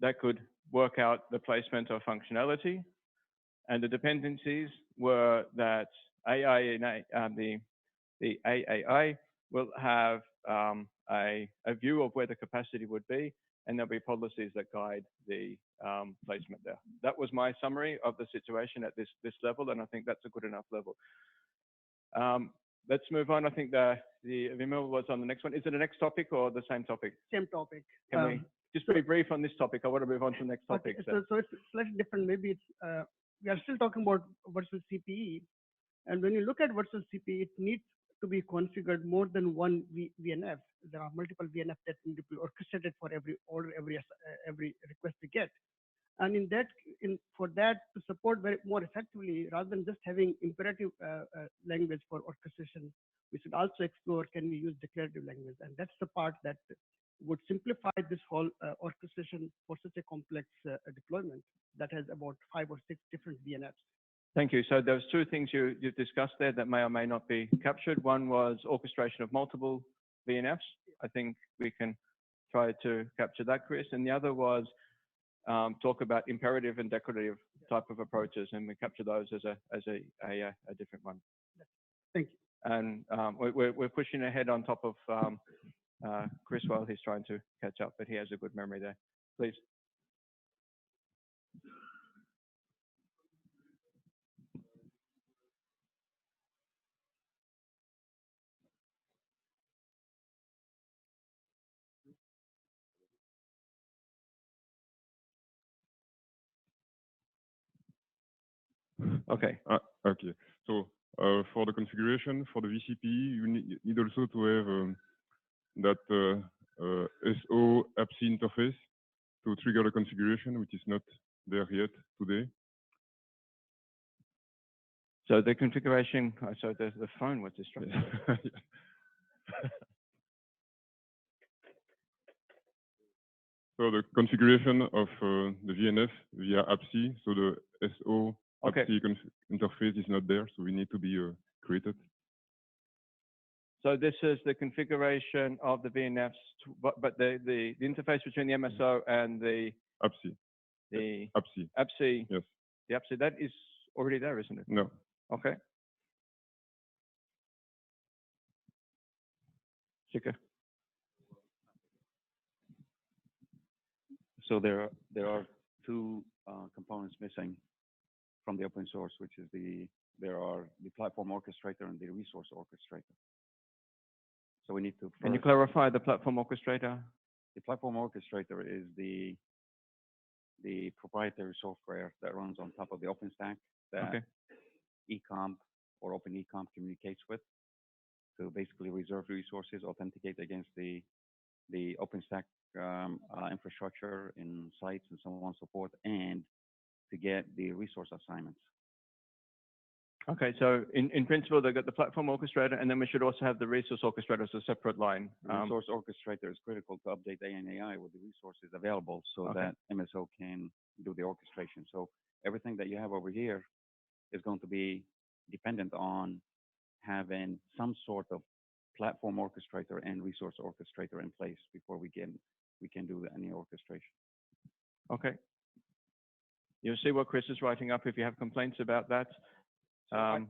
that could work out the placement of functionality. And the dependencies were that the AAI will have a view of where the capacity would be, and there'll be policies that guide the placement there. That was my summary of the situation at this level, and I think that's a good enough level. Let's move on. I think the Vimil was on the next one. Is it the next topic or the same topic? Same topic. Can we just be brief on this topic? I want to move on to the next topic. Okay, so it's slightly different. Maybe it's we are still talking about virtual CPE, and when you look at virtual CPE, it needs to be configured more than one VNF. There are multiple VNF that need to be orchestrated for every order, every request we get. And for that to support more effectively, rather than just having imperative language for orchestration, we should also explore, can we use declarative language? And that's the part that would simplify this whole orchestration for such a complex deployment that has about 5 or 6 different VNFs. Thank you. So there's 2 things you discussed there that may or may not be captured. One was orchestration of multiple VNFs. I think we can try to capture that, Chris. And the other was talk about imperative and declarative type of approaches, and we capture those as a different one. Thank you. And we're pushing ahead on top of Chris while he's trying to catch up, but he has a good memory there. Please. Okay. Okay. So for the configuration for the VCP, you need also to have that SO APC interface to trigger the configuration, which is not there yet today. So the configuration, so the phone was distracted. So the configuration of the VNF via APC, so the SO APC interface is not there, so we need to be created. So this is the configuration of the VNFs, but the interface between the MSO and the APC. The APC. APC. Yes. The APC, that is already there, isn't it? No. Okay. Shika. So there are 2 components missing from the open source, which is there are the platform orchestrator and the resource orchestrator. So we need to. Can you clarify the platform orchestrator? The platform orchestrator is the proprietary software that runs on top of the OpenStack that eComp or OpenEComp communicates with to basically reserve resources, authenticate against the OpenStack infrastructure in sites and so on and so forth, and to get the resource assignments. Okay, so in principle, they've got the platform orchestrator, and then we should also have the resource orchestrator as a separate line. The resource orchestrator is critical to update ANAI with the resources available so that MSO can do the orchestration. So everything that you have over here is going to be dependent on having some sort of platform orchestrator and resource orchestrator in place before we can do any orchestration. Okay. You'll see what Chris is writing up if you have complaints about that. So I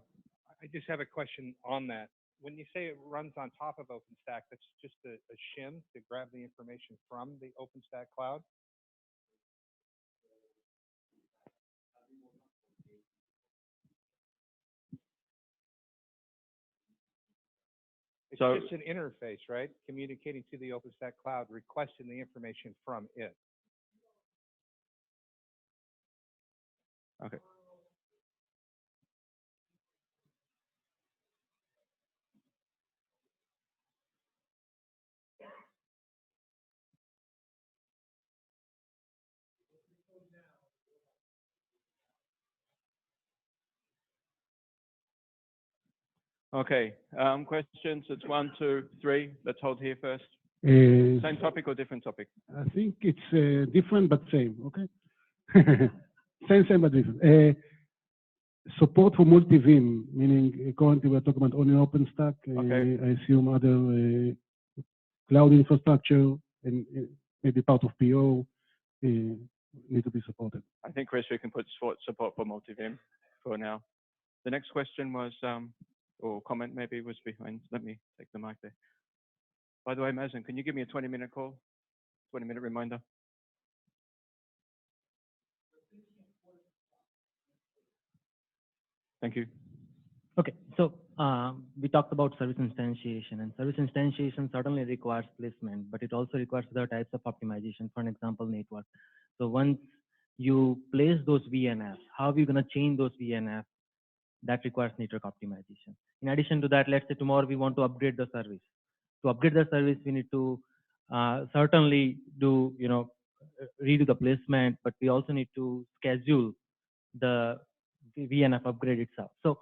just have a question on that. When you say it runs on top of OpenStack, that's just a shim to grab the information from the OpenStack cloud? It's just an interface, right? Communicating to the OpenStack cloud, requesting the information from it. Okay. Okay, questions? It's 1, 2, 3. Let's hold here first. Same topic or different topic? I think it's different but same, okay? Same but different. Support for multi-VM, meaning currently we're talking about only OpenStack. I assume other cloud infrastructure and maybe part of PO need to be supported. I think, Chris, we can put support for multi-vim for now. The next question was, or comment maybe, was behind. Let me take the mic there. By the way, Mazen, can you give me a 20-minute call? 20-minute reminder? Thank you. Okay, so we talked about service instantiation, and service instantiation certainly requires placement, but it also requires other types of optimization. For an example, network. So once you place those VNFs, how are you going to change those VNFs? That requires network optimization. In addition to that, let's say tomorrow we want to upgrade the service. To upgrade the service, we need to certainly do, redo the placement, but we also need to schedule the VNF upgrade itself. So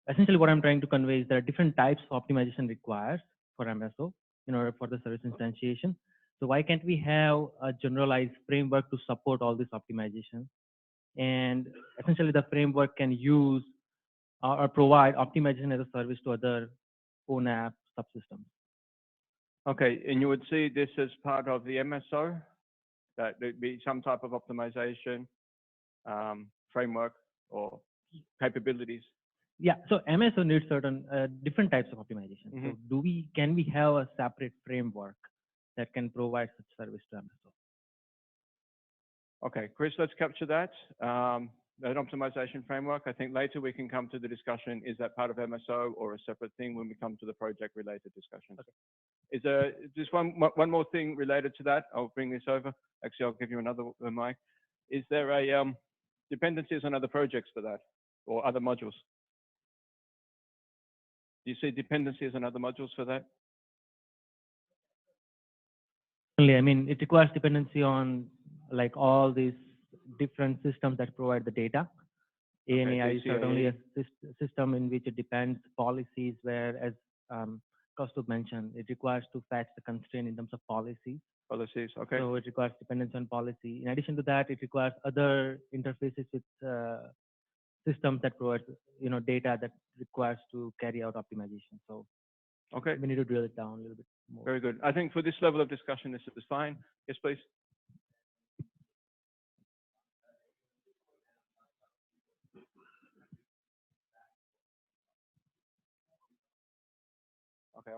essentially what I'm trying to convey is there are different types of optimization required for MSO in order for the service instantiation. So why can't we have a generalized framework to support all this optimization? And essentially the framework can use or provide optimization as a service to other ONAP subsystems. Okay, and you would see this as part of the MSO, that there'd be some type of optimization framework or capabilities. Yeah, so MSO needs certain different types of optimization. Mm-hmm. So can we have a separate framework that can provide such service to MSO? Okay, Chris, let's capture that. That optimization framework. I think later we can come to the discussion, is that part of MSO or a separate thing when we come to the project-related discussions? Okay. Is there just one more thing related to that? I'll bring this over. Actually, I'll give you another mic. Is there a dependencies on other projects for that or other modules? Do you see dependencies on other modules for that? I mean, it requires dependency on like all these different systems that provide the data. ANAI is certainly a system in which it depends policies, where, as Kaustubh mentioned, it requires to fetch the constraint in terms of policies. Policies, okay. So it requires dependency on policy. In addition to that, it requires other interfaces with systems that provide, data that requires to carry out optimization. So okay, we need to drill it down a little bit more. Very good. I think for this level of discussion, this is fine. Yes, please. Okay.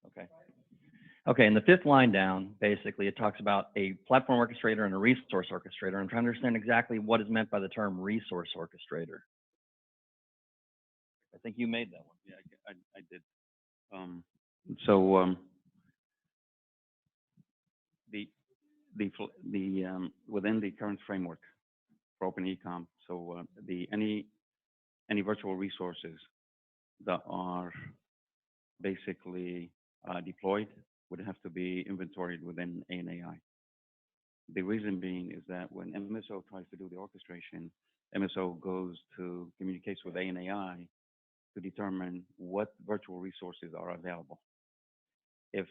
Okay. Okay, in the fifth line down, basically, it talks about a platform orchestrator and a resource orchestrator. I'm trying to understand exactly what is meant by the term resource orchestrator. I think you made that one. Yeah, I did. So within the current framework for Open Ecom, so any virtual resources that are basically deployed would have to be inventoried within ANAI. The reason being is that when MSO tries to do the orchestration, MSO communicates with ANAI to determine what virtual resources are available. If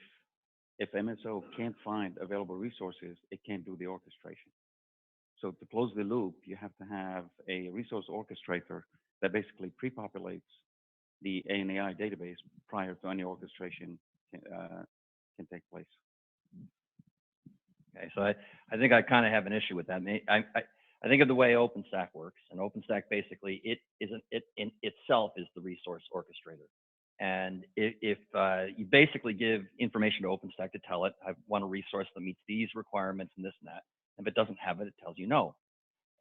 MSO can't find available resources, it can't do the orchestration. So to close the loop, you have to have a resource orchestrator that basically pre-populates the ANAI database prior to any orchestration can take place. Okay, so I think I kind of have an issue with that. I think of the way OpenStack works, and OpenStack basically it in itself is the resource orchestrator. And if you basically give information to OpenStack to tell it, I want a resource that meets these requirements and this and that. And if it doesn't have it, it tells you no.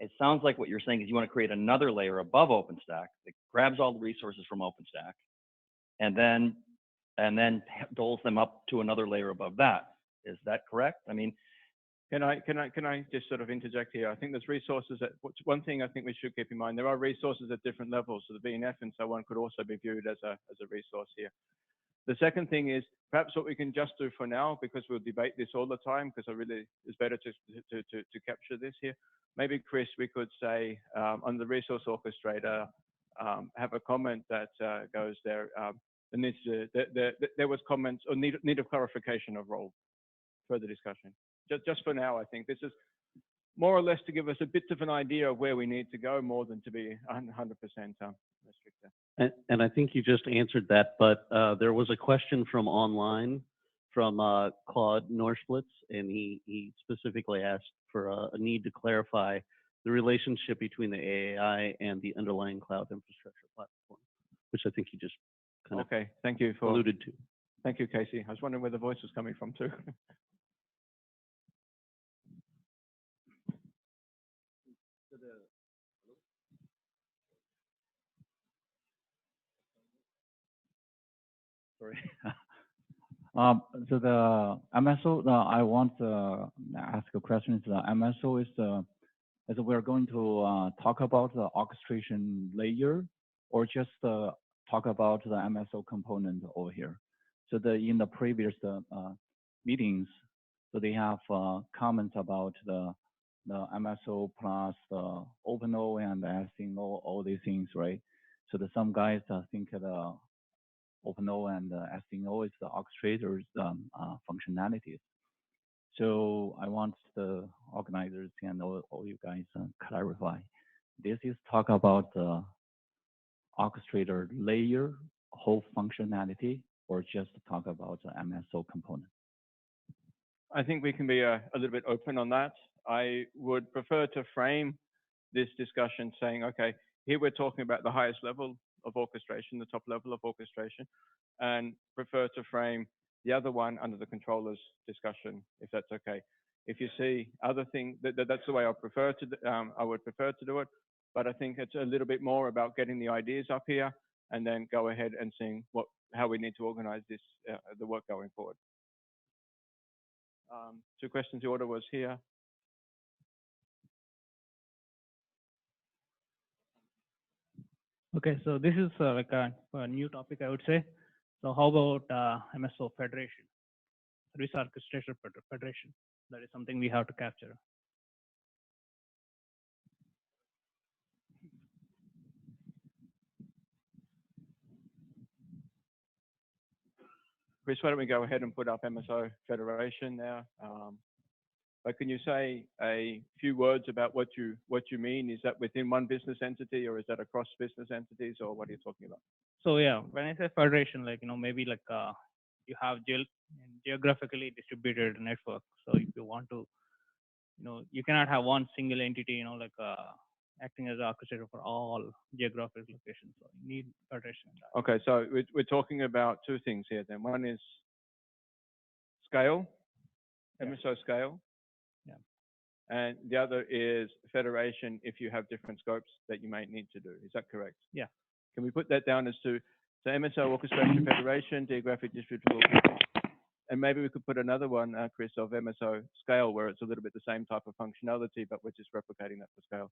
It sounds like what you're saying is you want to create another layer above OpenStack that grabs all the resources from OpenStack, and then doles them up to another layer above that. Is that correct? I mean, can I just sort of interject here? I think there's resources one thing I think we should keep in mind, there are resources at different levels. So the VNF and so on could also be viewed as a resource here. The second thing is perhaps what we can just do for now, because we'll debate this all the time, because it's better to capture this here. Maybe, Chris, we could say on the resource orchestrator, have a comment that goes there. There was comments or need of clarification of role. Further discussion. Just for now, I think this is more or less to give us a bit of an idea of where we need to go, more than to be 100% restricted. And I think you just answered that, but there was a question from online from Claude Norschlitz, and he specifically asked for a need to clarify the relationship between the AAI and the underlying cloud infrastructure platform, which I think he just kind of Okay, thank you for alluded to. Thank you, Casey. I was wondering where the voice was coming from too. Sorry. So the MSO, I want to ask a question. The MSO is as we're going to talk about the orchestration layer, or just talk about the MSO component over here. So in the previous meetings, so they have comments about the MSO plus the OpenO and the SDO, all these things, right? So some guys think the OpenO and the SDO is the orchestrator's functionalities. So I want the organizers and all you guys clarify. This is talk about the orchestrator layer, whole functionality, or just talk about the MSO component? I think we can be a little bit open on that. I would prefer to frame this discussion saying, okay, here we're talking about the highest level of orchestration, the top level of orchestration, and prefer to frame the other one under the controllers discussion, if that's okay. If you see other things, that's the way I would prefer to do it. But I think it's a little bit more about getting the ideas up here and then go ahead and seeing how we need to organize this, the work going forward. 2 questions. The order was here. Okay, so this is like a new topic, I would say. So how about MSO Federation, Service Orchestration Federation? That is something we have to capture. Chris, why don't we go ahead and put up MSO Federation now? But can you say a few words about what you mean? Is that within one business entity, or is that across business entities, or what are you talking about? So yeah, when I say federation, like maybe like you have geographically distributed network. So if you want to, you cannot have one single entity, like acting as an orchestrator for all geographic locations. So you need federation. Okay, so we're talking about 2 things here then. One is scale, MSO scale. Yeah. And the other is federation if you have different scopes that you may need to do. Is that correct? Yeah. Can we put that down as to MSO orchestration federation, geographic distributable, and maybe we could put another one, Chris, of MSO scale, where it's a little bit the same type of functionality, but we're just replicating that for scale.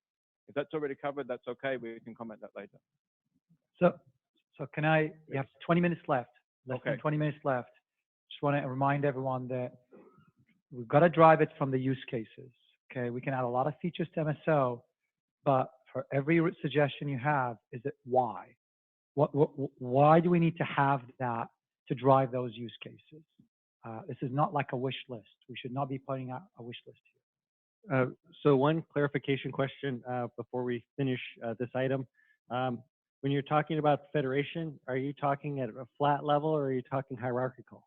If that's already covered, that's okay. We can comment that later. So can I? You have 20 minutes left. Less Okay. than 20 minutes left. Just want to remind everyone that we've got to drive it from the use cases. Okay, we can add a lot of features to MSO, but for every suggestion you have, is it why? Why do we need to have that to drive those use cases? This is not like a wish list. We should not be putting out a wish list here. So one clarification question before we finish this item. When you're talking about federation, are you talking at a flat level or are you talking hierarchical?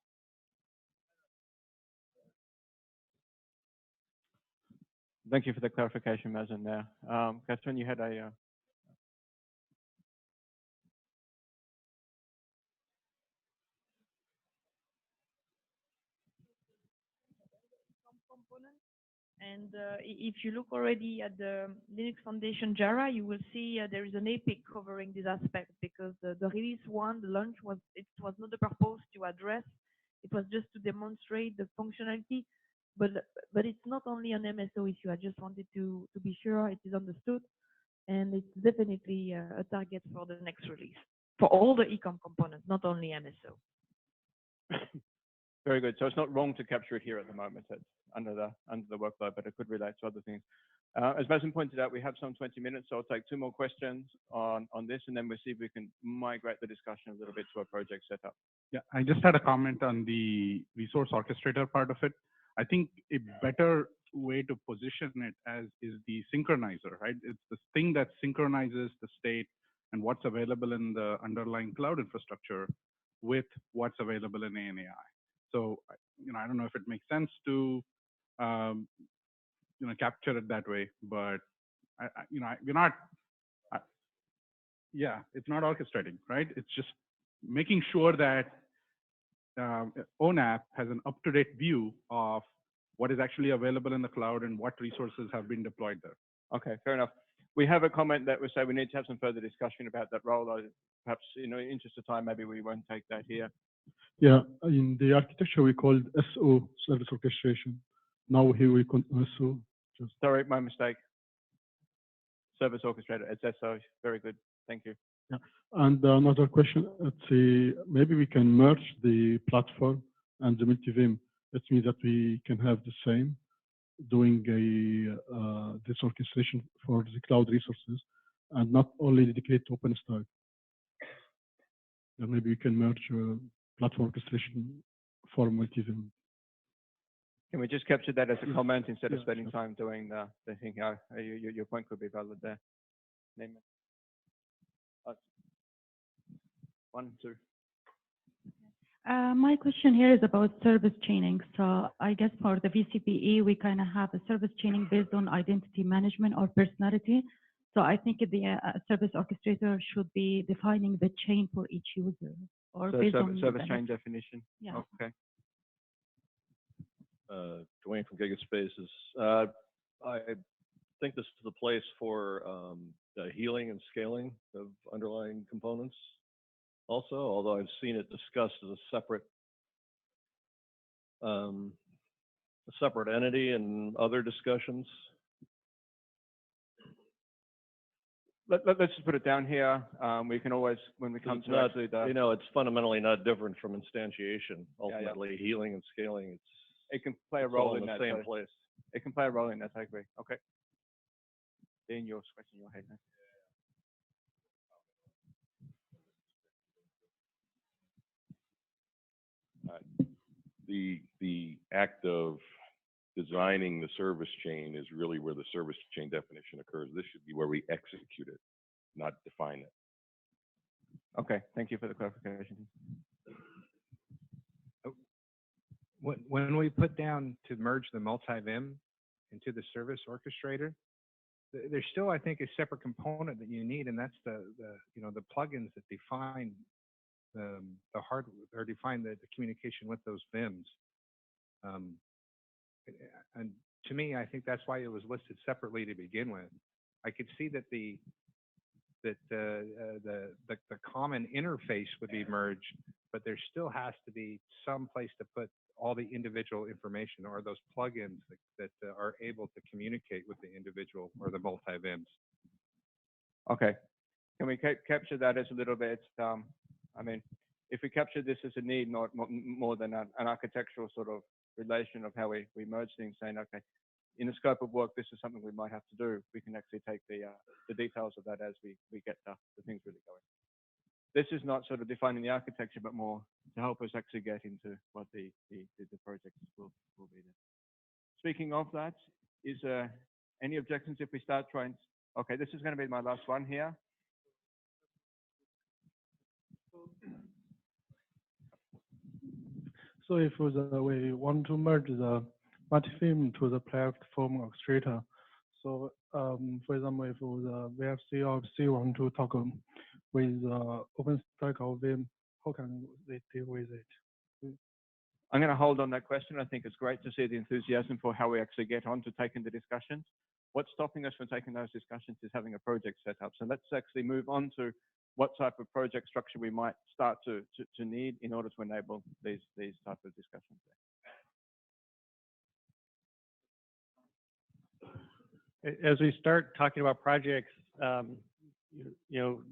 Thank you for the clarification, Mazen, there. Catherine, you had a... And if you look already at the Linux Foundation Jira, you will see there is an epic covering this aspect, because the release 1, the launch was not the purpose to address. It was just to demonstrate the functionality. But it's not only an MSO issue. I just wanted to be sure it is understood, and it's definitely a target for the next release for all the ecom components, not only MSO. Very good. So it's not wrong to capture it here at the moment. It's under the workload, but it could relate to other things. As Mazen pointed out, we have some 20 minutes, so I'll take 2 more questions on this, and then we'll see if we can migrate the discussion a little bit to a project setup. Yeah, I just had a comment on the resource orchestrator part of it. I think a better way to position it as is the synchronizer, right? It's the thing that synchronizes the state and what's available in the underlying cloud infrastructure with what's available in ANAI. So, I don't know if it makes sense to, capture it that way, but we're not, I, yeah, it's not orchestrating, right? It's just making sure that ONAP has an up-to-date view of what is actually available in the cloud and what resources have been deployed there. Okay, fair enough. We have a comment that would say we need to have some further discussion about that role. Perhaps, in the interest of time, maybe we won't take that here. Yeah, in the architecture we called SO, service orchestration. Now here we call SO. Sorry, my mistake. Service orchestrator, it's SO. Very good. Thank you. Yeah. And another question, let's see, maybe we can merge the platform and the multi-vim. That means that we can have the same, doing this orchestration for the cloud resources, and not only dedicate to OpenStack. Then maybe we can merge platform orchestration for multi-vim. Can we just capture that as a comment instead of spending time doing the thing? Your point could be valid there. Name it. 1, 2. My question here is about service chaining. So I guess for the VCPE, we kind of have a service chaining based on identity management or personality. So I think the service orchestrator should be defining the chain for each user, or So based on service chain definition. Yeah. Okay. Dwayne from Gigaspaces. I think this is the place for the healing and scaling of underlying components also, although I've seen it discussed as a separate entity in other discussions. Let's just put it down here. We can always, when we come It's to not, actually the, it's fundamentally not different from instantiation. Ultimately, healing and scaling, it can play a it's role all in the that. same So place. it can play a role in that. I agree. Okay. Then you're scratching your head now. The act of designing the service chain is really where the service chain definition occurs. This should be where we execute it, not define it. Okay, thank you for the clarification. When we put down to merge the multi-vim into the service orchestrator, there's still, I think, a separate component that you need, and that's the plugins that define the hardware or define the communication with those VIMs. And to me, I think that's why it was listed separately to begin with. I could see that the common interface would be merged, but there still has to be some place to put all the individual information or those plugins that are able to communicate with the individual or the multi-VIMs. Okay. Can we capture that as a little bit? I mean, if we capture this as a need, not more than an architectural sort of relation of how we merge things, saying, okay, in the scope of work, this is something we might have to do. We can actually take the details of that as we get the things really going. This is not sort of defining the architecture, but more to help us actually get into what the projects will be there. Speaking of that, is any objections if we start trying? Okay, this is going to be my last one here. So if we want to merge the multi-vim to the platform orchestrator, so for example, if the VFC or C want to talk with OpenStack or Vim, how can they deal with it? I'm going to hold on that question. I think it's great to see the enthusiasm for how we actually get on to taking the discussions. What's stopping us from taking those discussions is having a project set up. So let's actually move on to what type of project structure we might start to need in order to enable these type of discussions. As we start talking about projects,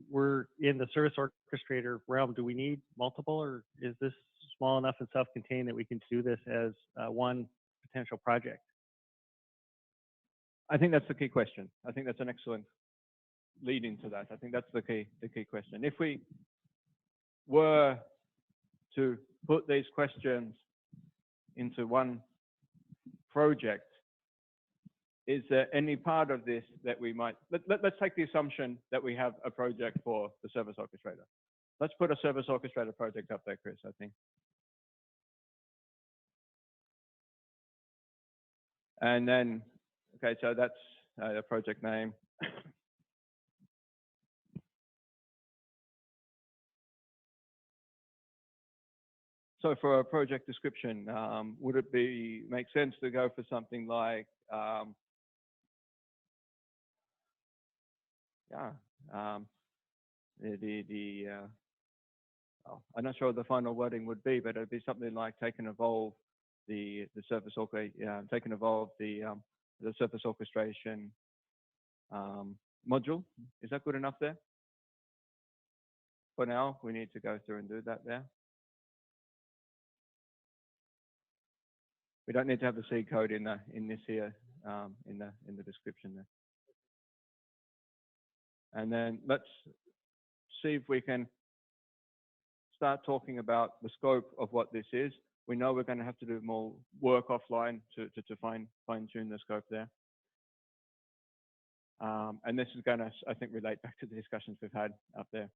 we're in the service orchestrator realm. Do we need multiple, or is this small enough and self-contained that we can do this as one potential project? I think that's the key question. I think that's an excellent lead into that. I think that's the key question. If we were to put these questions into one project, is there any part of this that we might, let's take the assumption that we have a project for the service orchestrator. Let's put a service orchestrator project up there, Chris, I think. And then, okay, so that's the project name. So for a project description, would it make sense to go for something like, I'm not sure what the final wording would be, but it'd be something like take and evolve the surface take and evolve the surface orchestration module. Is that good enough there? For now, we need to go through and do that there. We don't need to have the C code in this here in the description there. And then let's see if we can start talking about the scope of what this is. We know we're going to have to do more work offline to fine-tune the scope there. And this is going to, I think, relate back to the discussions we've had up there.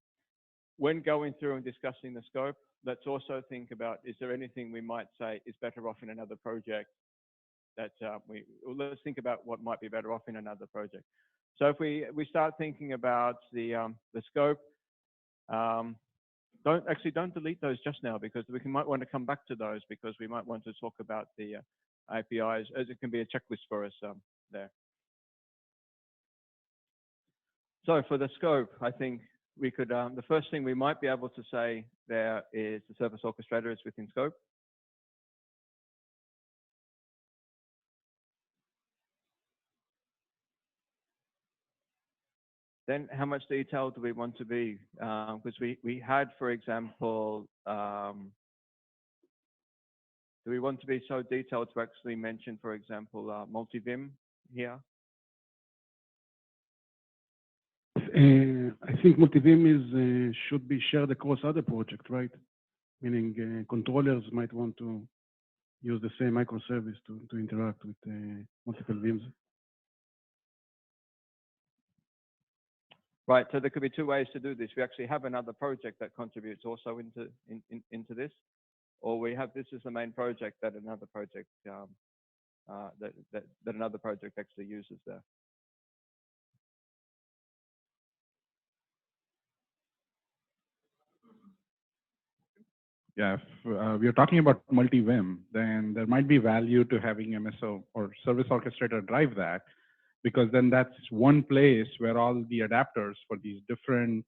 When going through and discussing the scope, let's also think about, is there anything we might say is better off in another project that let's think about what might be better off in another project. So if we start thinking about the scope, don't delete those just now, because we might want to come back to those, because we might want to talk about the APIs, as it can be a checklist for us there. So for the scope, I think we could, the first thing we might be able to say there is the service orchestrator is within scope. Then how much detail do we want to be? Because we had, for example, do we want to be so detailed to actually mention, for example, multi-vim here? I think multi-vim is should be shared across other projects, right? Meaning controllers might want to use the same microservice to interact with multiple VIMs. Right, so there could be two ways to do this. We actually have another project that contributes also into this, or we have this as the main project that another project that another project actually uses there. Yeah, if we are talking about multi-vim, then there might be value to having MSO or service orchestrator drive that, because then that's one place where all the adapters for these different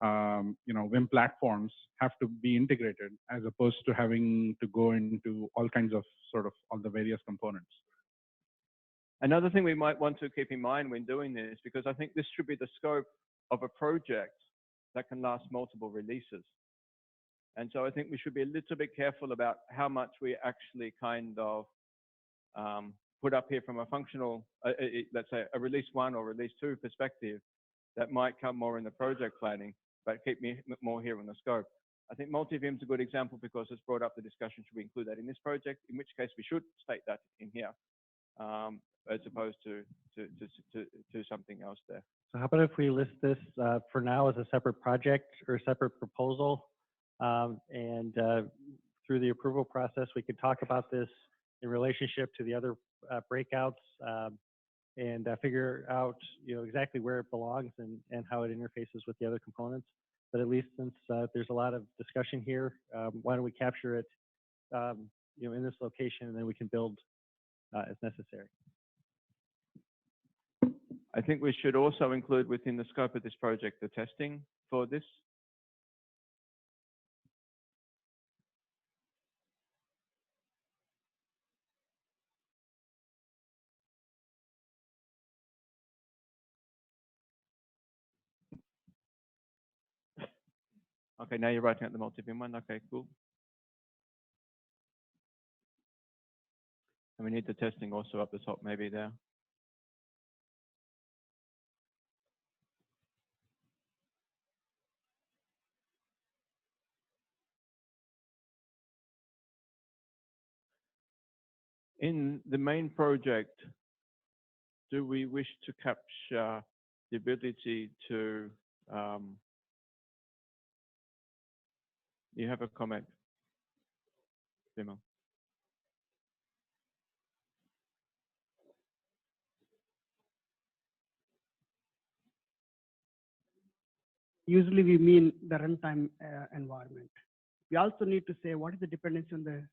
Vim platforms have to be integrated, as opposed to having to go into all kinds of all the various components. Another thing we might want to keep in mind when doing this, because I think this should be the scope of a project that can last multiple releases. And so I think we should be a little bit careful about how much we actually kind of put up here from a functional, let's say a release 1 or release 2 perspective that might come more in the project planning, but keep me more here on the scope. I think multi-vim is a good example because it's brought up the discussion, should we include that in this project, in which case we should state that in here, as opposed to something else there. So how about if we list this for now as a separate project or a separate proposal, and through the approval process, we could talk about this in relationship to the other breakouts, and figure out exactly where it belongs and how it interfaces with the other components. But at least since there's a lot of discussion here, why don't we capture it in this location, and then we can build as necessary. I think we should also include within the scope of this project the testing for this. Okay, now you're writing out the multi-vim one. Okay, cool. And we need the testing also up the top, maybe there. In the main project, do we wish to capture the ability to, you have a comment, Bimo? usually we mean the runtime environment. We also need to say what is the dependency on the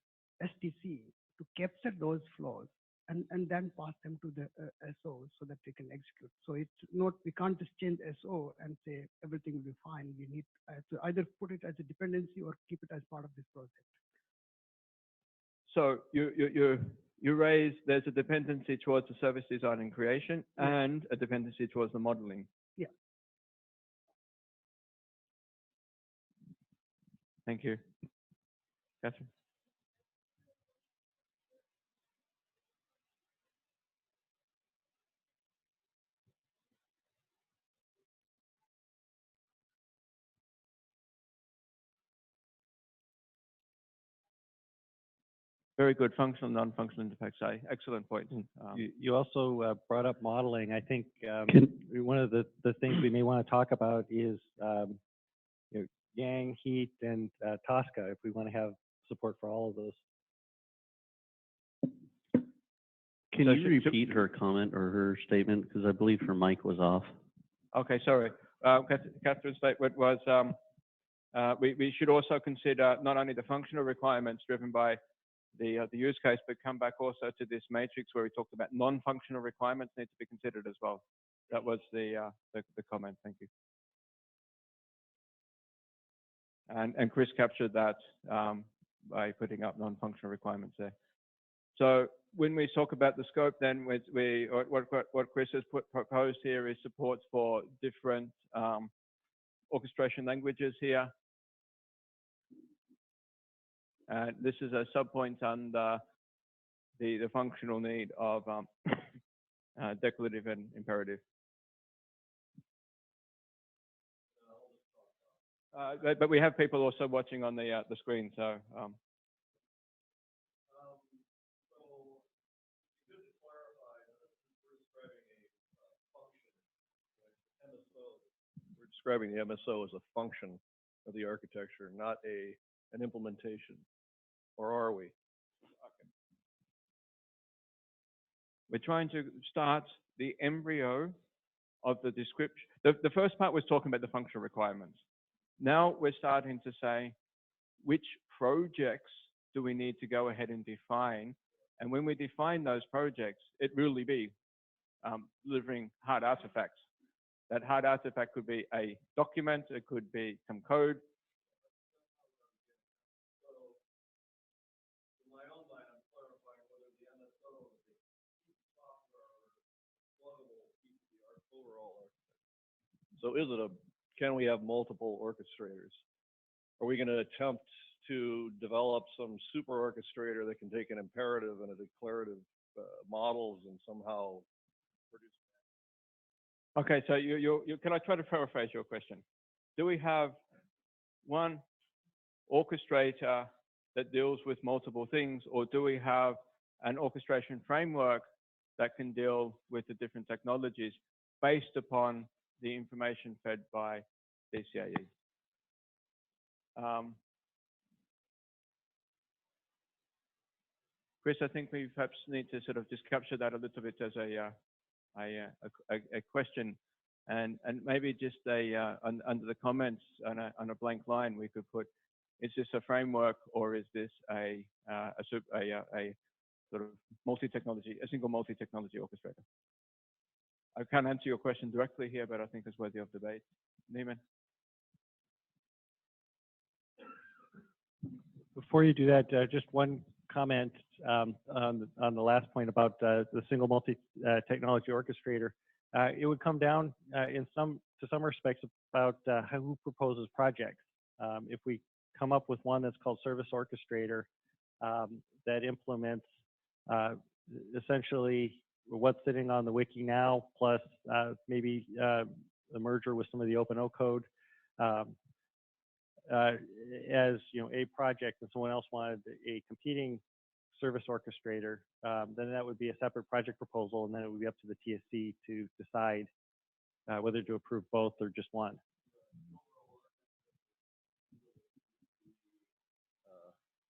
STC to capture those flows and then pass them to the SO so that they can execute. So it's not, we can't just change SO and say everything will be fine. We need to either put it as a dependency or keep it as part of this project. So you raise, there's a dependency towards the service design and creation and a dependency towards the modeling. Yeah. Thank you. Catherine? Very good functional, non-functional impacts. Excellent point. You also brought up modeling. I think one of the things we may want to talk about is you know, Yang, Heat, and Tosca, if we want to have support for all of those. Can you repeat her comment or her statement? Because I believe her mic was off. Okay, sorry. Catherine's statement was we should also consider not only the functional requirements driven by the use case, but come back also to this matrix where we talked about non-functional requirements need to be considered as well. That was the comment. Thank you. And Chris captured that by putting up non-functional requirements there. So when we talk about the scope, then what Chris has proposed here is support for different orchestration languages here. And this is a subpoint under the functional need of declarative and imperative. But we have people also watching on the screen, so. We're describing the MSO as a function of the architecture, not an implementation. Or are we? Okay. We're trying to start the embryo of the description. The first part was talking about the functional requirements. Now we're starting to say which projects do we need to go ahead and define. And when we define those projects, it really be delivering hard artifacts. That hard artifact could be a document, it could be some code. So can we have multiple orchestrators? Are we going to attempt to develop some super orchestrator that can take an imperative and a declarative models and somehow produce? Okay, so can I try to paraphrase your question? Do we have one orchestrator that deals with multiple things, or do we have an orchestration framework that can deal with the different technologies based upon the information fed by DCAE? Chris, I think we perhaps need to sort of just capture that a little bit as a question, and maybe just under the comments on a blank line we could put, is this a framework or is this a sort of multi-technology, a single multi-technology orchestrator? I can't answer your question directly here, but I think it's worthy of debate. Neiman? Before you do that, just one comment on the last point about the single multi-technology orchestrator. It would come down to some respects about who proposes projects. If we come up with one that's called Service Orchestrator that implements essentially what's sitting on the wiki now, plus maybe a merger with some of the open O code, as you know, a project, and someone else wanted a competing service orchestrator, then that would be a separate project proposal, and then it would be up to the TSC to decide whether to approve both or just one.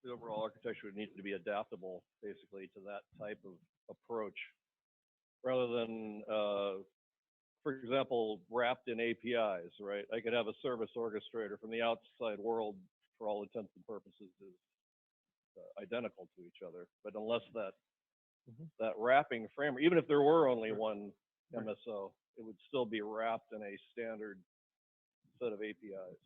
The overall architecture would need to be adaptable, basically, to that type of approach, rather than for example, wrapped in APIs, right? I could have a service orchestrator from the outside world, for all intents and purposes, is identical to each other. But unless that wrapping framework, even if there were only one MSO, it would still be wrapped in a standard set of APIs.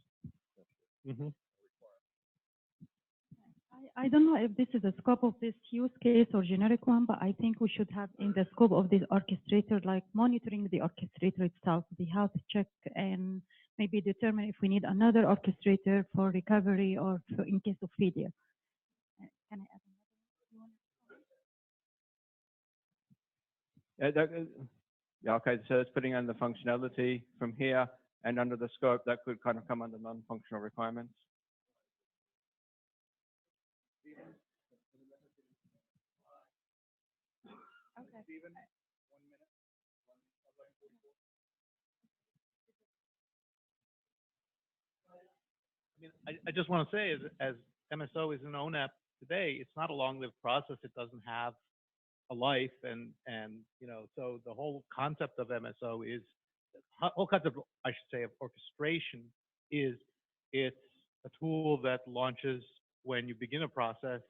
I don't know if this is the scope of this use case or generic one, but I think we should have in the scope of this orchestrator, like monitoring the orchestrator itself, the health check, and maybe determine if we need another orchestrator for recovery or in case of failure. Can I add Yeah, okay, so it's putting in the functionality from here, and under the scope, that could kind of come under non-functional requirements. I just want to say, as MSO is an ONAP today, it's not a long-lived process. It doesn't have a life, and so the whole concept of MSO is, whole concept, I should say, of orchestration is it's a tool that launches when you begin a process.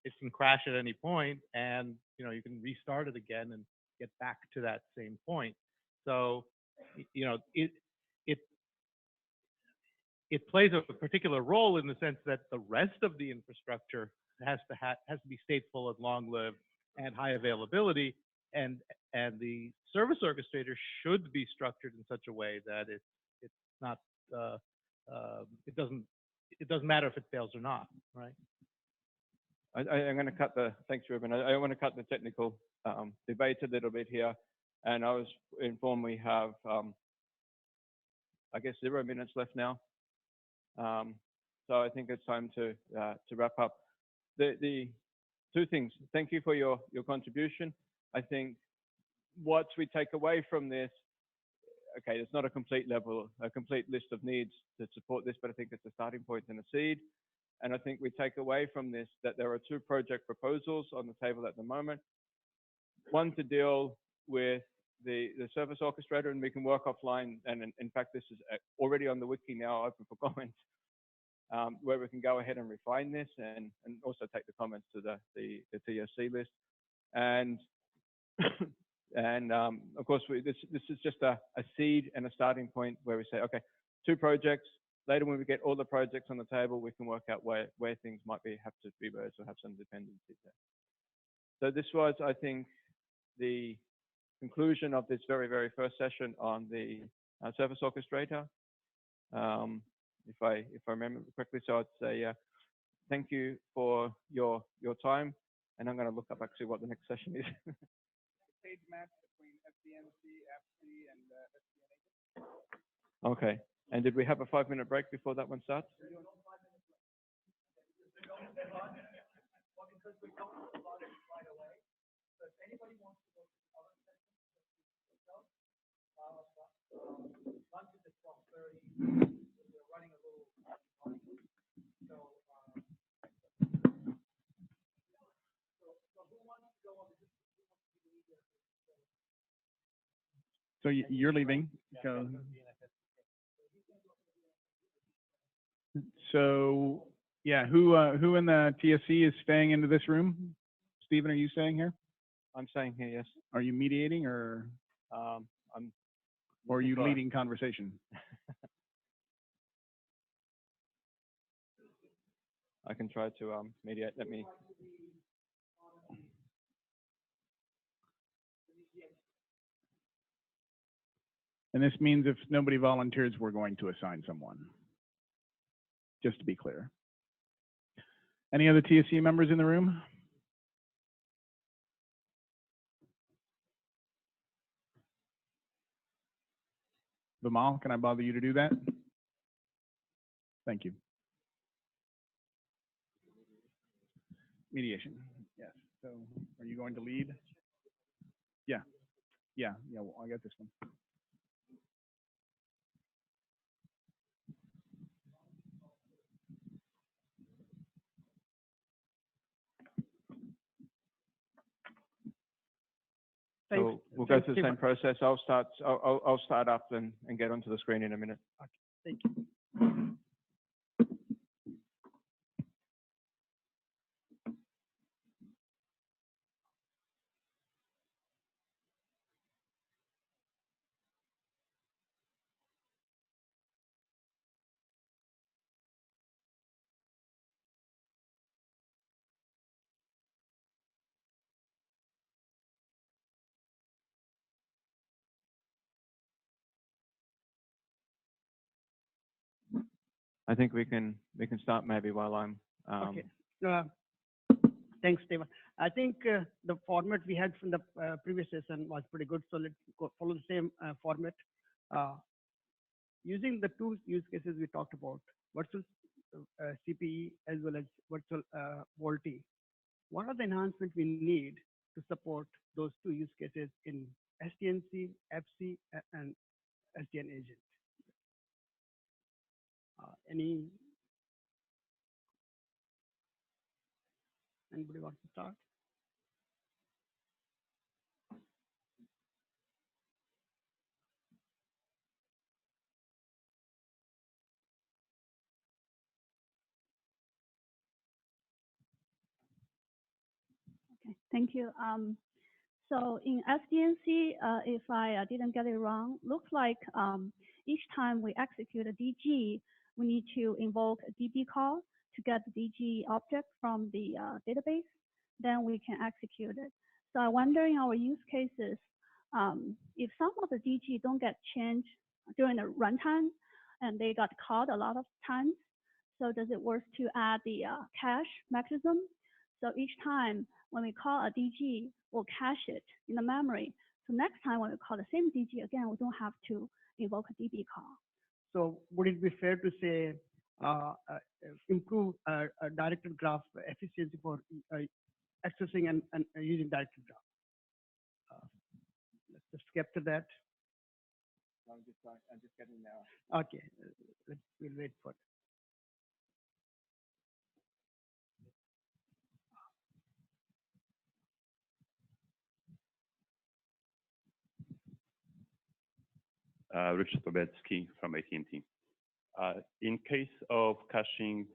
It can crash at any point, and you can restart it again and get back to that same point. So it plays a particular role in the sense that the rest of the infrastructure has to be stateful and long-lived and high availability, and the service orchestrator should be structured in such a way that it's not it doesn't matter if it fails or not, right? I'm going to cut thanks, Ruben. I want to cut the technical debate a little bit here, and I was informed we have, I guess, 0 minutes left now. So I think it's time to wrap up. The two things. Thank you for your contribution. I think what we take away from this, okay, it's not a complete list of needs to support this, but I think it's a starting point and a seed. And I think we take away from this that there are 2 project proposals on the table at the moment. One to deal with the service orchestrator, and we can work offline. And in fact, this is already on the wiki now, open for comments, where we can go ahead and refine this and also take the comments to the TSC list. And of course, this is just a seed and a starting point where we say, okay, 2 projects. Later, when we get all the projects on the table, we can work out where things might have to be merged or have some dependencies there. So this was, I think, the conclusion of this very, very first session on the service orchestrator. If I remember correctly, so I'd say thank you for your time, and I'm going to look up actually what the next session is. Page match between FDNC, FC, and SDN. Okay. And did we have a 5-minute break before that one starts? So you're leaving. So yeah, who in the TSC is staying into this room? Stephen, are you staying here? I'm staying here, yes. Are you mediating, or or are you leading conversation? I can try to mediate. Let me. And this means if nobody volunteers, we're going to assign someone. Just to be clear. Any other TSC members in the room? Vimal, can I bother you to do that? Thank you. Mediation. Yes. So are you going to lead? Yeah. Yeah. Well, I'll get this one. Thanks. So we'll go Thanks, through the same Stephen. process. I'll start up and get onto the screen in a minute. Thank you. I think we can start maybe while I'm Okay. Uh, Thanks, Stephen. I think the format we had from the previous session was pretty good, so let's follow the same format. Using the two use cases we talked about, virtual CPE as well as virtual VoLTE, what are the enhancements we need to support those two use cases in SDNC, FC, and SDN agent? Anybody want to start? Okay, thank you. So in SDNC, if I didn't get it wrong, looks like each time we execute a DG, we need to invoke a DB call to get the DG object from the database. Then we can execute it. So I wonder in our use cases, if some of the DG don't get changed during the runtime and they got called a lot of times, so does it work to add the cache mechanism? So each time when we call a DG, we'll cache it in the memory. So next time when we call the same DG again, we don't have to invoke a DB call. So would it be fair to say improve directed graph efficiency for accessing and using directed graph? Let's just skip to that. I'm just getting now. Okay, we'll wait for it. Richard Tobetsky from AT&T. In case of caching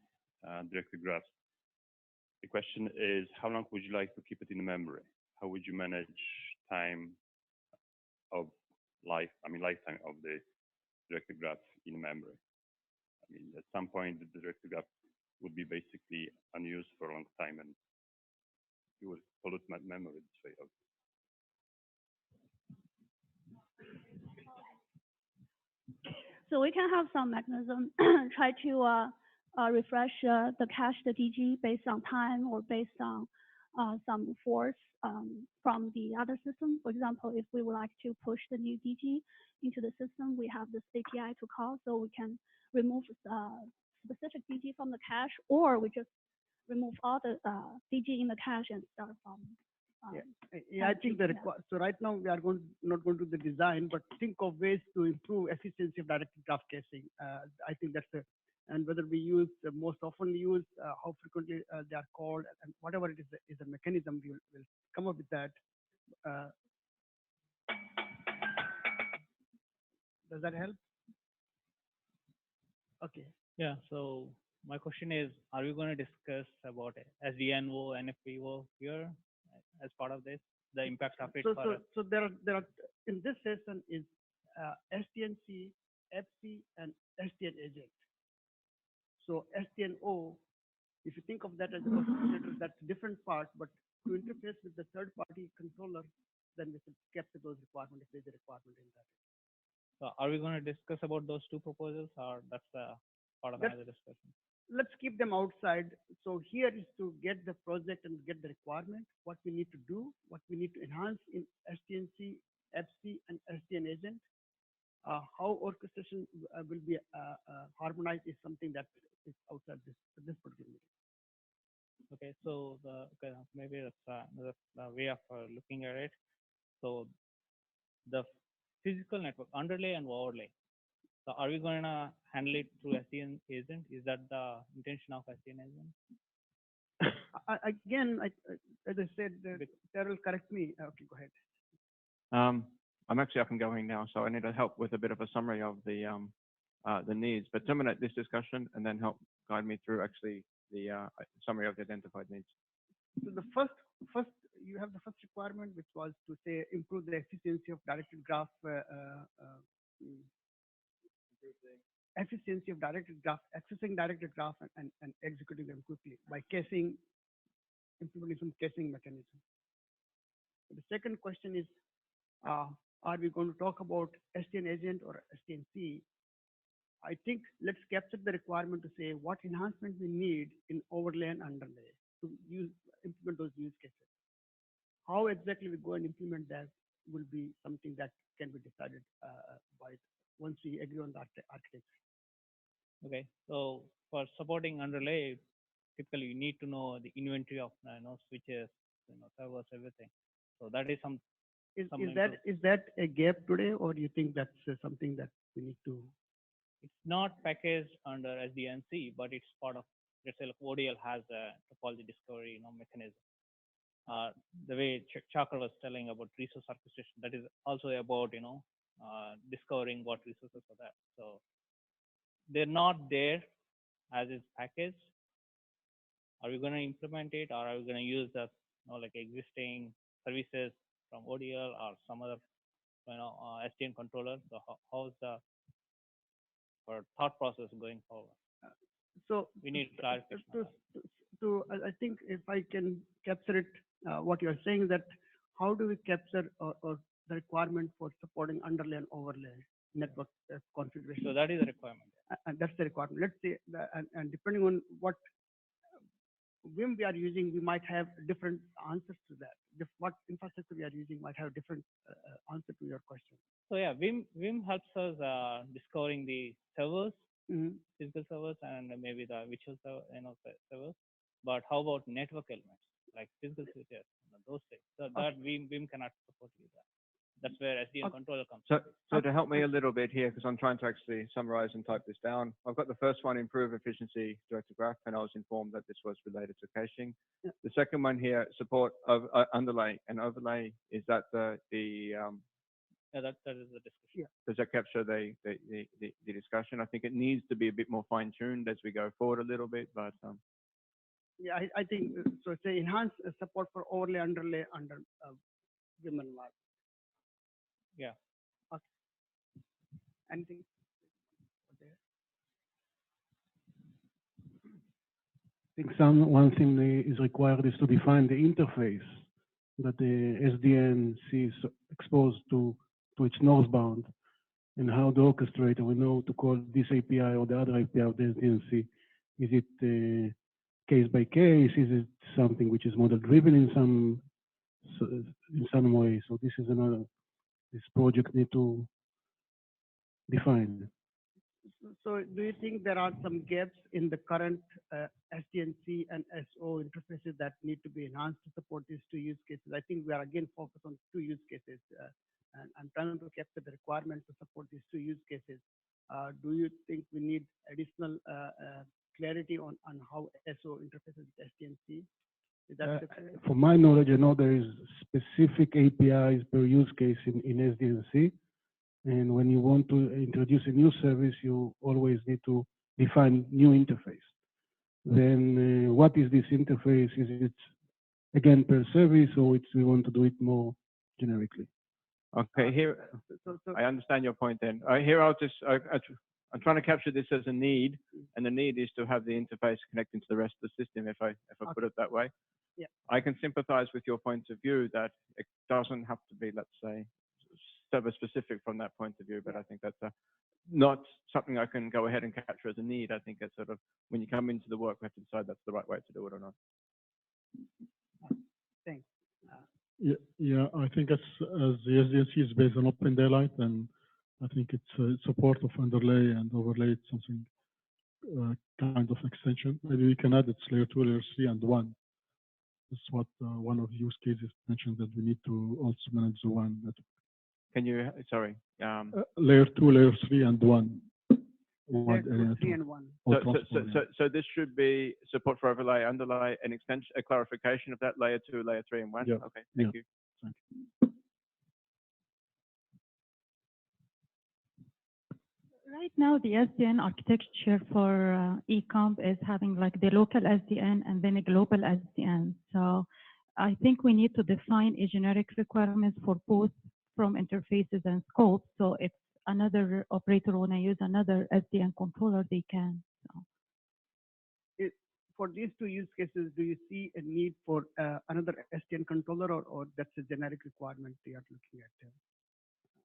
directed graphs, the question is, how long would you like to keep it in the memory? How would you manage time of lifetime of the directed graph in memory? I mean, at some point, the directed graph would be basically unused for a long time, and you would pollute my memory this way. So we can have some mechanism try to refresh the cache, the DG based on time or based on some force from the other system. For example, if we would like to push the new DG into the system, we have this API to call, so we can remove specific DG from the cache, or we just remove all the DG in the cache and start from. Yeah, I think that so right now we are not going to do the design, but think of ways to improve efficiency of directed graph caching. I think that's and whether we use the most often used, how frequently they are called, and whatever it is a mechanism, we'll come up with that. Does that help? Okay. Yeah. So my question is, are we going to discuss about SDNO, NFPO here as part of this, the impact of it? So there are in this session is SDNC, FC, and SDN agent. So SDNO, if you think of that as a orchestrator, that's different part, but to interface with the third-party controller, then we should capture those requirements if there's a requirement in that. So are we going to discuss about those two proposals, or that's part of another discussion? Let's keep them outside. So here is to get the project and get the requirement, what we need to do, what we need to enhance in SDNC, FC, and SDN agent. How orchestration will be harmonized is something that is outside this particular meeting. Okay, so maybe that's the way of looking at it. So the physical network underlay and overlay. So are we going to handle it through SDN agent? Is that the intention of SDN agent? Again, as I said, Terrell, correct me. Okay, go ahead. I'm actually up and going now, so I need help with a bit of a summary of the needs, but terminate this discussion and then help guide me through actually the summary of the identified needs. So the first, you have the first requirement, which was to say improve the efficiency of directed graph, efficiency of directed graph, accessing directed graph and executing them quickly by caching, implementing some caching mechanism. The second question is, are we going to talk about SDN agent or SDNC? I think let's capture the requirement to say what enhancement we need in overlay and underlay to implement those use cases. How exactly we go and implement that will be something that can be decided once we agree on the architecture. Okay, so for supporting underlay, typically you need to know the inventory of switches, servers, everything. So that is some. Is that a gap today, or do you think that's something that we need to? It's not packaged under SDNC, but it's part of, let's say, like ODL has a topology discovery mechanism. The way Chakra was telling about resource orchestration, that is also about discovering what resources are there. So they're not there as is packaged. Are we going to implement it, or are we going to use the like existing services from ODL or some other SDN controller? So how's the thought process going forward? So we need clarification. I think if I can capture it, what you're saying is that how do we capture or the requirement for supporting underlay and overlay network configuration? So that is a requirement. And that's the requirement. Let's say, and depending on what Vim we are using, we might have different answers to that. What infrastructure we are using might have different answer to your question. So yeah, Vim helps us discovering the servers, physical servers, and maybe the virtual servers. But how about network elements like physical switches, those things? So that Vim cannot support you that. That's where SDN controller comes. So to help me a little bit here, because I'm trying to actually summarize and type this down, I've got the first one, improve efficiency directed graph, and I was informed that this was related to caching. Yeah. The second one here, support of underlay and overlay, is that the yeah, that is the discussion. Yeah. Does that capture the discussion? I think it needs to be a bit more fine-tuned as we go forward a little bit, but yeah, I think so. Say enhance support for overlay underlay under Vim environment. Yeah. Okay. Anything? I think one thing is required is to define the interface that the SDN sees exposed to its northbound, and how the orchestrator will know to call this API or the other API of the SDNC. Is it case by case? Is it something which is model driven in some way? So this is another. This project need to define. So do you think there are some gaps in the current SDNC and SO interfaces that need to be enhanced to support these two use cases? I think we are again focused on two use cases, and I'm trying to capture the requirement to support these two use cases. Do you think we need additional clarity on how SO interfaces with SDNC? Is that from my knowledge, I know there is specific APIs per use case in SDNC. And when you want to introduce a new service, you always need to define new interface. Then what is this interface? Is it, again, per service, or we want to do it more generically? Okay, here, I understand your point then. Here I'll just, I'm trying to capture this as a need, and the need is to have the interface connecting to the rest of the system, if I put it that way. Yeah. I can sympathize with your point of view that it doesn't have to be, let's say, server specific from that point of view, but I think that's not something I can go ahead and capture as a need. I think it's sort of, when you come into the work, we have to decide that's the right way to do it or not. Thanks. Yeah, I think as the SDNC is based on Open Daylight, and I think it's support of underlay and overlay. It's something kind of extension. Maybe we can add it's layer 2, layer 3, and 1. That's what one of the use cases mentioned, that we need to also manage the one network. Can you, sorry. Layer 2, layer 3, and 1. Layer 2, 3, and 1. So this should be support for overlay, underlay, an extension, a clarification of that layer 2, layer 3, and 1. Yeah. Okay, thank you. Thank you. Right now, the SDN architecture for eComp is having like the local SDN and then a global SDN. So I think we need to define a generic requirements for both from interfaces and scopes. So if another operator want to use another SDN controller, they can. So. For these two use cases, do you see a need for another SDN controller, or that's a generic requirement they are looking at?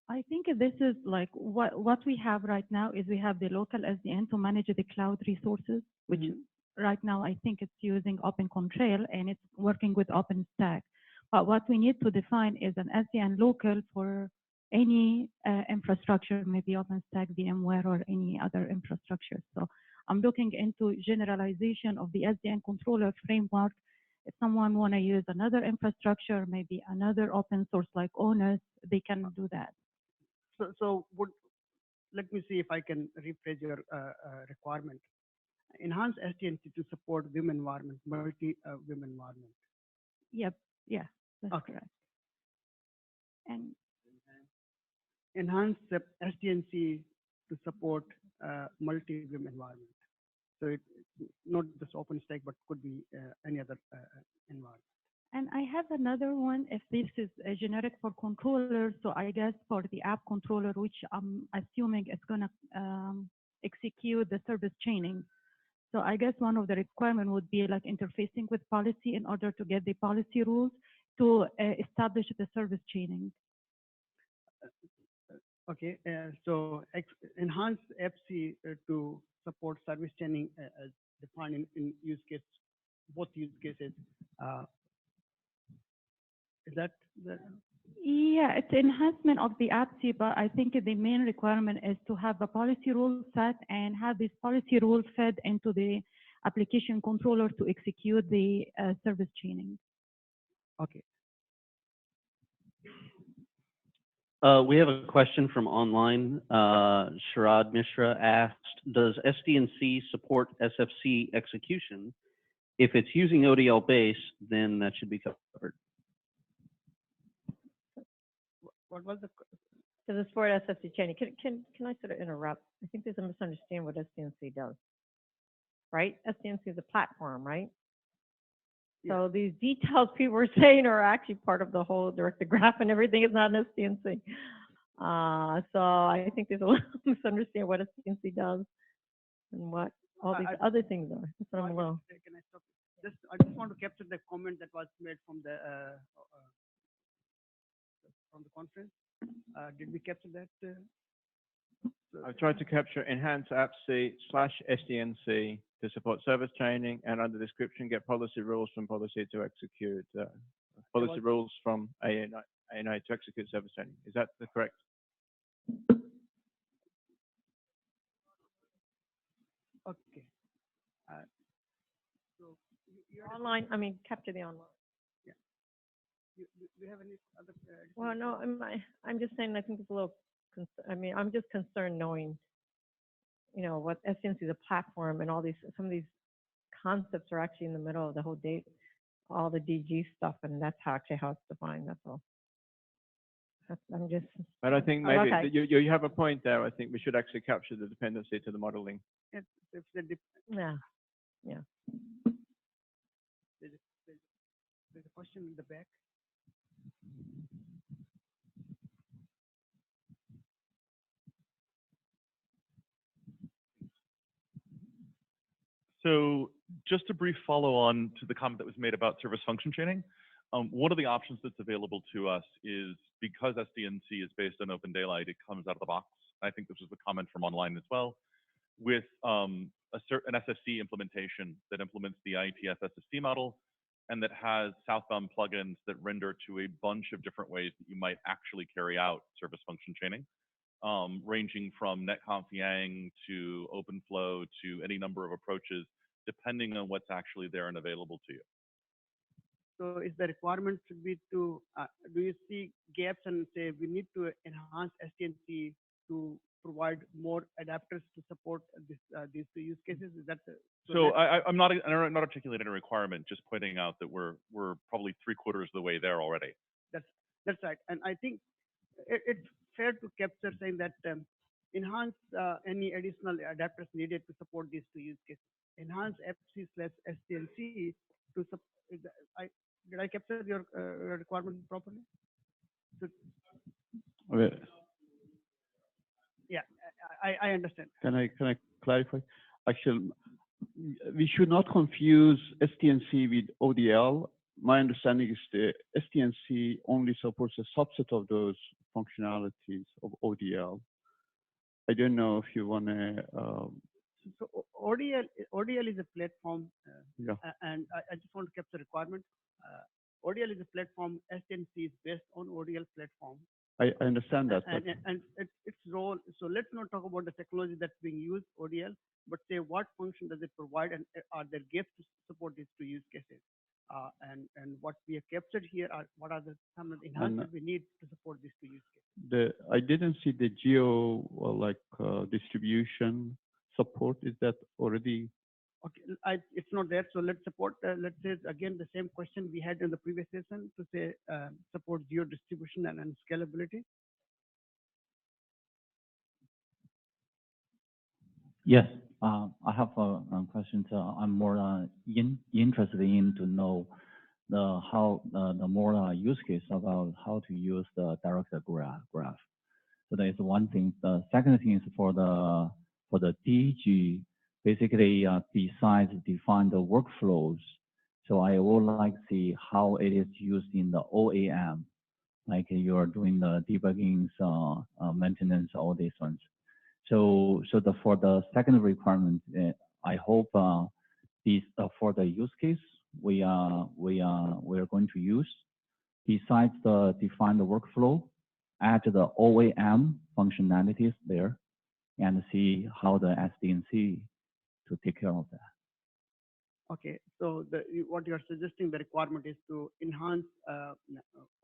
I think this is like what we have right now is we have the local SDN to manage the cloud resources, which right now I think it's using OpenContrail and it's working with OpenStack. But what we need to define is an SDN local for any infrastructure, maybe OpenStack, VMware, or any other infrastructure. So I'm looking into generalization of the SDN controller framework. If someone want to use another infrastructure, maybe another open source like ONAS, they can do that. So let me see if I can rephrase your requirement. Enhance SDNC to support Vim environment, multi-Vim environment. Yep. Yeah. That's Okay. correct. And enhance the SDNC to support multi-Vim environment. So it's not just OpenStack, but could be any other environment. And I have another one, if this is a generic for controllers, so I guess for the app controller, which I'm assuming is going to execute the service chaining. So I guess one of the requirements would be like interfacing with policy in order to get the policy rules to establish the service chaining. Okay, so enhance FC to support service chaining as defined in use case, both use cases. Is that the? Yeah, it's enhancement of the APC, but I think the main requirement is to have a policy rule set and have this policy rule fed into the application controller to execute the service chaining. Okay. We have a question from online. Sharad Mishra asked, does SDNC support SFC execution? If it's using ODL base, then that should be covered. What was the? Does it support SFC chaining? Can I sort of interrupt? I think there's a misunderstanding what SDNC does, right? SDNC is a platform, right? Yeah. So these details people are saying are actually part of the whole directed graph and everything is not an SDNC. So I think there's a little misunderstanding what SDNC does and what all these other things are. That's what I'm a little. Can I stop? I just want to capture the comment that was made from the conference. Did we capture that? I've tried to capture enhance AppC/SDNC to support service chaining, and under description get policy rules from policy to execute policy rules from ANI to execute service chaining. Is that the correct? Okay. So you're online. I mean, capture the online. Yeah. Do you have any other? Well, no. I'm just saying. I think it's a little. I mean, I'm just concerned knowing, you know, what SDNC is a platform and all these, some of these concepts are actually in the middle of the whole date, all the DG stuff, and that's how it's defined. That's all. I'm just. But I think maybe you have a point there. I think we should actually capture the dependency to the modeling. If the yeah. There's a question in the back. So just a brief follow on to the comment that was made about service function chaining. One of the options that's available to us is because SDNC is based on Open Daylight, it comes out of the box. I think this was a comment from online as well, with an SFC implementation that implements the IETF SFC model and that has southbound plugins that render to a bunch of different ways that you might actually carry out service function chaining. Ranging from netconf-yang to OpenFlow to any number of approaches, depending on what's actually there and available to you. So is the requirement should be to, do you see gaps and say we need to enhance SDNC to provide more adapters to support this, these two use cases? Is that so I'm not articulating a requirement, just pointing out that we're probably 3/4 of the way there already. That's right, and I think it's fair to capture saying that enhance enhance any additional adapters needed to support these two use cases. Enhance FC/STNC to did I capture your requirement properly? So, Okay. yeah, I understand. Can I clarify? Actually, we should not confuse STNC with ODL. My understanding is the STNC only supports a subset of those functionalities of ODL. I don't know if you want to. So ODL is a platform, Yeah. and I just want to capture requirement. ODL is a platform. STNC is based on ODL platform. I understand that. And its role. So let's not talk about the technology that's being used, ODL, but say what function does it provide, and are there gaps to support these two use cases? And what we have captured here are what are some of the enhancements we need to support these two use cases. I didn't see the geo distribution support. Is that already? Okay, it's not there. So let's support. Let's say again the same question we had in the previous session to say support geo distribution and scalability. Yes, I have a question. I'm more interested in to know the more use case about how to use the direct graph. So that is one thing. The second thing is for the DG, basically besides define the workflows. So I would like to see how it is used in the OAM, like you are doing the debugging, maintenance, all these ones. So for the second requirement, I hope these for the use case we are going to use, besides the define the workflow, add the OAM functionalities there, and see how the SDNC to take care of that. Okay, so what you are suggesting the requirement is to enhance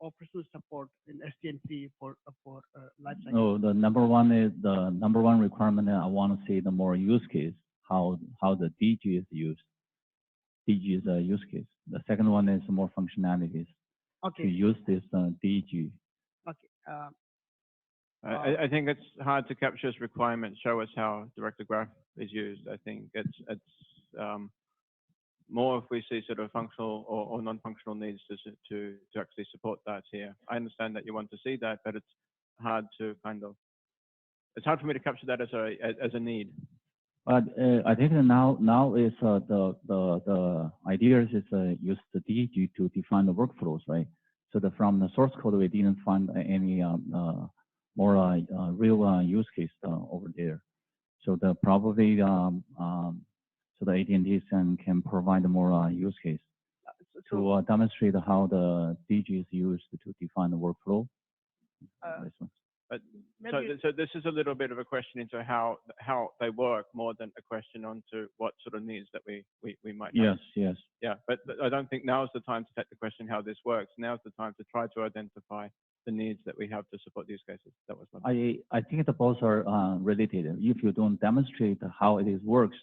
operational support in SDNC for lifecycle. No, the number one requirement. I want to see the more use case, how the DG is used. DG is a use case. The second one is more functionalities to use this DG. Okay. I think it's hard to capture this requirement. Show us how directed graph is used. I think it's more if we see sort of functional or non-functional needs to actually support that here. I understand that you want to see that, but it's hard to it's hard for me to capture that as a need. But I think now is the idea is use the DG to define the workflows, right? So from the source code we didn't find any more real use case over there. So probably so the AT&T can provide more use case to demonstrate how the DG is used to define the workflow. So this is a little bit of a question into how they work more than a question onto what sort of needs that we might have. Yes. Yeah, but I don't think now is the time to take the question how this works. Now is the time to try to identify the needs that we have to support these cases. That was my I think the both are related. If you don't demonstrate how it works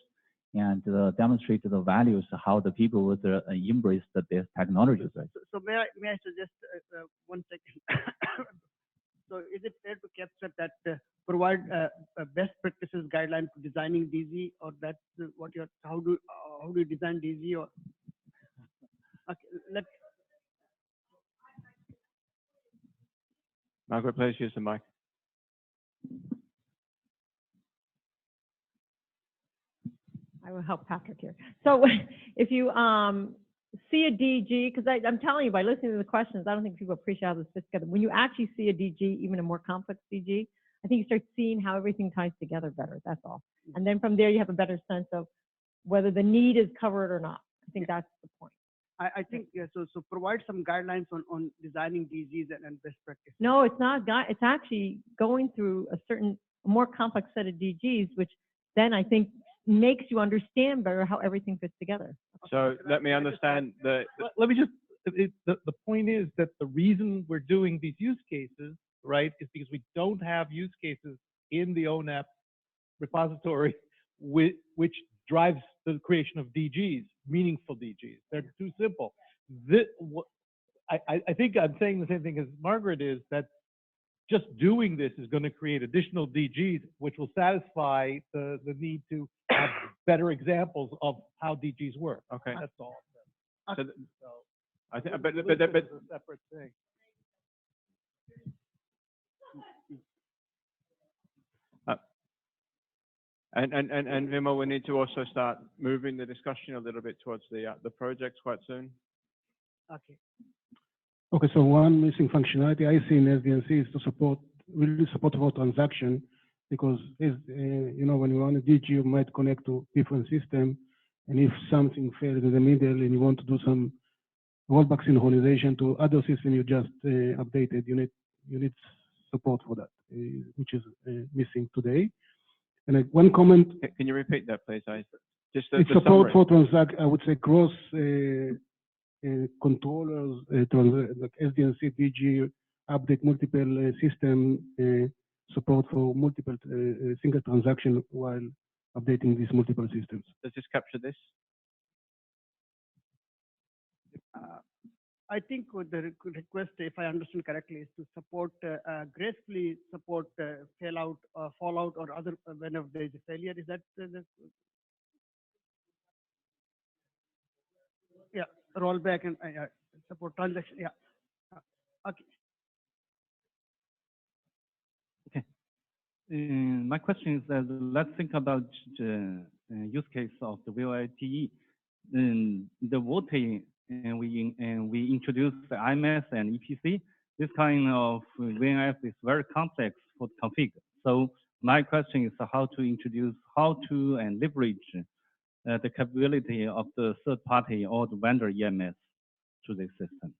and demonstrate the values, how the people would embrace this technology. Right? So may I suggest 1 second? So is it fair to capture that provide a best practices guideline for designing DG, or that's what you're how do you design DG? Or okay, Margaret, please use the mic. I will help Patrick here. So if you see a DG, because I'm telling you by listening to the questions, I don't think people appreciate how this fits together. When you actually see a DG, even a more complex DG, I think you start seeing how everything ties together better. That's all. And then from there, you have a better sense of whether the need is covered or not. I think that's the point. I think, yeah, so provide some guidelines on designing DGs and best practices. No, it's not. It's actually going through a more complex set of DGs, which then I think makes you understand better how everything fits together. So let me understand Let me just, the point is that the reason we're doing these use cases, right, is because we don't have use cases in the ONAP repository which drives the creation of DGs, meaningful DGs. They're too simple. I think I'm saying the same thing as Margaret is, that just doing this is going to create additional DGs, which will satisfy the need to have better examples of how DGs work. Okay. That's all. So, So I think, but but it's a separate thing. And Vimo, we need to also start moving the discussion a little bit towards the projects quite soon. Okay. Okay, so one missing functionality I see in SDNC is to support, really support for transaction, because you know, when you run a DG, you might connect to different systems, and if something fails in the middle and you want to do some rollback synchronization to other system you just updated, you need support for that, which is missing today. And one comment. Can you repeat that, please? Just It's support for I would say cross controllers, like SDNC, DG, update multiple system support for multiple single transaction while updating these multiple systems. Does this capture this? I think what the request, if I understand correctly, is to support gracefully support fallout or other whenever there is a failure. Is that yeah, rollback and support transaction. Yeah. Okay. Okay. My question is that let's think about the use case of the VOLTE. The VOLTE, and we introduced the IMS and EPC. This kind of VNF is very complex for config. So my question is how to and leverage the capability of the third party or the vendor EMS to this system.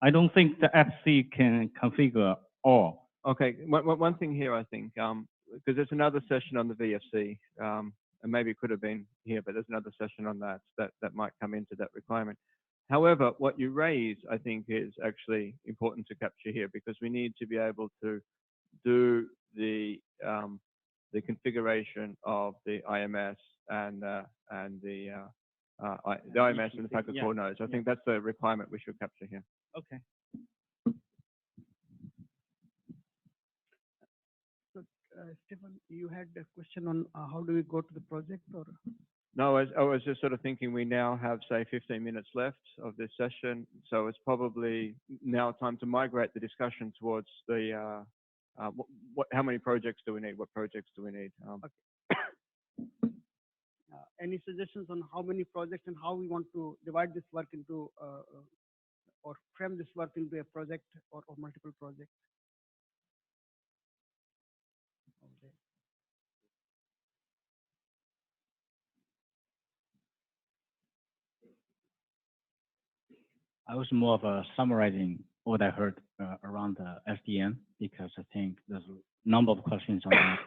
I don't think the FC can configure all. Okay, one thing here, I think, because there's another session on the VFC, and maybe it could have been here, but there's another session on that might come into that requirement. However, what you raise, I think, is actually important to capture here, because we need to be able to do the configuration of the IMS and the IMS and the packet core nodes. I think that's the requirement we should capture here. Okay. So, Stephen, you had a question on how do we go to the project, or? No, I was just sort of thinking we now have, say, 15 minutes left of this session. So it's probably now time to migrate the discussion towards the, how many projects do we need? What projects do we need? Any suggestions on how many projects and how we want to divide this work into, or frame this work into a project or multiple projects? Okay. I was more of a summarizing what I heard around the SDN, because I think there's a number of questions on that.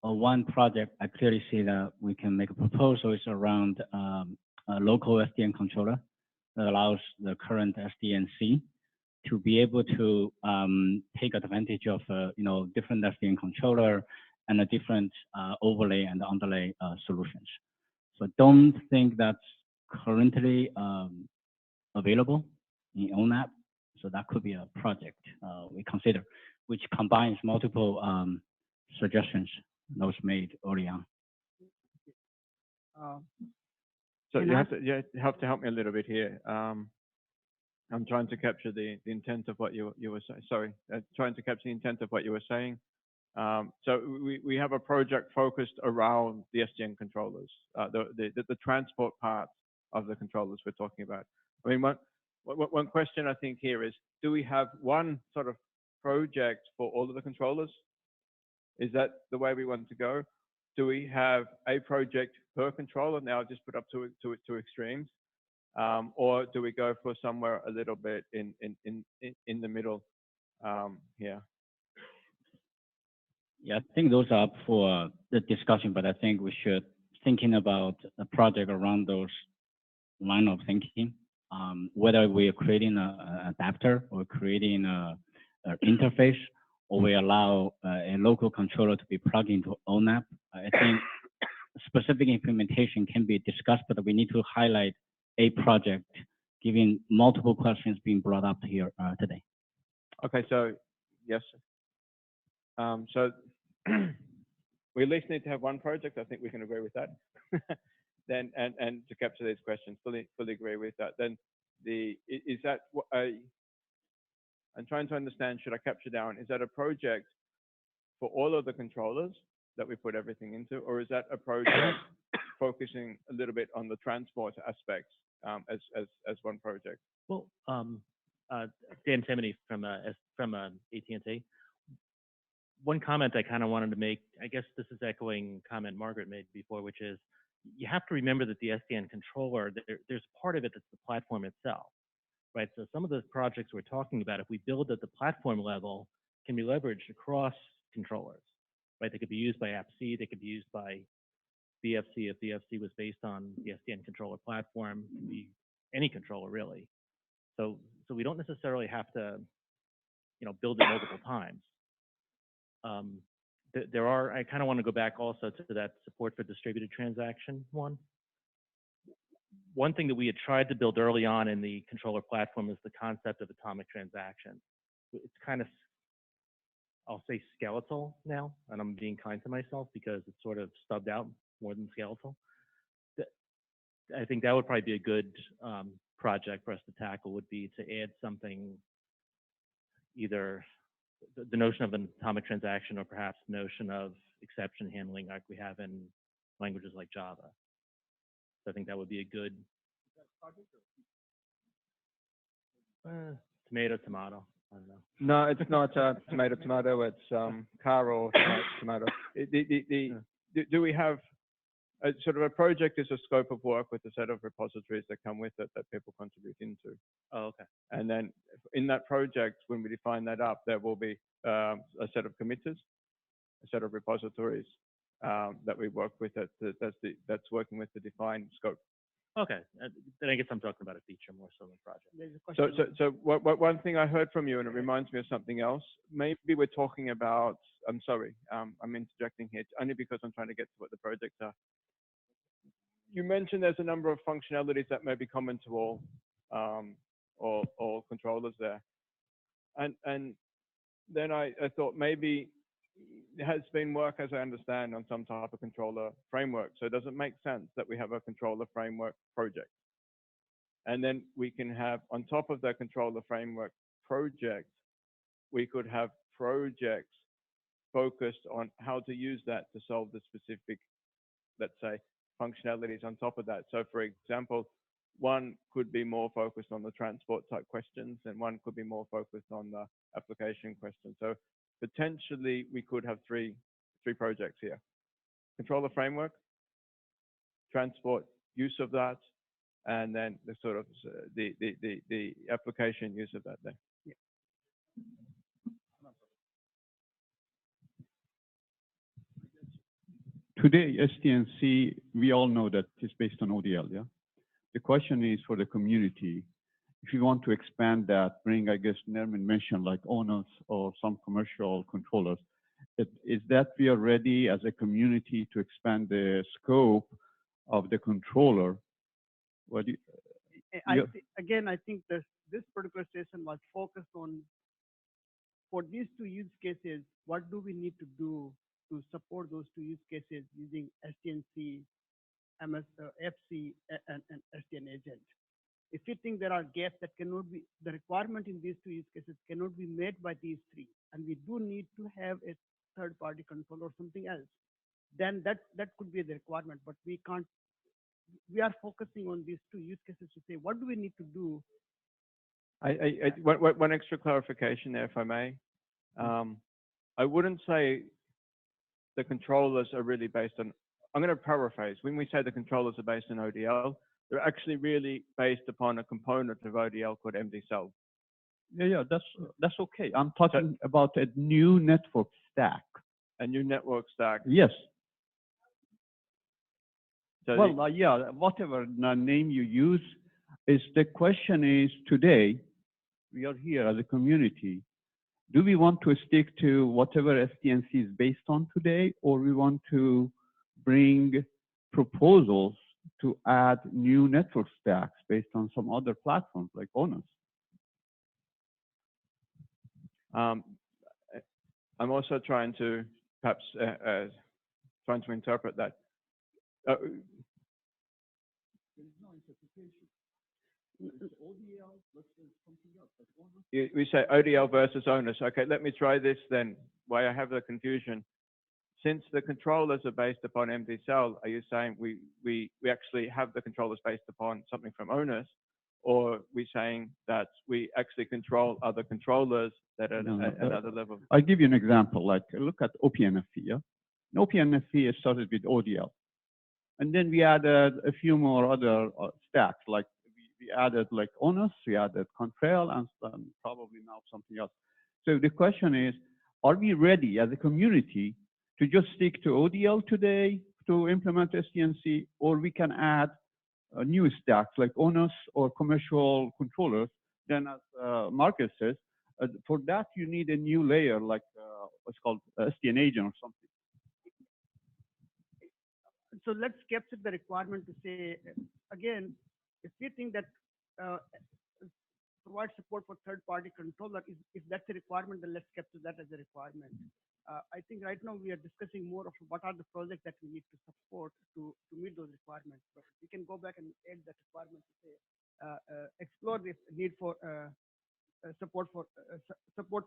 One project, I clearly see that we can make a proposal is around a local SDN controller that allows the current SDNC to be able to take advantage of different SDN controller and a different overlay and underlay solutions. So don't think that's currently available in ONAP. So that could be a project we consider, which combines multiple suggestions that was made early on. So you have to help me a little bit here. I'm trying to capture the intent of what you were saying. Sorry, trying to capture the intent of what you were saying. So we have a project focused around the SDN controllers, the transport part of the controllers we're talking about. I mean, one question I think here is, do we have one sort of project for all of the controllers? Is that the way we want to go? Do we have a project per controller? Now I've just put up two extremes. Or do we go for somewhere a little bit in the middle here? Yeah, I think those are up for the discussion, but I think we should thinking about a project around those line of thinking. Whether we are creating an adapter or creating an interface, or we allow a local controller to be plugged into ONAP. I think specific implementation can be discussed, but we need to highlight a project, given multiple questions being brought up here today. Okay, so yes. So we at least need to have one project. I think we can agree with that. Then and to capture these questions, fully agree with that. Then is that what I'm trying to understand? Should I capture down? Is that a project for all of the controllers that we put everything into, or is that a project focusing a little bit on the transport aspects as one project? Well, Dan Timoney from AT&T. One comment I kind of wanted to make, I guess this is echoing a comment Margaret made before, which is you have to remember that the SDN controller, there's part of it that's the platform itself, right? So some of the projects we're talking about, if we build at the platform level, can be leveraged across controllers, right? They could be used by AppC, they could be used by VFC if VFC was based on the SDN controller platform, it could be any controller really. So we don't necessarily have to, build it multiple times. There are, I kind of want to go back also to that support for distributed transaction one. One thing that we had tried to build early on in the controller platform is the concept of atomic transaction. It's kind of, I'll say skeletal now, and I'm being kind to myself because it's sort of stubbed out more than skeletal. I think that would probably be a good project for us to tackle, would be to add something, either the notion of an atomic transaction or perhaps the notion of exception handling like we have in languages like Java. So I think that would be a good tomato. I don't know. No, it's not tomato. It's car or tomato. Do we have sort of a project is a scope of work with a set of repositories that come with it that people contribute into. Oh, okay. And then in that project, when we define that up, there will be a set of committers, a set of repositories that we work with that's working with the defined scope. Okay, then I guess I'm talking about a feature more so than a project. So one thing I heard from you, and it reminds me of something else. Maybe we're talking about. I'm sorry, I'm interjecting here only because I'm trying to get to what the projects are. You mentioned there's a number of functionalities that may be common to all controllers there, and then I thought maybe there has been work, as I understand, on some type of controller framework. So does it make sense that we have a controller framework project, and then we can have on top of that controller framework project, we could have projects focused on how to use that to solve the specific, let's say, functionalities on top of that. So for example, one could be more focused on the transport type questions, and one could be more focused on the application questions. So potentially we could have three projects here: controller framework, transport use of that, and then the sort of the application use of that then. Yeah. Today, STNC, we all know that it's based on ODL, yeah? The question is for the community, if you want to expand that, bring, I guess, Nermin mentioned like owners or some commercial controllers, is that we are ready as a community to expand the scope of the controller? What do you, Again, I think this particular session was focused on, for these two use cases, what do we need to do to support those two use cases using SDNC, FC, and SDN agent. If you think there are gaps that cannot be, the requirement in these two use cases cannot be met by these three, and we do need to have a third-party control or something else, then that could be the requirement, but we can't, we are focusing on these two use cases to say, what do we need to do? One extra clarification there, if I may. I wouldn't say the controllers are really based on, I'm going to paraphrase. When we say the controllers are based on ODL, they're actually really based upon a component of ODL called MDCell. Yeah, that's okay. I'm talking about a new network stack. A new network stack. Yes. So well, yeah, whatever name you use, is the question is today, we are here as a community. Do we want to stick to whatever SDNC is based on today, or we want to bring proposals to add new network stacks based on some other platforms like ONAS? I'm also trying to perhaps trying to interpret that. We say ODL versus onus. Okay, let me try this then. Why I have the confusion. Since the controllers are based upon MD cell, are you saying we actually have the controllers based upon something from onus, or we saying that we actually control other controllers that are at another level? I'll give you an example. Like look at OPNFV. Yeah? OPNFV started with ODL, and then we added a few more other stacks. Like we added like onus, we added control, and probably now something else. So the question is, are we ready as a community to just stick to ODL today to implement SDNC, or we can add new stacks like onus or commercial controllers? Then, as Marcus says, for that you need a new layer like what's called SDN agent or something. So let's capture the requirement to say, again, if we think that provide support for third-party controller, if that's a requirement, then let's capture that as a requirement. I think right now we are discussing more of what are the projects that we need to support to meet those requirements. But we can go back and add that requirement to say, explore this need for support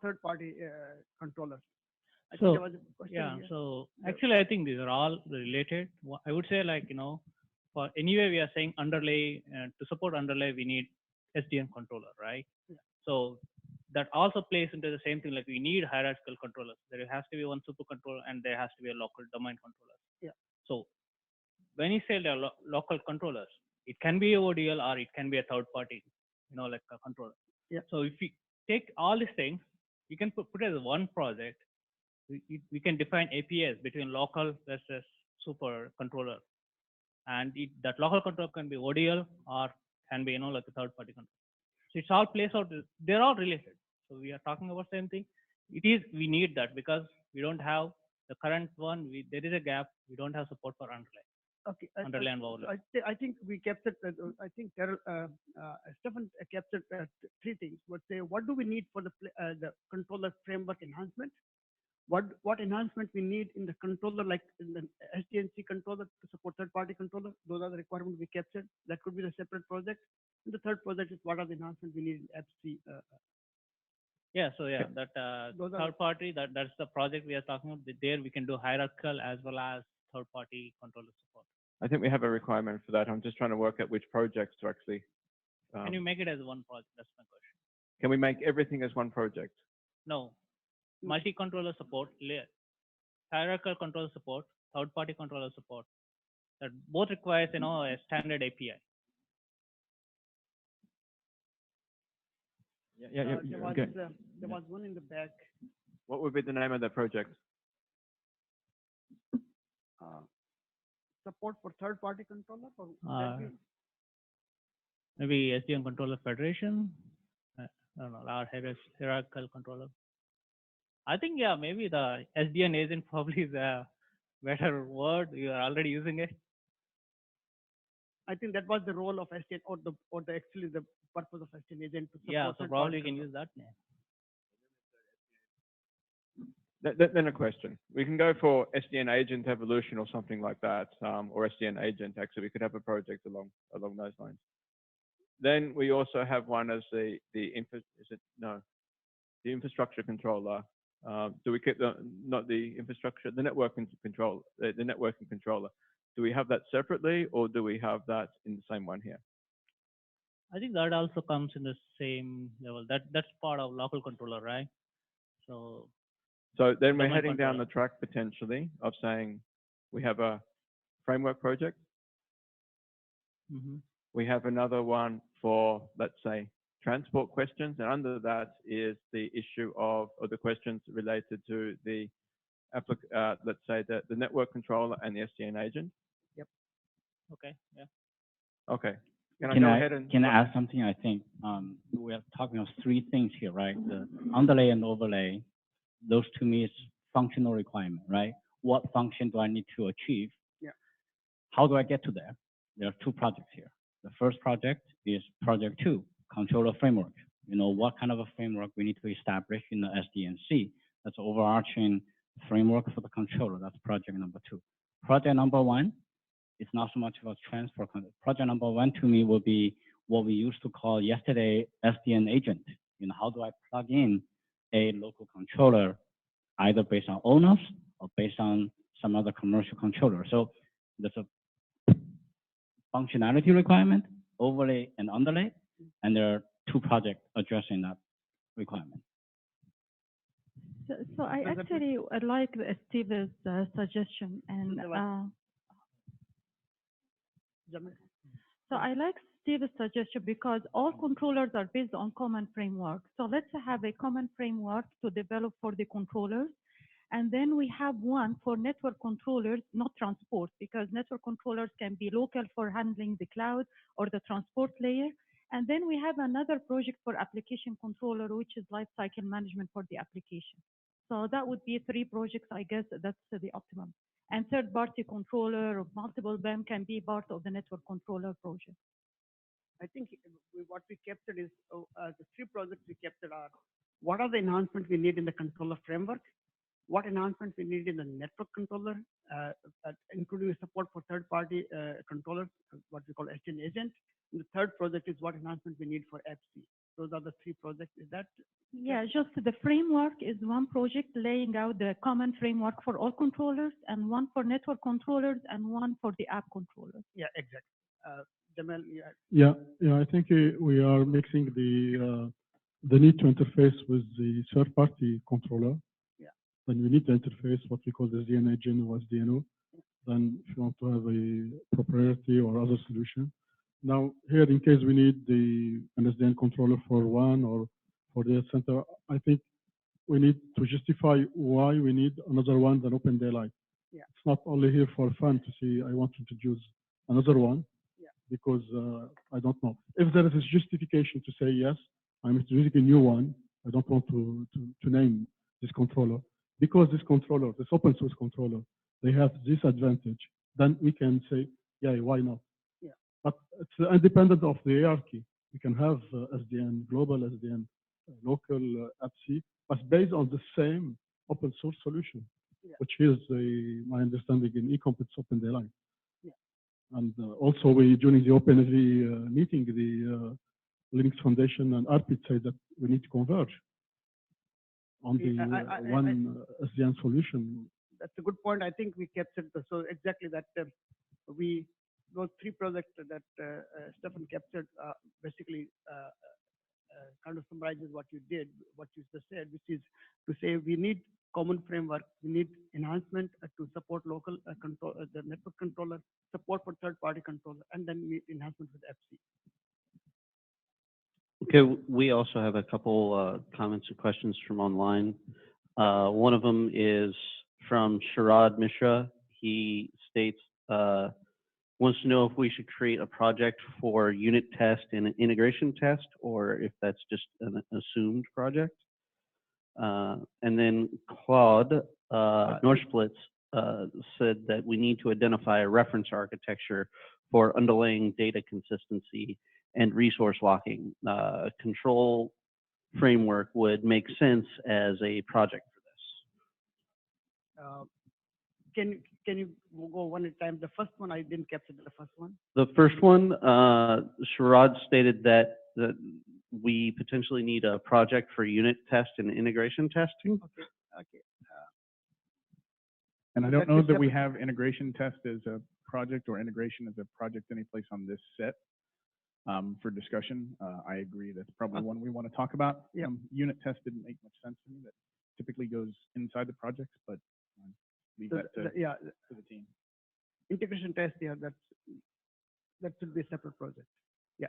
third-party controllers. I think there was a question here. So actually, I think these are all related. I would say, like, for anyway, we are saying underlay, to support underlay, we need SDN controller, right? Yeah. So that also plays into the same thing, like we need hierarchical controllers. There has to be one super controller and there has to be a local domain controller. Yeah. So when you say the local controllers, it can be ODL or it can be a third party, like a controller. Yeah. So if we take all these things, you can put it as one project. We can define APIs between local versus super controller. And that local controller can be ODL or can be, like a third party controller. So it's all plays out, they're all related. So we are talking about same thing. We need that because we don't have the current one. There is a gap. We don't have support for underlay. Okay. Underlay and overlay. I think we captured. I think Stefan captured three things. But say, what do we need for the controller framework enhancement? What enhancement we need in the controller, like in the SDNC controller to support third-party controller? Those are the requirements we captured. That could be the separate project. And the third project is what are the enhancements we need in FC. Yeah, so yeah, that third party, that's the project we are talking about. There we can do hierarchical as well as third party controller support. I think we have a requirement for that. I'm just trying to work out which projects to actually. Can you make it as one project? That's my question. Can we make everything as one project? No. Multi-controller support, hierarchical controller support, third party controller support. That both requires, a standard API. Yeah. There was one in the back. What would be the name of that project? Support for third-party controller? Or maybe SDN Controller Federation. I don't know, our hierarchical controller. I think, yeah, maybe the SDN agent probably is a better word. You are already using it. I think that was the role of SDN, or actually the purpose of SDN agent to support. Yeah, so probably you can use that name. Then a question. We can go for SDN agent evolution or something like that, or SDN agent. Actually, we could have a project along those lines. Then we also have one as the infrastructure controller. Do we keep the networking control, the networking controller? Do we have that separately, or do we have that in the same one here? I think that also comes in the same level. That's part of local controller, right? So then we're heading down the track potentially of saying we have a framework project. Mm-hmm. We have another one for, let's say, transport questions, and under that is the issue of the questions related to the let's say the network controller and the SDN agent. Yep. Okay. Yeah. Okay. Can I add something? I think we are talking of three things here, right? The underlay and overlay. Those to me is functional requirement, right? What function do I need to achieve? Yeah. How do I get to there? There are two projects here. The first project is project 2, controller framework. What kind of a framework we need to establish in the SDNC That's overarching framework for the controller. That's project number 2. Project number 1 is not so much about transfer. Project number 1 to me will be what we used to call yesterday SDN agent. You know, how do I plug in a local controller, either based on owners or based on some other commercial controller? So there's a functionality requirement, overlay and underlay, and there are 2 projects addressing that requirement. So I actually like Steve's suggestion, and so I like Steve's suggestion because all controllers are based on common framework. So let's have a common framework to develop for the controllers. And then we have one for network controllers, not transport, because network controllers can be local for handling the cloud or the transport layer. And then we have another project for application controller, which is lifecycle management for the application. So that would be 3 projects, I guess that's the optimum. And third-party controller or multiple BEM can be part of the network controller project. I think what we captured is the 3 projects we captured are what are the enhancements we need in the controller framework, what enhancements we need in the network controller, including support for third-party controllers, what we call SDN agent. And the third project is what enhancements we need for FC. Those are the 3 projects. Is that? Yeah, just the framework is one project laying out the common framework for all controllers, and one for network controllers, and one for the app controllers. Yeah, exactly. Jamal, Yeah, I think we are mixing the need to interface with the third-party controller. Yeah. Then we need to interface what we call the SDN agent or SDNO. Then if you want to have a proprietary or other solution. Now here, in case we need an SDN controller for one or for the center, I think we need to justify why we need another one than Open Daylight. Yeah. It's not only here for fun to see I want to introduce another one. Yeah. Because I don't know. If there is a justification to say, yes, I'm introducing a new one, I don't want to name this controller. Because this controller, this open source controller, they have this advantage, then we can say, yeah, why not? Yeah. But it's independent of the hierarchy. We can have SDN global, SDN local, FC, but based on the same open source solution, yeah. which is my understanding in eComp, it's Open Daylight. Yeah. And also, during the OpenAV meeting, the Linux Foundation and ARPIT said that we need to converge on the one SDN solution. That's a good point. I think we captured so exactly that those 3 projects that Stefan captured basically kind of summarizes what you did, what you just said, which is to say we need common framework, we need enhancement to support local control, the network controller, support for third-party controller, and then we need enhancement with FC. Okay, we also have a couple comments and questions from online. One of them is from Sharad Mishra. He states, wants to know if we should create a project for unit test and an integration test, or if that's just an assumed project. And then Claude Norschplitz said that we need to identify a reference architecture for underlying data consistency and resource locking. Control framework would make sense as a project for this. Can you go one at a time? The first one, I didn't capture the first one. The first one, Sharad stated that we potentially need a project for unit test and integration testing. Okay. Okay. And I don't know that we have integration test as a project or integration as a project anyplace on this set for discussion. I agree that's probably one we want to talk about. Yeah. Unit test didn't make much sense to me. That typically goes inside the projects, but leave that to the team. Integration test, yeah, that should be a separate project. Yeah.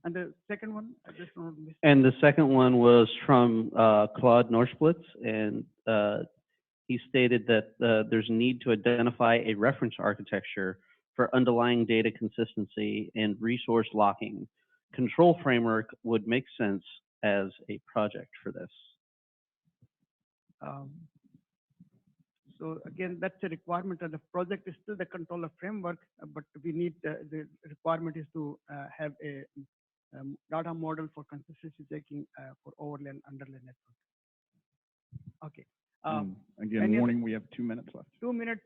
And the second one, I just don't miss. And the second one was from Claude Norschplitz, and he stated that there's a need to identify a reference architecture for underlying data consistency and resource locking. Control framework would make sense as a project for this. So again, that's a requirement, and the project is still the controller framework, but we need the requirement is to have a data model for consistency checking for overlay and underlay network. Okay. Again, any warning, we have 2 minutes left. 2 minutes,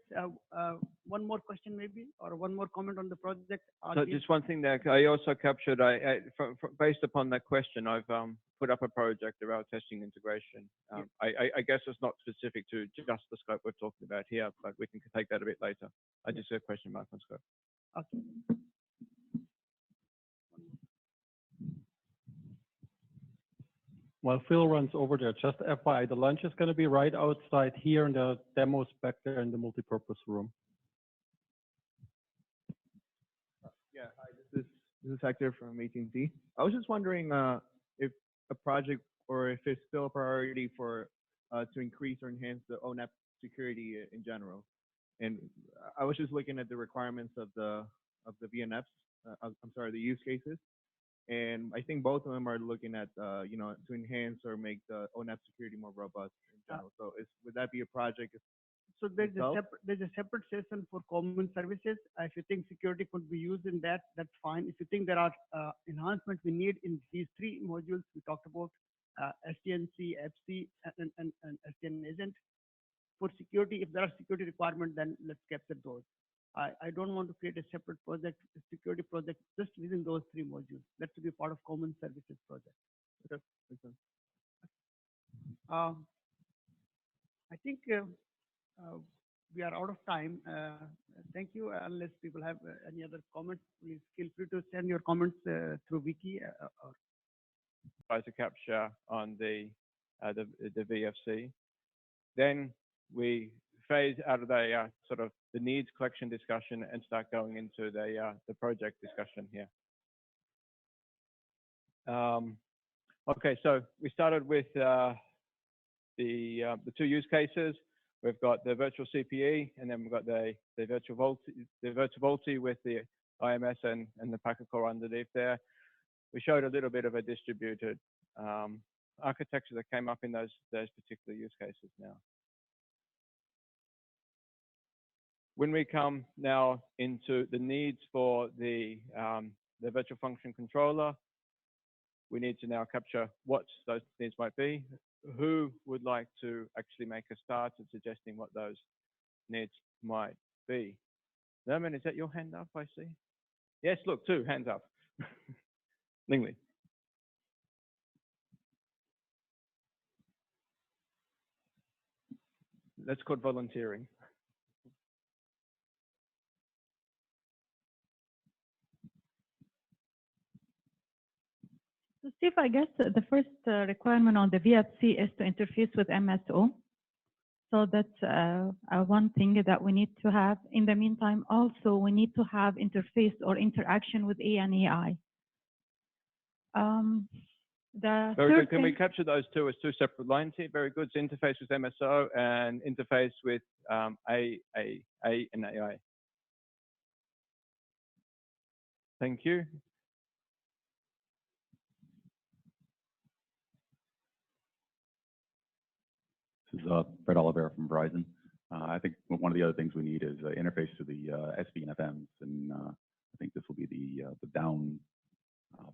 one more question maybe, or one more comment on the project. So just one thing there, I also captured, based upon that question, I've put up a project around testing integration. I guess it's not specific to just the scope we're talking about here, but we can take that a bit later. I just said question mark on scope. Okay. While Phil runs over there, just FYI, the lunch is going to be right outside here in the demos back there in the multipurpose room. Yeah, hi, this is Hector from AT&T. I was just wondering if a project or if it's still a priority for to increase or enhance the ONAP security in general. And I was just looking at the requirements of the VNFs. I'm sorry, the use cases. And I think both of them are looking at, you know, to enhance or make the ONAP security more robust in general. So would that be a project? So there's a separate session for common services. If you think security could be used in that, that's fine. If you think there are enhancements we need in these 3 modules we talked about, SDNC, FC, and SDN agent, for security, if there are security requirements, then let's capture those. I don't want to create a separate project, a security project, just within those 3 modules. That should be part of common services project. Okay, makes sense. I think we are out of time. Thank you. Unless people have any other comments, please feel free to send your comments through Wiki. Or Try to capture on the VFC. Then we phase out of the sort of the needs collection discussion and start going into the project discussion here. Okay, so we started with the 2 use cases. We've got the virtual CPE, and then we've got the virtual VoLTE with the IMS and the packet core underneath there. We showed a little bit of a distributed architecture that came up in those particular use cases now. When we come now into the needs for the virtual function controller, we need to now capture what those needs might be. Who would like to actually make a start at suggesting what those needs might be? Norman, is that your hand up, I see? Yes, look, 2 hands up. Lingley. That's called volunteering. So Steve, I guess the first requirement on the VFC is to interface with MSO. So that's one thing that we need to have. In the meantime, also we need to have interface or interaction with ANAI. Very good. Can we capture those 2 as 2 separate lines here? Very good. So interface with MSO and interface with A and AI. Thank you. This is Brett Oliver from Verizon. I think one of the other things we need is interface to the SV and FMs, and I think this will be the down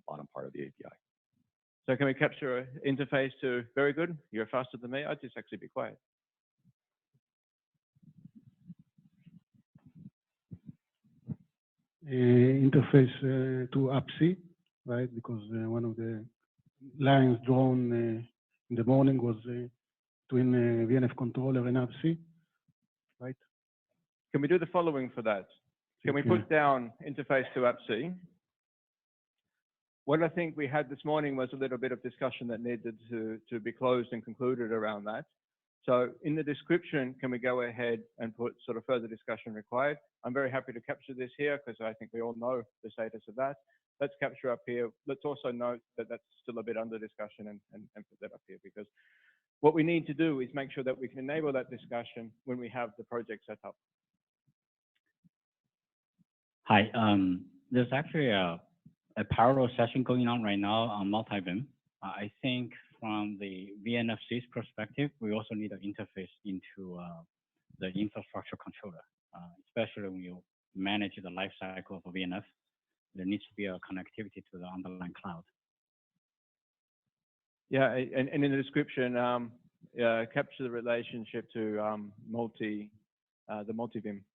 bottom part of the API. So can we capture an interface to, very good, you're faster than me, I'd just actually be quiet. Interface to APC, right? Because one of the lines drawn in the morning was between VNF controller and APC, right? Can we do the following for that? Can we put down interface to APC? What I think we had this morning was a little bit of discussion that needed to be closed and concluded around that. So in the description, can we go ahead and put sort of further discussion required? I'm very happy to capture this here because I think we all know the status of that. Let's capture up here. Let's also note that that's still a bit under discussion and put that up here, because what we need to do is make sure that we can enable that discussion when we have the project set up. Hi, there's actually a parallel session going on right now on multi-VIM. I think from the VNFC's perspective, we also need an interface into the infrastructure controller, especially when you manage the life cycle of a VNF. There needs to be a connectivity to the underlying cloud. Yeah, and in the description, capture the relationship to the multi-vim.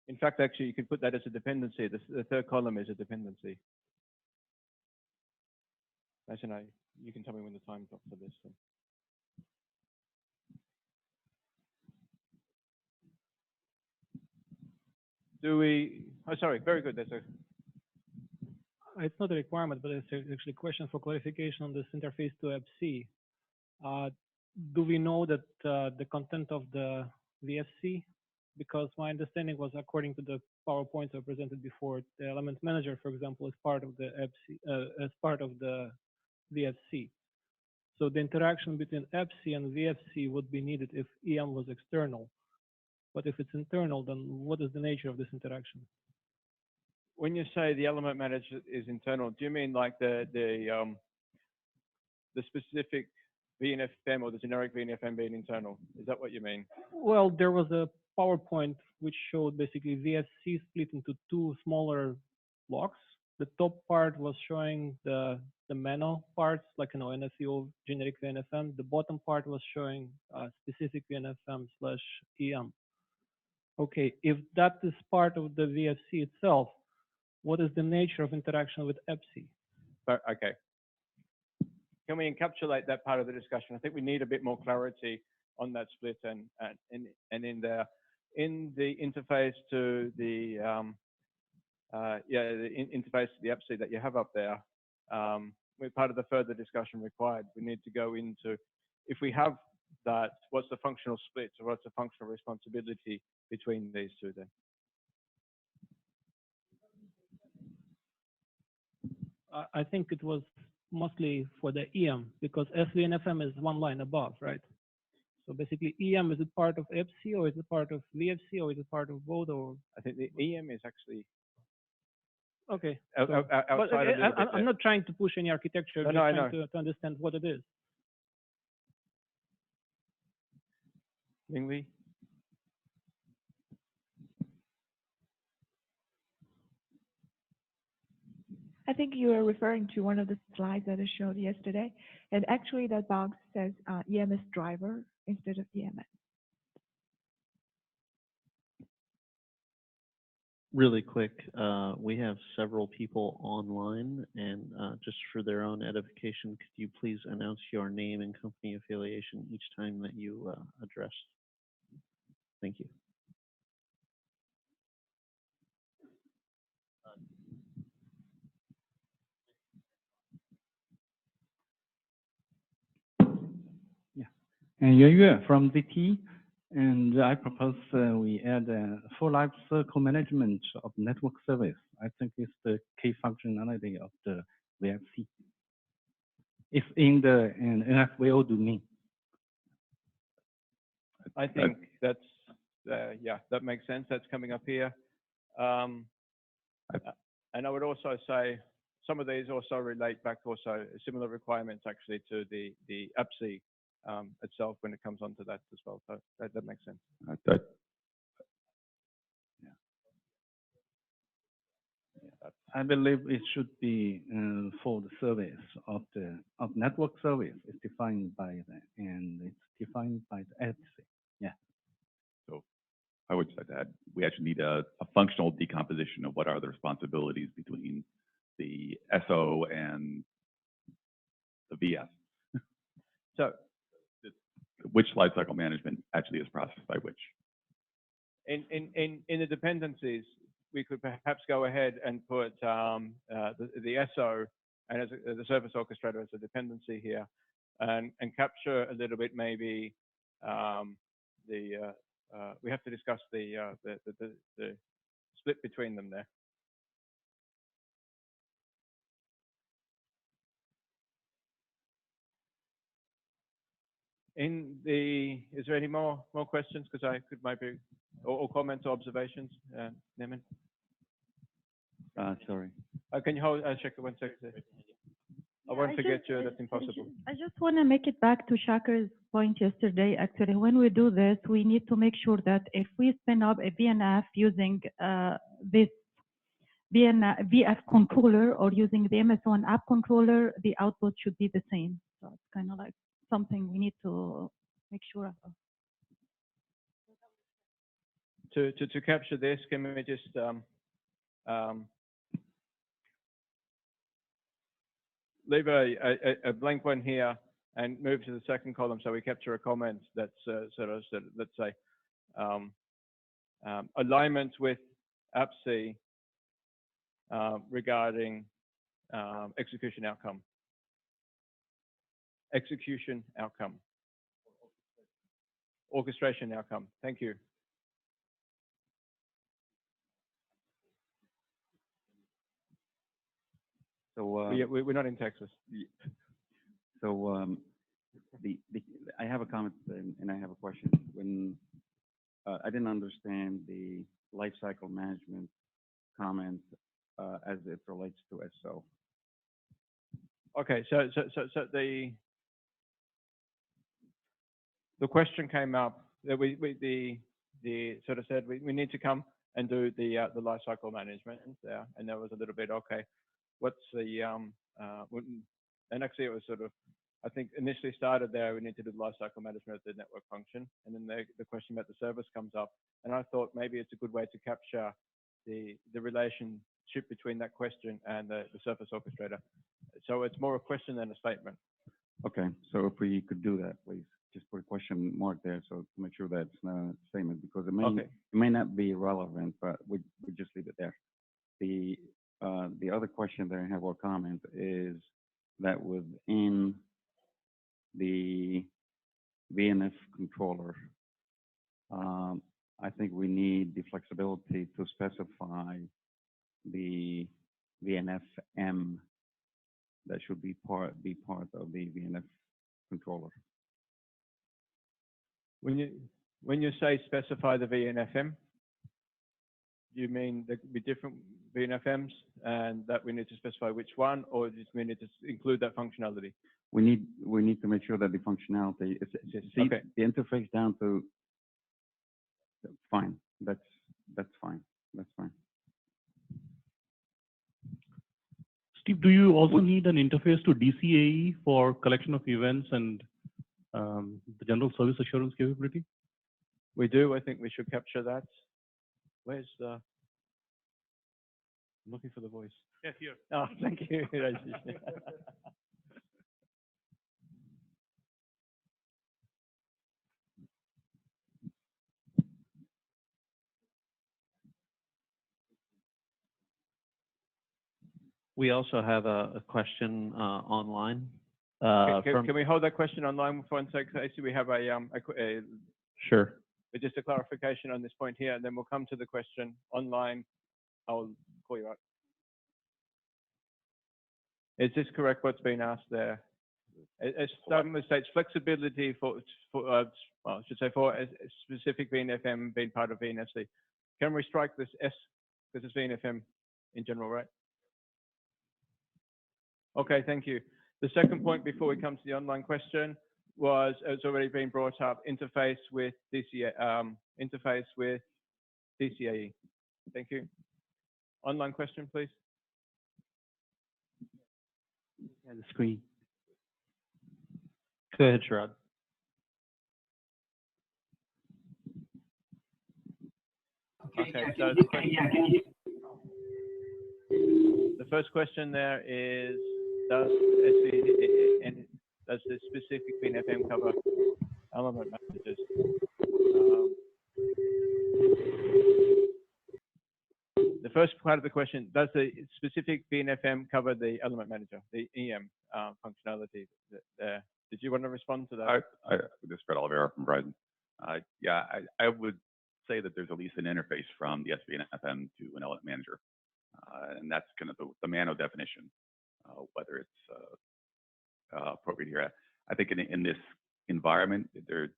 In fact, actually, you could put that as a dependency. The third column is a dependency. Actually, you can tell me when the time's up for this. So. Do we? Oh, sorry. Very good. That's a. It's not a requirement, but it's actually a question for clarification on this interface to FC. Do we know that the content of the VFC? Because my understanding was, according to the PowerPoints I presented before, the element manager, for example, is part of the FC, as part of the VFC. So the interaction between FC and VFC would be needed if EM was external. But if it's internal, then what is the nature of this interaction? When you say the element manager is internal, do you mean like the specific VNFM or the generic VNFM being internal? Is that what you mean? Well, there was a PowerPoint which showed basically VFC split into two smaller blocks. The top part was showing the MANO parts, like NFCO generic VNFM. The bottom part was showing specific VNFM/EM. Okay, if that is part of the VFC itself, what is the nature of interaction with EPSI? Okay. Can we encapsulate that part of the discussion? I think we need a bit more clarity on that split and in the interface to the interface to the EPSI that you have up there. We're part of the further discussion required. We need to go into, if we have that, what's the functional split or what's the functional responsibility between these two then? I think it was mostly for the EM because SVNFM is one line above, right? So basically EM, is it part of EPSI or is it part of VFC or is it part of both? Or I think the EM is actually okay. Outside I'm not trying to push any architecture. No, I know. To understand what it is. Mingli? I think you are referring to one of the slides that I showed yesterday. And actually that box says EMS driver instead of EMS. Really quick, we have several people online, and just for their own edification, could you please announce your name and company affiliation each time that you address? Thank you. And Yue from ZT, and I propose we add a full life cycle management of network service. I think it's the key functionality of the VFC. It's in the NFVO domain. I think that's, yeah, that makes sense. That's coming up here. And I would also say some of these also relate back also similar requirements actually to the EPSI itself when it comes onto that as well. So that makes sense. I believe it should be for the service of network service. It's defined by the, and it's defined by the EPSI. Yeah. So I would say that we actually need a functional decomposition of what are the responsibilities between the SO and the VS. So which lifecycle management actually is processed by which? In the dependencies, we could perhaps go ahead and put the SO and as the service orchestrator as a dependency here, and capture a little bit maybe we have to discuss the split between them there. Is there any more questions? Because I could maybe, or comments or observations, Nemin? Sorry. Can you hold, check it 1 second. I won't forget you, that's impossible. I just want to make it back to Shakar's point yesterday. Actually, when we do this, we need to make sure that if we spin up a VNF using this VF controller or using the MS1 app controller, the output should be the same. So it's kind of like something we need to make sure of. To capture this, can we just leave a blank one here and move to the second column so we capture a comment that's let's say alignment with APC regarding execution outcome. Execution outcome. Orchestration outcome. Thank you. So we're not in Texas. So I have a comment and I have a question. When I didn't understand the lifecycle management comment as it relates to SO. Okay, so the question came up that the sort of said we need to come and do the lifecycle management there, and there was a little bit okay. What's the and actually it was sort of, I think initially started there, we need to do the lifecycle management of the network function, and then the question about the service comes up, and I thought maybe it's a good way to capture the relationship between that question and the service orchestrator. So it's more a question than a statement. Okay, so if we could do that, please, just put a question mark there, so to make sure that's not a statement, because it may not be relevant, but we just leave it there. The other question that I have or comment is that within the VNF controller, I think we need the flexibility to specify the VNF-M that should be part of the VNF controller. When you say specify the VNF-M, you mean there could be different VNF-Ms and that we need to specify which one, or just we need to include that functionality? We need to make sure that the functionality is okay. The interface down to fine. That's fine. That's fine. Steve, do you also need an interface to DCAE for collection of events and the general service assurance capability? We do. I think we should capture that. Where's the? I'm looking for the voice. Yeah, here. Oh, thank you. We also have a question online. Can we hold that question online for one sec? Actually, we have Sure. Just a clarification on this point here, and then we'll come to the question online. I'll call you out. Is this correct? What's been asked there? It states flexibility for well, I should say for a specific VNF-M being part of VNFC. Can we strike this S because it's VNF-M in general, right? Okay, thank you. The second point before we come to the online question was, it's already been brought up, interface with DCAE. Thank you. Online question, please. Yeah, the screen. Go ahead, Sharad. Okay, so the first question there is, does the specific VNF-M cover element managers? The first part of the question, does the specific VNF-M cover the element manager, the EM functionality there? Did you want to respond to that? This is Fred Oliveira from Verizon. Yeah, I would say that there's at least an interface from the SVNF-M to an element manager. And that's kind of the MANO definition, whether it's appropriate here. I think in this environment, the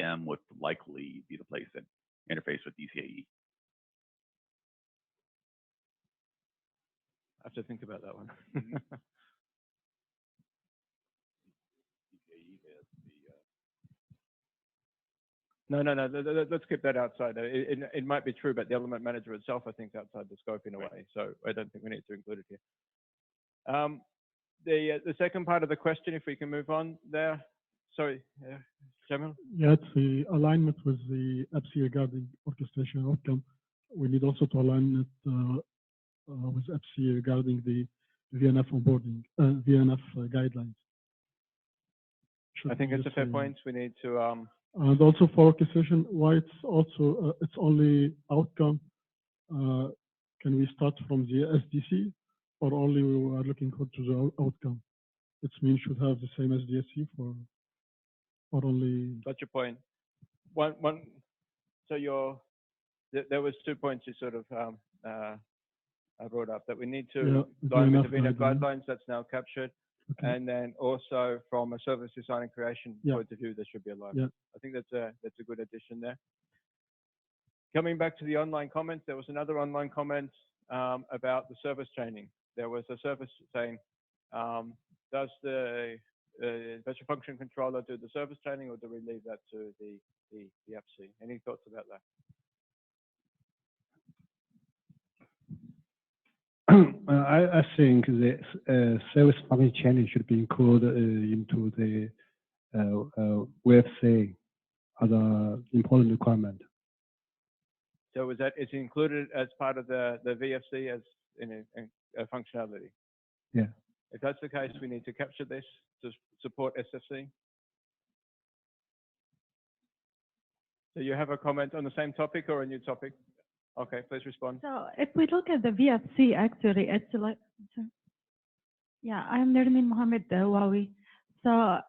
EM would likely be the place that interface with DCAE. I have to think about that one. No, let's keep that outside. It might be true, but the element manager itself, I think, is outside the scope in a way. So I don't think we need to include it here. The second part of the question, if we can move on there. Sorry, Jamil? Yeah, it's the alignment with the EPSI regarding orchestration outcome. We need also to align it with EPSI regarding the VNF onboarding, VNF guidelines. I think it's a fair point. We need to. And also for orchestration, why it's also it's only outcome. Can we start from the SDC, or only we are looking to the outcome? It means should have the same SDSC for, or only. Got your point. So there was 2 points you sort of brought up, that we need to line with the VNF guidelines. That's now captured. Okay. And then also from a service design and creation point of view, there should be a line. I think that's a good addition there. Coming back to the online comments, there was another online comment about the service training. There was a service saying, does the virtual function controller do the service training, or do we leave that to the FC? Any thoughts about that? I think the service function training should be included into the WFC as an important requirement. So is it included as part of the VFC as in a functionality? Yeah. If that's the case, we need to capture this to support SFC. So you have a comment on the same topic or a new topic? Okay, please respond. So if we look at the VFC, actually, it's like, yeah, I'm Nermin Mohammed Wawi. So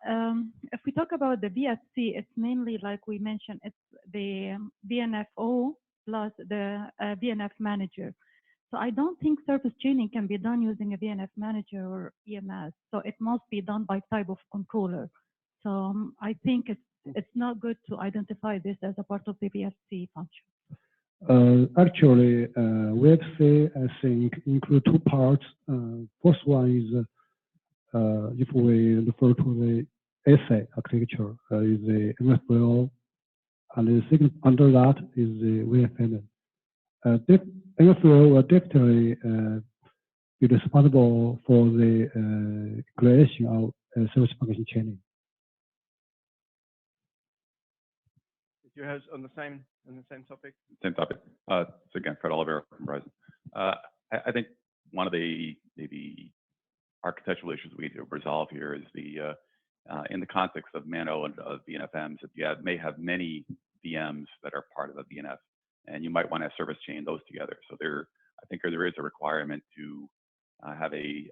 if we talk about the VFC, it's mainly, like we mentioned, it's the VNFO plus the VNF manager. So I don't think service training can be done using a VNF manager or EMS. So it must be done by type of controller. So I think it's not good to identify this as a part of the VFC function. Actually, VFC, I think, include two parts. First one is, if we refer to the essay architecture, is the MFO, and the second under that is the VFN. MFO will definitely be responsible for the creation of service function training. You have on the same topic? Same topic. So again, Fred Oliver from Verizon. I think one of the maybe architectural issues we need to resolve here is the in the context of MANO and VNFMs, that you may have many VMs that are part of a VNF, and you might want to service chain those together. So I think there is a requirement to have a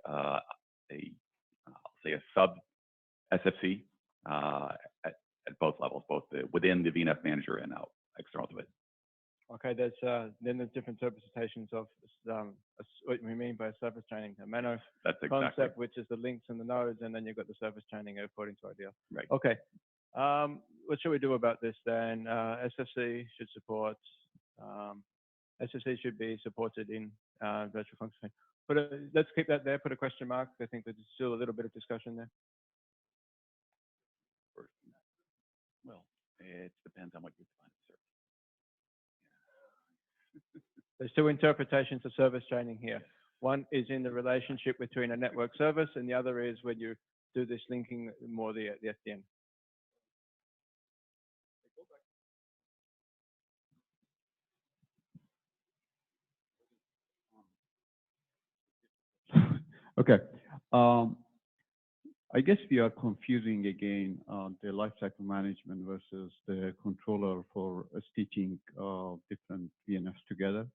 sub SFC at both levels, both within the VNF manager and out external to it. Okay, then there's different interpretations of what we mean by service training. The MANO concept, which is the links and the nodes, and then you've got the service training according to IDEA. Right. Okay. What should we do about this then? SFC should support. SFC should be supported in virtual function. Let's keep that there. Put a question mark. I think there's still a little bit of discussion there. Well, it depends on what you define as service. There's two interpretations of service training here. One is in the relationship between a network service, and the other is when you do this linking more the SDN. Okay. I guess we are confusing again the lifecycle management versus the controller for stitching different VNFs together.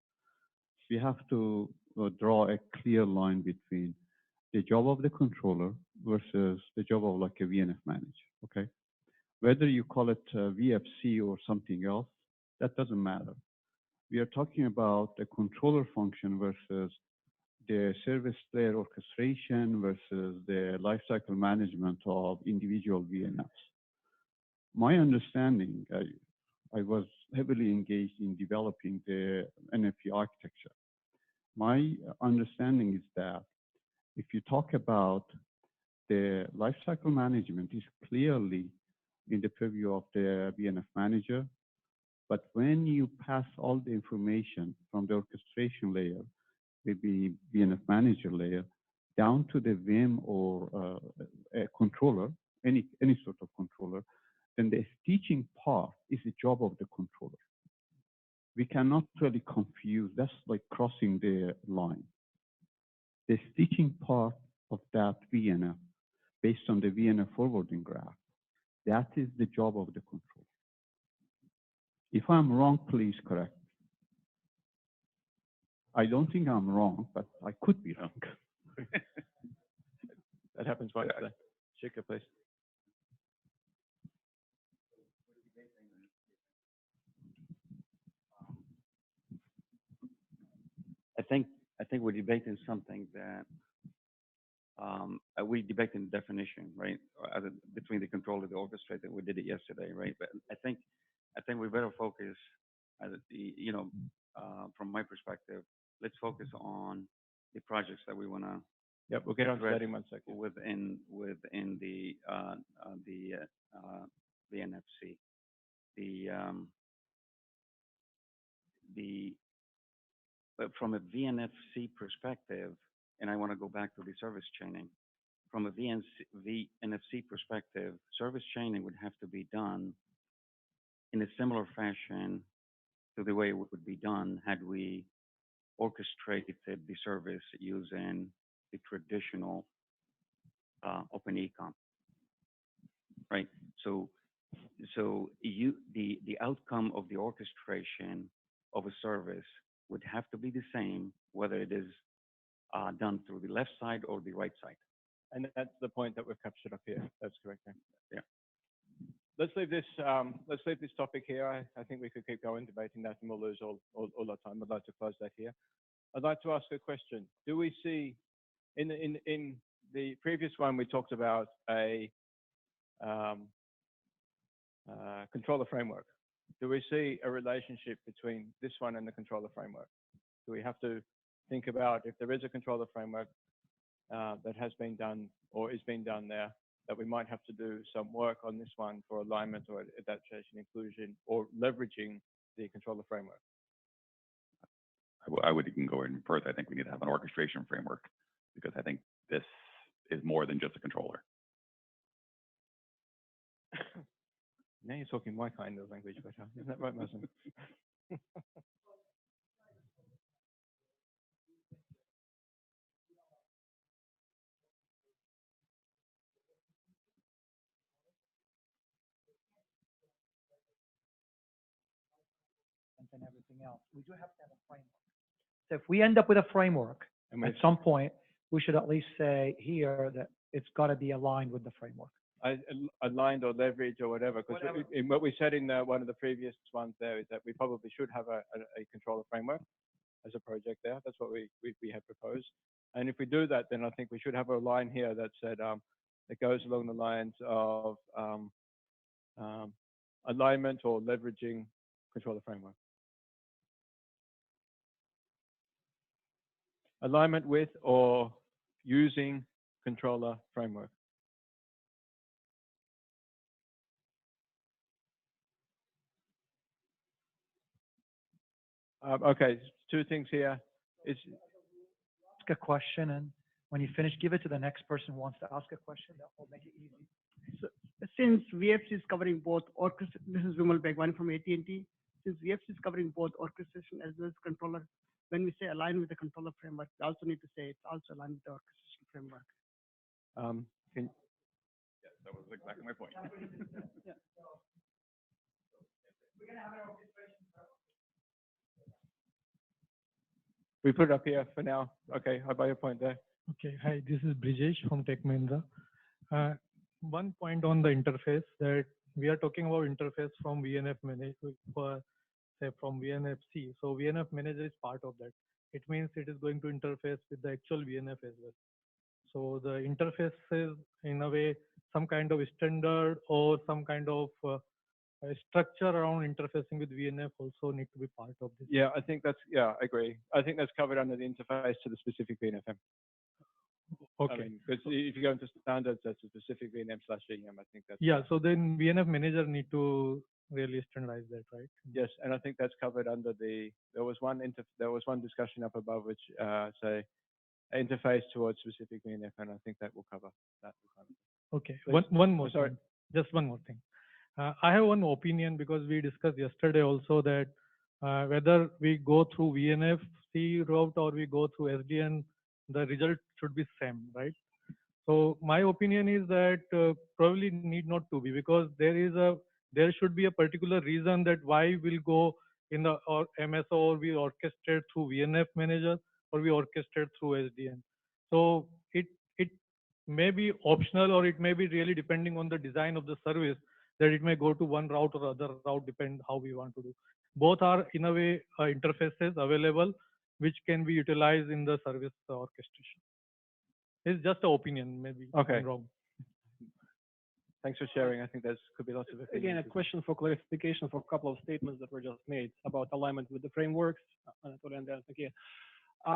We have to draw a clear line between the job of the controller versus the job of like a VNF manager. Okay. Whether you call it VFC or something else, that doesn't matter. We are talking about the controller function versus the service layer orchestration versus the lifecycle management of individual VNFs. My understanding, I was heavily engaged in developing the NFV architecture. My understanding is that if you talk about the lifecycle management is clearly in the purview of the VNF manager, but when you pass all the information from the orchestration layer, maybe VNF manager layer, down to the VM or a controller, any sort of controller, then the stitching part is the job of the controller. We cannot really confuse. That's like crossing the line. The stitching part of that VNF, based on the VNF forwarding graph, that is the job of the controller. If I'm wrong, please correct. I don't think I'm wrong, but I could be wrong. That happens once today. Shika, please. I think we're debating something that we debating the definition, right? Between the controller and the orchestrator. We did it yesterday, right? But I think we better focus, from my perspective, let's focus on the projects that we want to. Yep, we'll get on to that in 1 second. Within the NFC. But from a VNFC perspective, and I want to go back to the service chaining. From a VNFC perspective, service chaining would have to be done in a similar fashion to the way it would be done had we orchestrated the service using the traditional open econ, right? So the outcome of the orchestration of a service would have to be the same, whether it is done through the left side or the right side. And that's the point that we've captured up here. That's correct. Yeah. Let's leave this topic here. I think we could keep going debating that, and we'll lose all our time. I'd like to close that here. I'd like to ask a question. Do we see in the previous one we talked about a controller framework? Do we see a relationship between this one and the controller framework? Do we have to think about if there is a controller framework that has been done or is being done there, that we might have to do some work on this one for alignment or adaptation, inclusion, or leveraging the controller framework? I would even go even further. I think we need to have an orchestration framework because I think this is more than just a controller. Now you're talking my kind of language, but isn't that right, Mazen? And everything else. We do have to have a framework. So if we end up with a framework, at some point, we should at least say here that it's got to be aligned with the framework. Aligned or leverage or whatever, because what we said in one of the previous ones there is that we probably should have a controller framework as a project there. That's what we have proposed. And if we do that, then I think we should have a line here that said that goes along the lines of alignment or leveraging controller framework. Alignment with or using controller framework. Okay, two things here. Ask a question, and when you finish, give it to the next person who wants to ask a question. That will make it easy. So, since VFC is covering both this is Vimal Begwani from AT&T. Since VFC is covering both orchestration as well as controller, when we say align with the controller framework, we also need to say it's also aligned with the orchestration framework. Yes, that was exactly my point. Yeah. We put it up here for now. Okay, I buy your point there. Okay, hi, this is Brijesh from Tech Mahindra. One point on the interface that we are talking about interface from VNF manager from VNFC. So VNF manager is part of that. It means it is going to interface with the actual VNF as well. So the interface is in a way some kind of standard or some kind of a structure around interfacing with VNF also need to be part of this. Yeah, I think I agree. I think that's covered under the interface to the specific VNFM. Okay. Because if you go into standards, that's a specific VNF/EM. I think that's. Yeah, so then VNF manager need to really standardize that, right? Yes, and I think that's covered under the. There was one discussion up above which say interface towards specific VNF, and I think that will cover that requirement. Okay, Please. one more Sorry. thing. Just one more thing. I have one opinion because we discussed yesterday also that whether we go through VNF-C route or we go through SDN, the result should be same, right? So my opinion is that probably need not to be, because there should be a particular reason that why we'll go in the or MSO, or we orchestrate through VNF manager, or we orchestrate through SDN. So it may be optional, or it may be really depending on the design of the service, that it may go to one route or other route, depend how we want to do. Both are in a way interfaces available which can be utilized in the service orchestration. It's just an opinion, maybe Okay. I'm wrong. Thanks for sharing. I think there's could be lots of opinions. Again, a question for clarification for a couple of statements that were just made about alignment with the frameworks. Anatoly and Dan, again.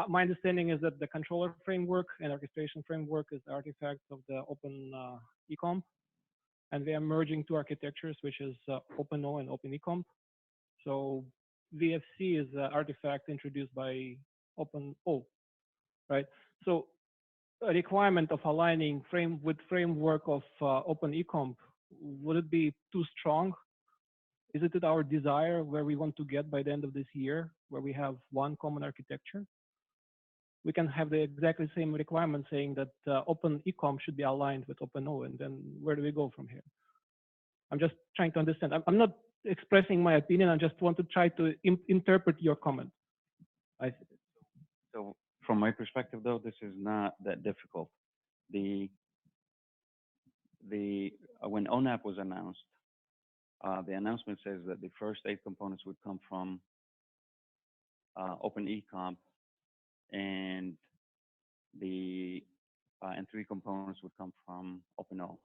My understanding is that the controller framework and orchestration framework is artifacts of the Open Ecomp, and they are merging two architectures, which is OpenO and Open Ecomp. So VFC is an artifact introduced by OpenO, right? So a requirement of aligning with framework of Open Ecomp, would it be too strong? Is it our desire where we want to get by the end of this year, where we have one common architecture? We can have the exactly same requirement saying that Open Ecomp should be aligned with OpenO, and then where do we go from here? I'm just trying to understand. I'm not expressing my opinion. I just want to try to interpret your comment. So from my perspective, though, this is not that difficult. When ONAP was announced, the announcement says that the first 8 components would come from Open Ecomp, and and 3 components would come from OpenO.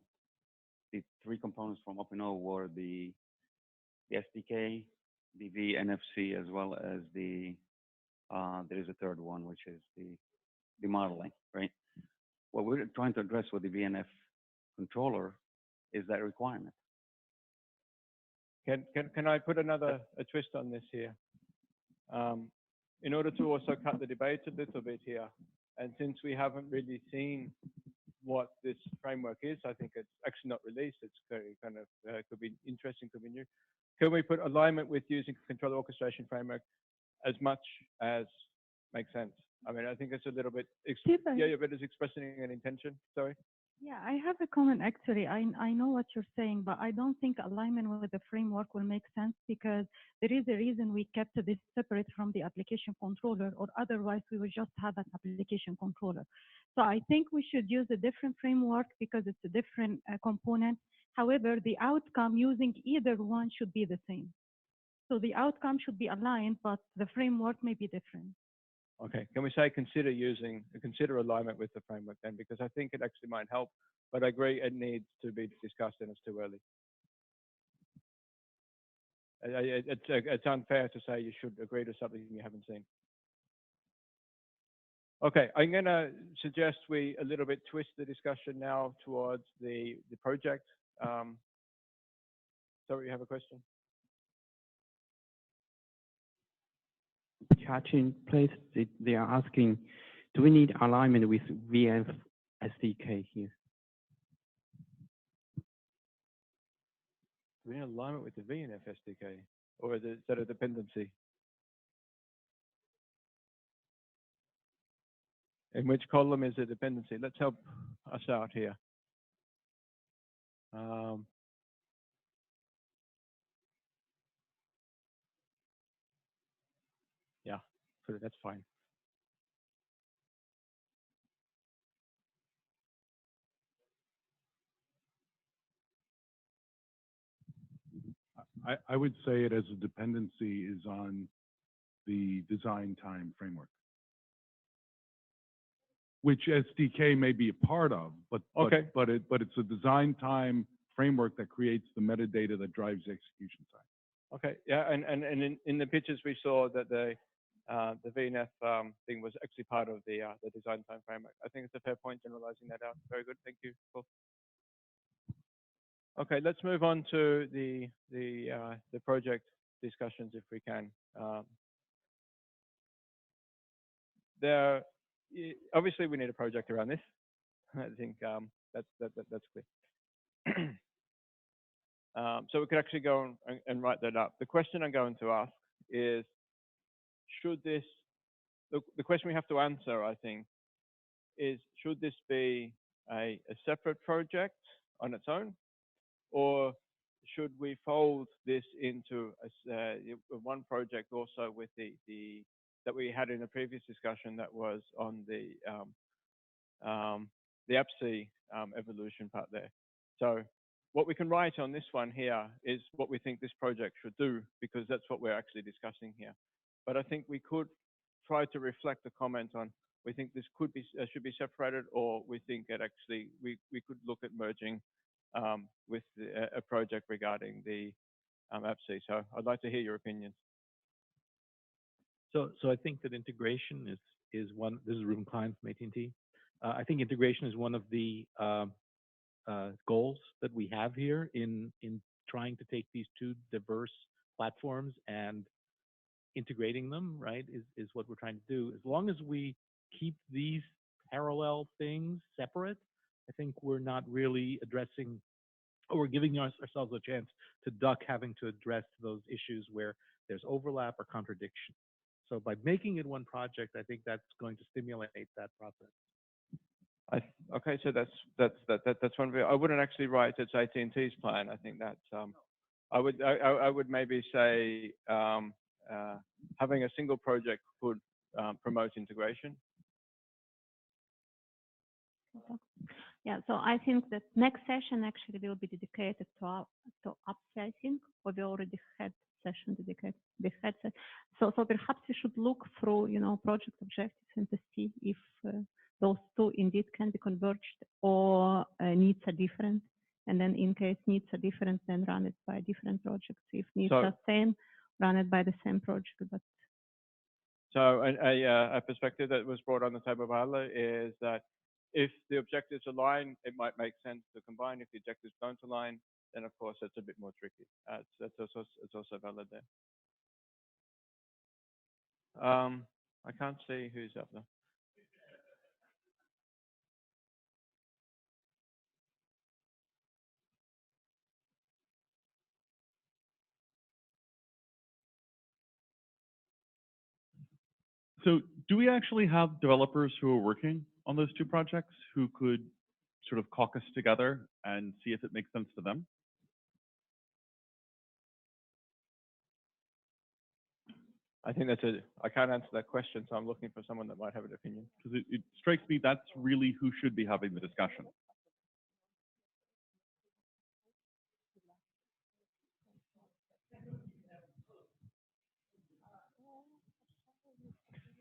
The 3 components from OpenO were the SDK, the VNFC, as well as there is a third one, which is the modeling, right? What we're trying to address with the VNF controller is that requirement. Can I put a twist on this here? In order to also cut the debate a little bit here, and since we haven't really seen what this framework is, I think it's actually not released. It's very kind of could be interesting, could be new. Can we put alignment with using controller orchestration framework as much as makes sense? I mean, I think it's a little bit, yeah, but it's expressing an intention. Sorry. Yeah, I have a comment actually. I know what you're saying, but I don't think alignment with the framework will make sense, because there is a reason we kept this separate from the application controller, or otherwise we would just have an application controller. So I think we should use a different framework because it's a different component. However, the outcome using either one should be the same. So the outcome should be aligned, but the framework may be different. Okay, can we say consider alignment with the framework then? Because I think it actually might help, but I agree it needs to be discussed and it's too early. It's unfair to say you should agree to something you haven't seen. Okay, I'm going to suggest we a little bit twist the discussion now towards the project. Sorry, you have a question? Chatting place, they are asking, do we need alignment with VF SDK here? Do we need alignment with the VNF SDK, or is that a dependency? In which column is the dependency? Let's help us out here. Yeah, that's fine. I would say it as a dependency is on the design time framework, which SDK may be a part of, but it's a design time framework that creates the metadata that drives the execution time. Okay, yeah, and in the pictures we saw that the VNF thing was actually part of the design time framework. I think it's a fair point generalizing that out. Very good, thank you. Cool. Okay, let's move on to the project discussions if we can. obviously we need a project around this. I think that's clear. So we could actually go and write that up. The question I'm going to ask is, should this, the question we have to answer, I think, is should this be a separate project on its own, or should we fold this into one project also with the that we had in a previous discussion that was on the APC evolution part there. So what we can write on this one here is what we think this project should do, because that's what we're actually discussing here. But I think we could try to reflect the comment on, we think this could be should be separated, or we think it actually, we could look at merging with a project regarding the APC. So I'd like to hear your opinions. So I think that integration is one. This is Ruben Klein from AT&T. I think integration is one of the goals that we have here in trying to take these two diverse platforms and integrating them, right, is what we're trying to do. As long as we keep these parallel things separate, I think we're not really addressing, or we're giving ourselves a chance to duck having to address those issues where there's overlap or contradiction. So by making it one project, I think that's going to stimulate that process. Okay, so that's one view. I wouldn't actually write it's AT&T's plan. I think that's I would maybe say having a single project could promote integration. Yeah, so I think that next session actually will be dedicated to upsizing, or we already had session dedicated. So perhaps we should look through, project objectives and to see if those two indeed can be converged, or needs are different. And then in case needs are different, then run it by different projects. If needs are same, run it by the same project. But so a perspective that was brought on the table by Allah is that if the objectives align, it might make sense to combine. If the objectives don't align, then of course it's a bit more tricky. It's also valid there. I can't see who's up there. So do we actually have developers who are working on those two projects who could sort of caucus together and see if it makes sense to them? I think I can't answer that question, so I'm looking for someone that might have an opinion. Because it strikes me that's really who should be having the discussion.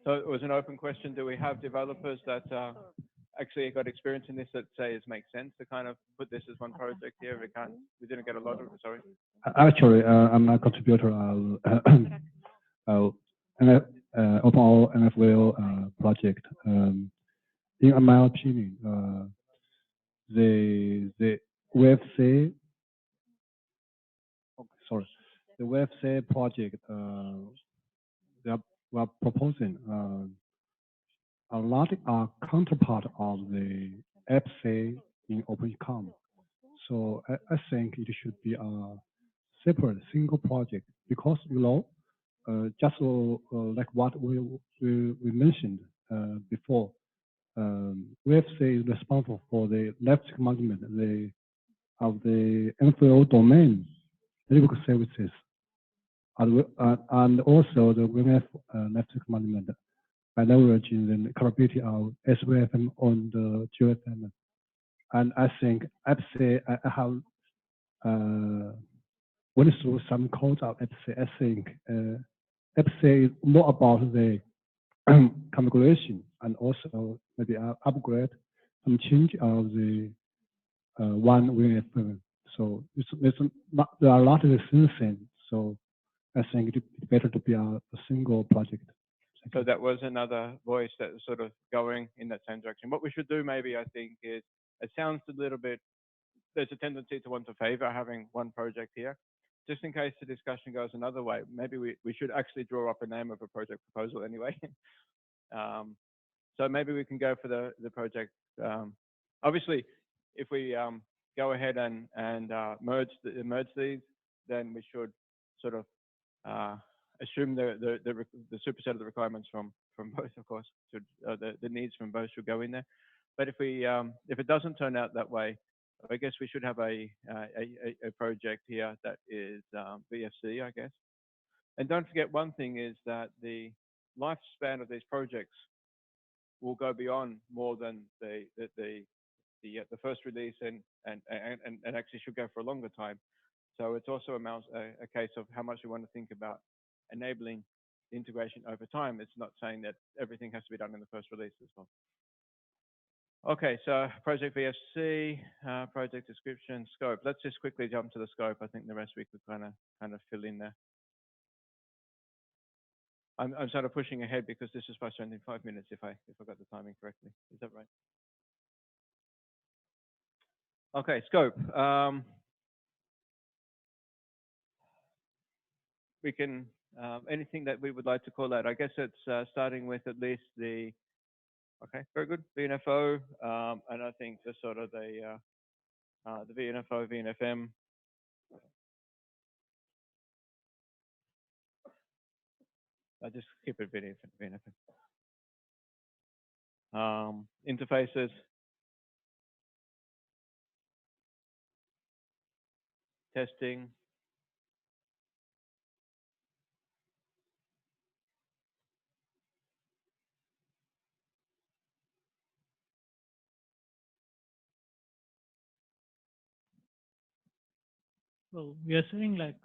So it was an open question. Do we have developers that actually got experience in this that say it makes sense to kind of put this as one project here? We didn't get a lot of it, sorry. Actually, I'm a contributor of overall NFL project. In my opinion, the WFC, the WFC project, we are proposing a lot are counterpart of the FC in OpenCom. So I think it should be a separate single project, because just like what we mentioned before, WFC is responsible for the left management of the MFO domain network services, and also the WNF network management by leveraging the capability of SVFM on the GFM. And I think FC, I have went through some codes of FC. I think FC is more about the configuration, and also maybe upgrade some change of the one WFM. So there are a lot of things. So I think it's better to be a single project. So that was another voice that was sort of going in that same direction. What we should do maybe, I think, is, it sounds a little bit, there's a tendency to want to favor having one project here. Just in case the discussion goes another way, maybe we should actually draw up a name of a project proposal anyway. So maybe we can go for the project. Obviously, if we go ahead and merge these, then we should sort of assume the superset of the requirements from both, of course. Should, the needs from both should go in there. But if it doesn't turn out that way, I guess we should have a project here that is VFC, I guess. And don't forget, one thing is that the lifespan of these projects will go beyond more than the first release and actually should go for a longer time. So it's also a case of how much we want to think about enabling the integration over time. It's not saying that everything has to be done in the first release as well. Okay, so project VFC, project description, scope. Let's just quickly jump to the scope. I think the rest we could kind of fill in there. I'm sort of pushing ahead because this is supposed to end in 5 minutes if I got the timing correctly. Is that right? Okay, scope. We can anything that we would like to call out. I guess it's starting with at least the. Okay, very good. VNFO, and I think the sort of the VNFO, VNFM. I just keep it VNFM. Interfaces. Testing. So we are saying like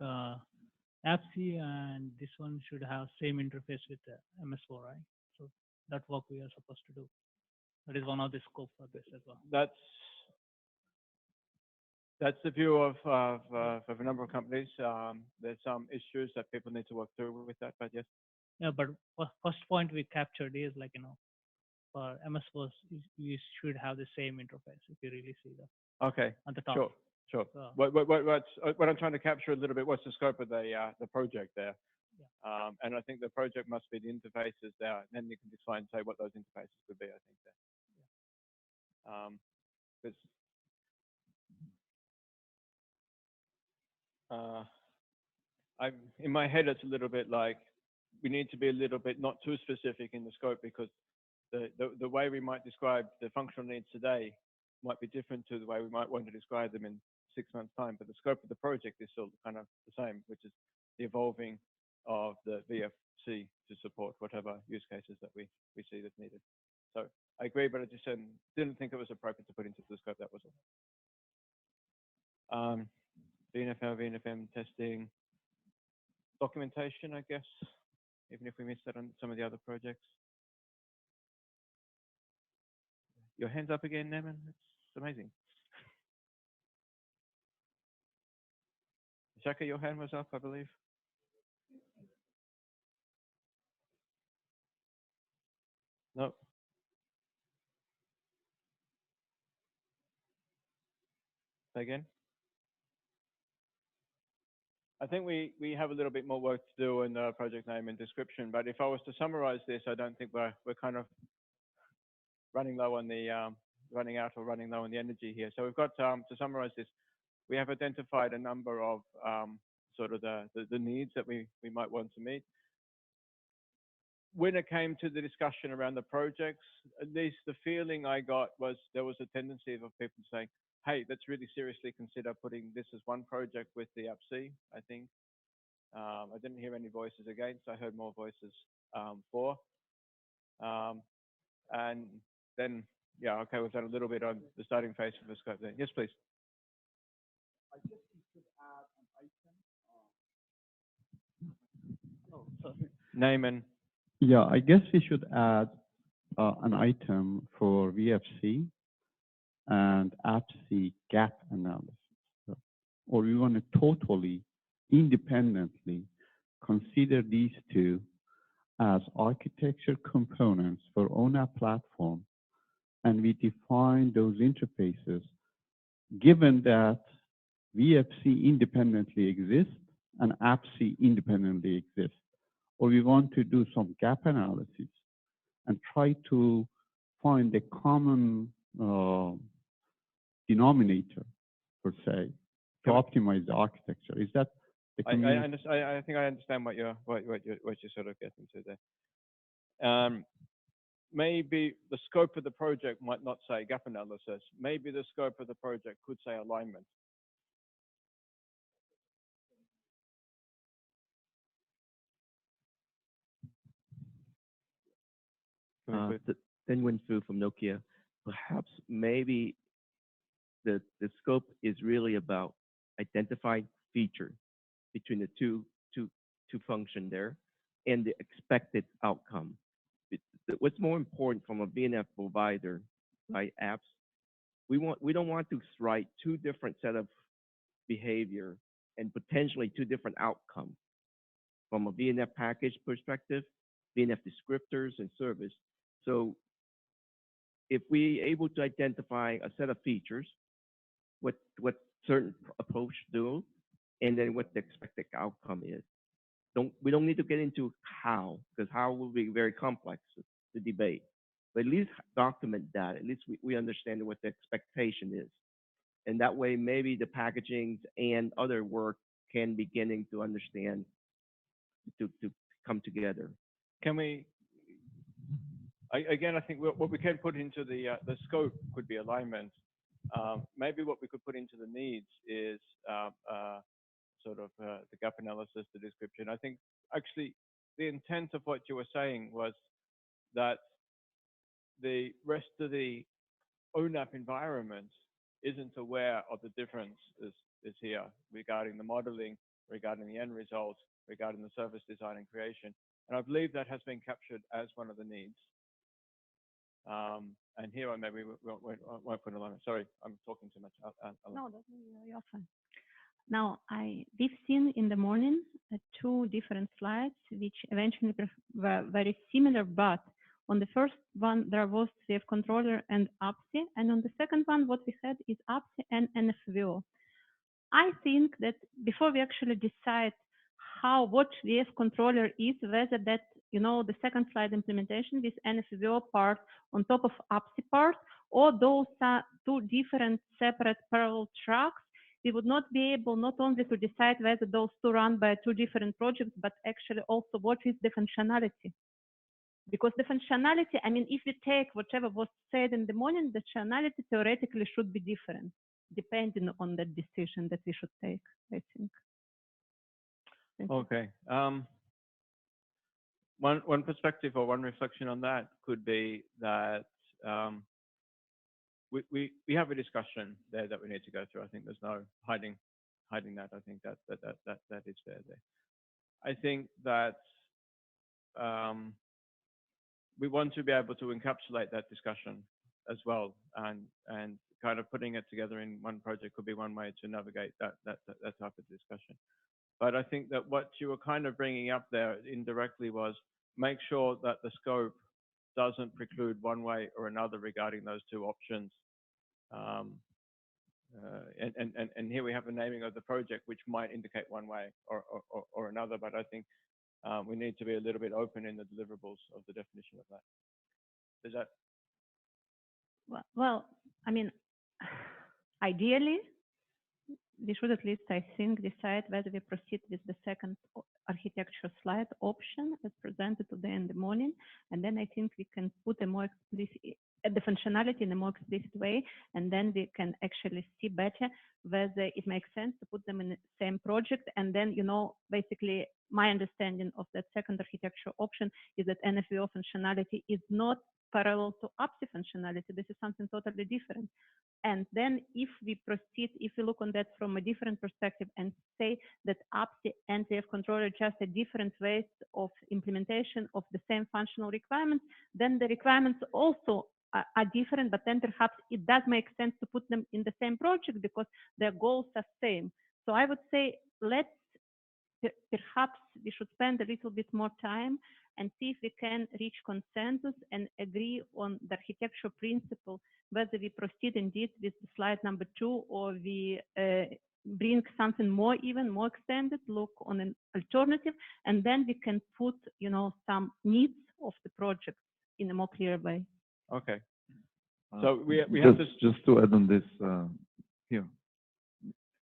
AppC and this one should have same interface with the MS4, right? So that work we are supposed to do. That is one of the scope for this as well. That's the view of a number of companies. There's some issues that people need to work through with that, but yes. Yeah, but first point we captured is like, for MS4, you should have the same interface if you really see that. Okay. At the top. Sure. Sure. What I'm trying to capture a little bit, what's the scope of the project there? Yeah. And I think the project must be the interfaces there, and then you can define, say, what those interfaces could be, I think there. I'm in my head, it's a little bit like we need to be a little bit not too specific in the scope, because the way we might describe the functional needs today might be different to the way we might want to describe them in 6 months' time. But the scope of the project is still kind of the same, which is the evolving of the VFC to support whatever use cases that we see that's needed. So I agree, but I just didn't think it was appropriate to put into the scope. That was all. VNFL, VNFM testing, documentation, I guess, even if we missed that on some of the other projects. Your hands up again, Neman. It's amazing. Shaka, your hand was up, I believe. No. Say again. I think we have a little bit more work to do in the project name and description, but if I was to summarize this, I don't think we're kind of running low on the running out or running low on the energy here. So we've got to summarize this. We have identified a number of sort of the needs that we might want to meet. When it came to the discussion around the projects, at least the feeling I got was there was a tendency of people saying, hey, let's really seriously consider putting this as one project with the AppC, I think. I didn't hear any voices against. I heard more voices for. And then, yeah, okay, we've done a little bit on the starting phase of the scope there. Yes, please. I guess you should add an item. Name and. Yeah, I guess we should add an item for VFC and AppC gap analysis. Or we want to totally independently consider these two as architecture components for ONAPF platform, and we define those interfaces given that VFC independently exists and AppC independently exists. Or we want to do some gap analysis and try to find a common denominator, per se, to optimize the architecture. Is that the community? I think I understand what you're sort of getting to there. Maybe the scope of the project might not say gap analysis. Maybe the scope of the project could say alignment. Then went through from Nokia. Perhaps maybe the scope is really about identifying feature between the two function there and the expected outcome. What's more important from a VNF provider, right? Apps, we don't want to write two different set of behavior and potentially two different outcomes from a VNF package perspective, VNF descriptors and service. So if we able to identify a set of features, what certain approach do, and then what the expected outcome is. We don't need to get into how, because how will be very complex to debate. But at least document that. At least we understand what the expectation is. And that way maybe the packaging and other work can beginning to understand to come together. Can we again, I think what we can put into the scope could be alignment. Maybe what we could put into the needs is sort of the gap analysis, the description. I think actually the intent of what you were saying was that the rest of the ONAP environment isn't aware of the difference is here regarding the modeling, regarding the end results, regarding the service design and creation. And I believe that has been captured as one of the needs. And here I maybe won't put a line. Sorry, I'm talking too much. No, you're fine. Now, we've seen in the morning two different slides, which eventually were very similar, but on the first one, there was VF controller and APSI, and on the second one, what we had is APSI and NFVO. I think that before we actually decide what VF controller is, whether that, the second slide implementation with NFVO part on top of APSI part, or those are two different separate parallel tracks, we would not be able not only to decide whether those two run by two different projects, but actually also what is the functionality. Because the functionality, I mean, if we take whatever was said in the morning, the functionality theoretically should be different, depending on the decision that we should take, I think. Okay. One perspective or one reflection on that could be that we have a discussion there that we need to go through. I think there's no hiding that. I think that is fair there. I think that we want to be able to encapsulate that discussion as well, and kind of putting it together in one project could be one way to navigate that type of discussion. But I think that what you were kind of bringing up there indirectly was make sure that the scope doesn't preclude one way or another regarding those two options. And here we have a naming of the project, which might indicate one way or another, but I think we need to be a little bit open in the deliverables of the definition of that. Is that? Well, I mean, ideally, we should at least, I think, decide whether we proceed with the second architecture slide option as presented today in the morning, and then I think we can put a more explicit the functionality in a more explicit way, and then we can actually see better whether it makes sense to put them in the same project. And then, basically my understanding of that second architecture option is that NFVO functionality is not parallel to APSI functionality. This is something totally different. And then if we proceed, if we look on that from a different perspective and say that APSI and VF controller are just a different ways of implementation of the same functional requirements, then the requirements also are different, but then perhaps it does make sense to put them in the same project because their goals are same. So I would say perhaps we should spend a little bit more time and see if we can reach consensus and agree on the architecture principle, whether we proceed indeed with slide number 2 or we bring something more, even more extended, look on an alternative, and then we can put, some needs of the project in a more clear way. Okay. So we have to. Just to add on this here,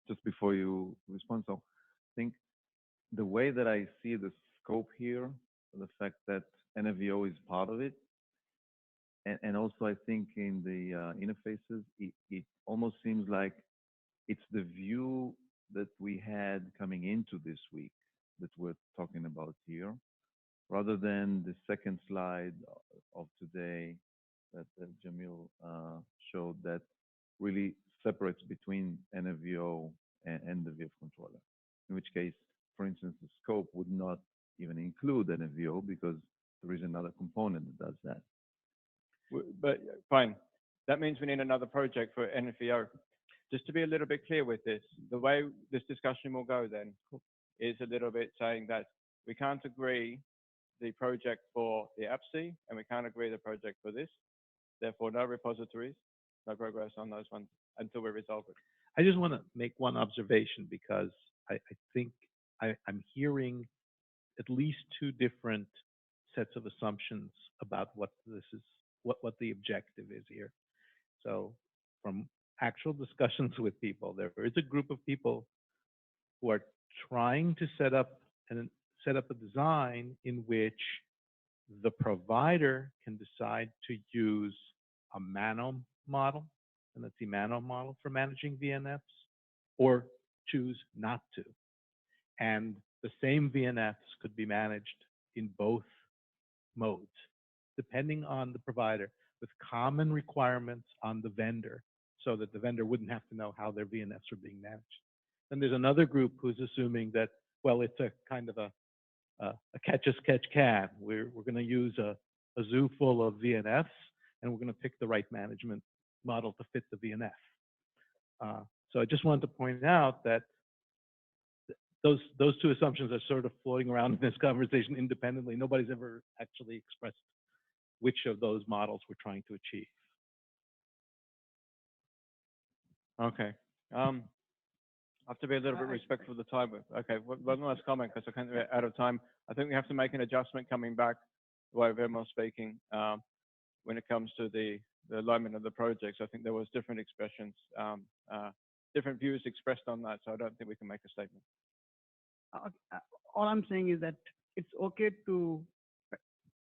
just before you respond. So I think the way that I see the scope here, the fact that NFVO is part of it, and also I think in the interfaces, it almost seems like it's the view that we had coming into this week that we're talking about here, rather than the second slide of today that Jamil showed that really separates between NFVO and the VF controller. In which case, for instance, the scope would not even include NFVO because there is another component that does that. But fine, that means we need another project for NFVO. Just to be a little bit clear with this, the way this discussion will go then is a little bit saying that we can't agree the project for the AppC and we can't agree the project for this. Therefore, no repositories, no progress on those ones until we resolve it. I just want to make one observation because I think I'm hearing at least two different sets of assumptions about what this is, what the objective is here. So from actual discussions with people, there is a group of people who are trying to set up a design in which the provider can decide to use a Mano model, and that's the Mano model for managing VNFs, or choose not to. And the same VNFs could be managed in both modes, depending on the provider, with common requirements on the vendor, so that the vendor wouldn't have to know how their VNFs are being managed. Then there's another group who's assuming that, well, it's a kind of a catch as catch can. We're going to use a zoo full of VNFs, and we're going to pick the right management model to fit the VNF. So I just wanted to point out that those two assumptions are sort of floating around in this conversation independently. Nobody's ever actually expressed which of those models we're trying to achieve. Okay. I have to be a little bit respectful of the time. Okay, one last comment because I can't be out of time. I think we have to make an adjustment coming back, the way Vermon's speaking, when it comes to the alignment of the projects. I think there was different expressions, different views expressed on that, so I don't think we can make a statement. All I'm saying is that it's okay to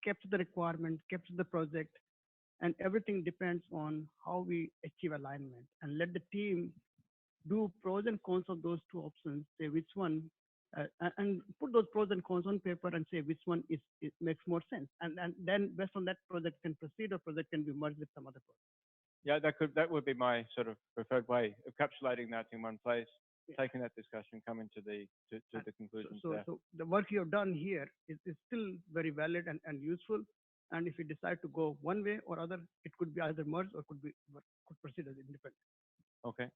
capture the requirement, capture the project, and everything depends on how we achieve alignment, and let the team do pros and cons of those two options, say which one, and put those pros and cons on paper and say which one it makes more sense. And then based on that, project can proceed or project can be merged with some other project. Yeah, that would be my sort of preferred way of encapsulating that in one place, taking that discussion, coming to the conclusions there. So the work you have done here is still very valid and useful. And if you decide to go one way or other, it could be either merged or could proceed as independent. Okay.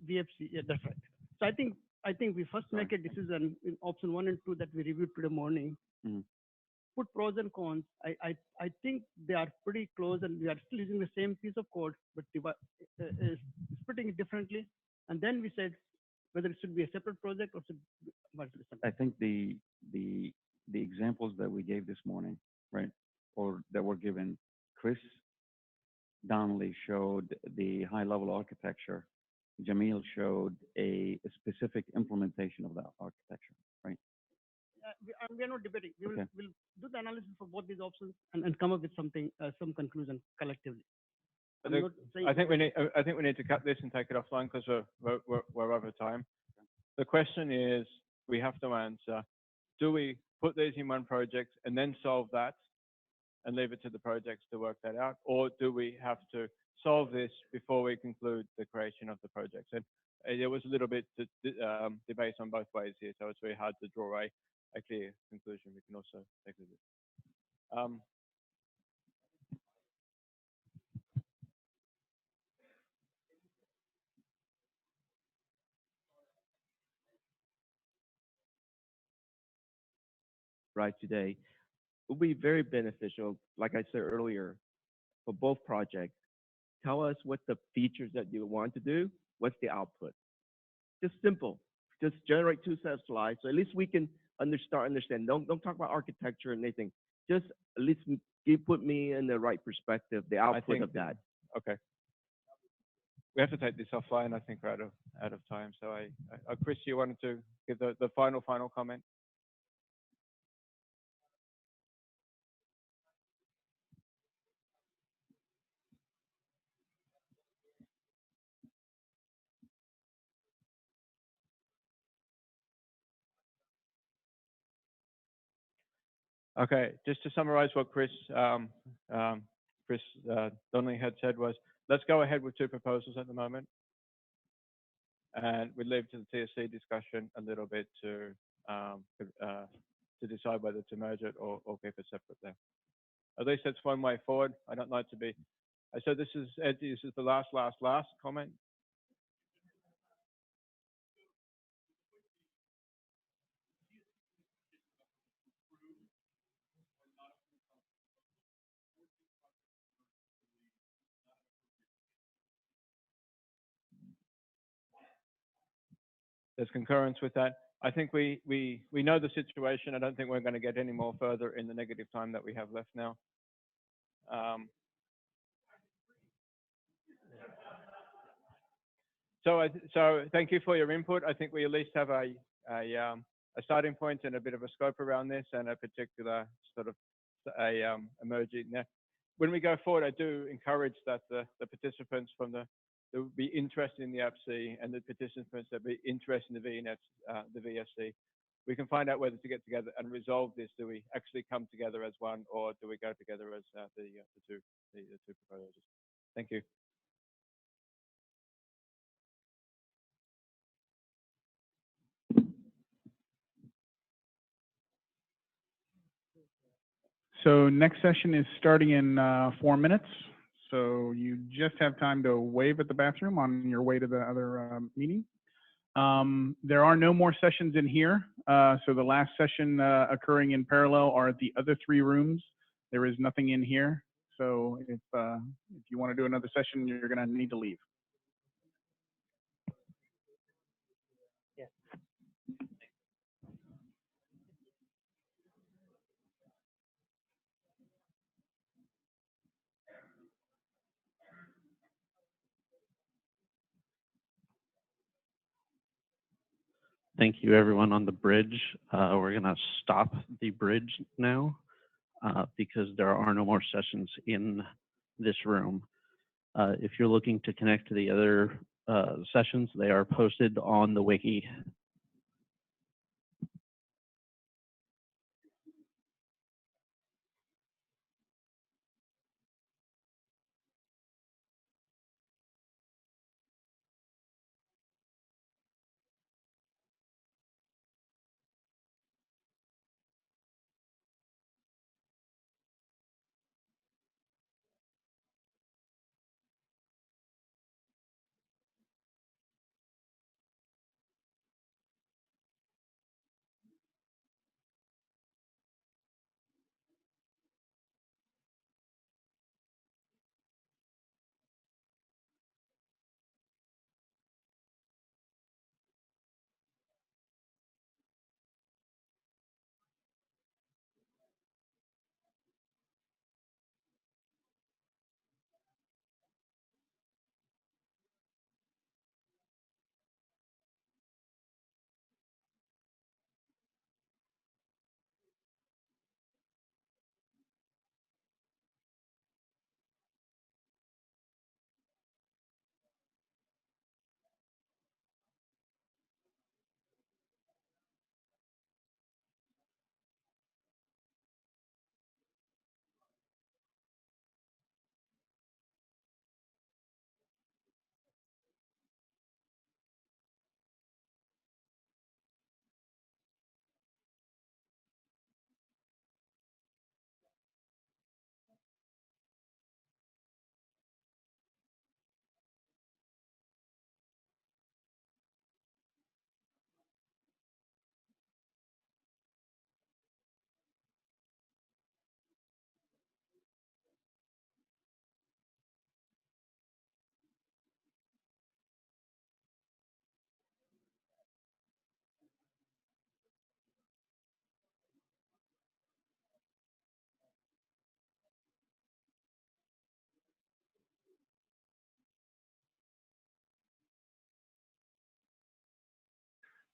VFC, yeah, that's right. So I think we first make a decision in option 1 and 2 that we reviewed today morning. Put pros and cons. I think they are pretty close, and we are still using the same piece of code, but splitting it differently. And then we said whether it should be a separate project or should be merged with something. I think the examples that we gave this morning, right, or that were given, Chris Donnelly showed the high-level architecture. Jamil showed a specific implementation of that architecture, right? We are not debating. We'll do the analysis for both these options and come up with something, some conclusion collectively. I think we need to cut this and take it offline because we're over time. The question is, we have to answer: do we put these in one project and then solve that and leave it to the projects to work that out, or do we have to solve this before we conclude the creation of the projects? And there was a little bit to debate on both ways here, so it's very hard to draw a clear conclusion. We can also take a look. Right today, it will be very beneficial, like I said earlier, for both projects tell us what the features that you want to do, what's the output. Just simple. Just generate two set of slides. So at least we can understand. Don't talk about architecture and anything. Just at least put me in the right perspective, the output of that. Okay. We have to take this offline. I think we're out of time. So Chris, you wanted to give the final comment? Okay, just to summarize what Chris Donnelly had said was, let's go ahead with two proposals at the moment, and we leave to the TSC discussion a little bit to decide whether to merge it or keep it separate there. At least that's one way forward. I don't like to be. So this is Ed. This is the last comment. There's concurrence with that. I think we know the situation. I don't think we're going to get any more further in the negative time that we have left now. So thank you for your input. I think we at least have a starting point and a bit of a scope around this and a particular sort of emerging. Now, when we go forward, I do encourage that the participants that would be interested in the APC and the participants that be interested in the VSC, we can find out whether to get together and resolve this. Do we actually come together as one, or do we go together as the two proposals? Thank you. So next session is starting in 4 minutes. So you just have time to wave at the bathroom on your way to the other meeting. There are no more sessions in here. So the last session occurring in parallel are at the other 3 rooms. There is nothing in here. So if you want to do another session, you're going to need to leave. Thank you, everyone on the bridge. We're going to stop the bridge now because there are no more sessions in this room. If you're looking to connect to the other sessions, they are posted on the wiki.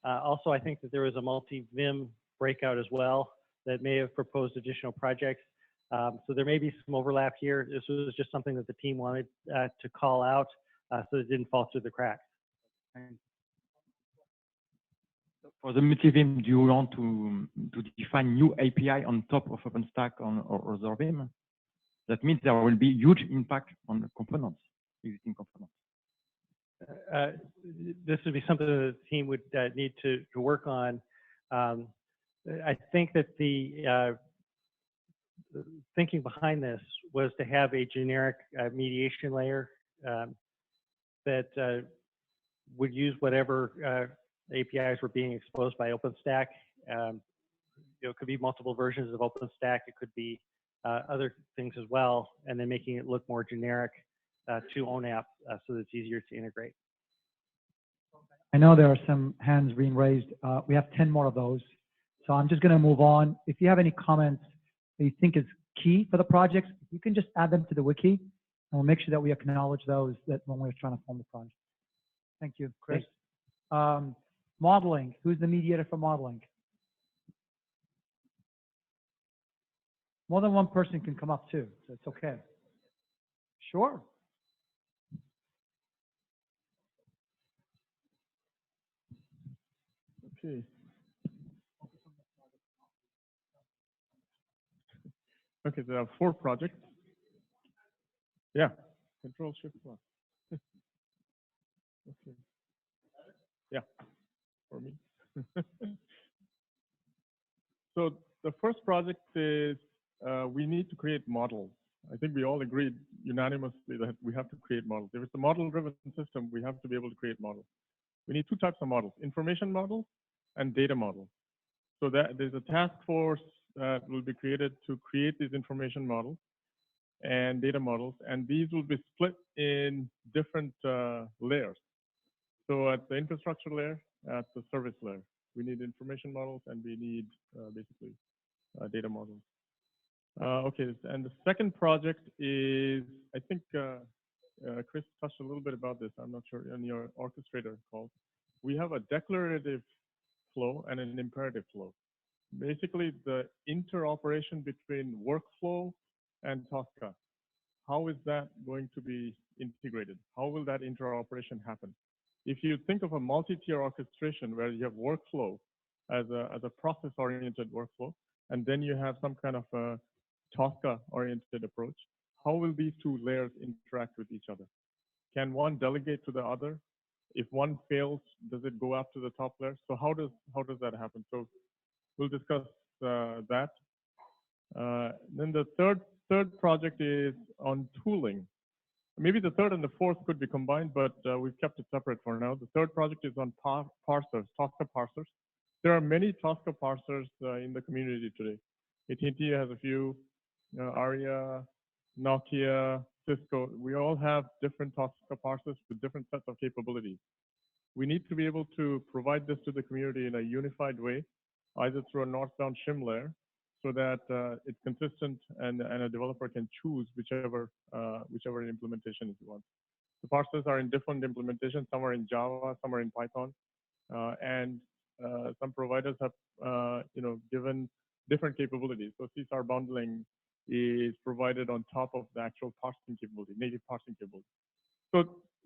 Also, I think that there was a multi-VIM breakout as well that may have proposed additional projects. So there may be some overlap here. This was just something that the team wanted to call out so it didn't fall through the cracks. For the multi-VIM, do you want to define new API on top of OpenStack or other VIM? That means there will be huge impact on the components, existing components. This would be something that the team would need to work on. I think that the thinking behind this was to have a generic mediation layer that would use whatever APIs were being exposed by OpenStack. It could be multiple versions of OpenStack. It could be other things as well, and then making it look more generic to ONAP so that it's easier to integrate. I know there are some hands being raised. We have 10 more of those. So I'm just going to move on. If you have any comments that you think is key for the projects, you can just add them to the wiki, and we'll make sure that we acknowledge those that when we're trying to form the project. Thank you, Chris. Modeling. Who's the mediator for modeling? More than one person can come up too, so it's okay. Sure. Okay. Okay, there are 4 projects. Yeah, Control Shift 1. Okay. Yeah, for me. So the first project is we need to create models. I think we all agreed unanimously that we have to create models. If it's a model-driven system, we have to be able to create models. We need 2 types of models: information models and data models. So that there's a task force that will be created to create these information models and data models, and these will be split in different layers. So at the infrastructure layer, at the service layer, we need information models and we need basically data models. Okay, and the second project is, I think Chris touched a little bit about this. I'm not sure on your orchestrator call. We have a declarative flow and an imperative flow. Basically, the interoperation between workflow and Tosca. How is that going to be integrated? How will that interoperation happen? If you think of a multi-tier orchestration where you have workflow as a process-oriented workflow, and then you have some kind of a Tosca-oriented approach, how will these 2 layers interact with each other? Can one delegate to the other? If one fails, does it go up to the top layer? So how does that happen? So we'll discuss that. Then the third project is on tooling. Maybe the third and the fourth could be combined, but we've kept it separate for now. The third project is on parsers, Tosca parsers. There are many Tosca parsers in the community today. AT&T has a few, Aria, Nokia, Cisco. We all have different Tosca parsers with different sets of capabilities. We need to be able to provide this to the community in a unified way, either through a northbound shim layer, so that it's consistent and a developer can choose whichever implementation he wants. The parsers are in different implementations. Some are in Java, some are in Python, and some providers have given different capabilities. So CSAR bundling is provided on top of the actual parsing capability, native parsing capability. So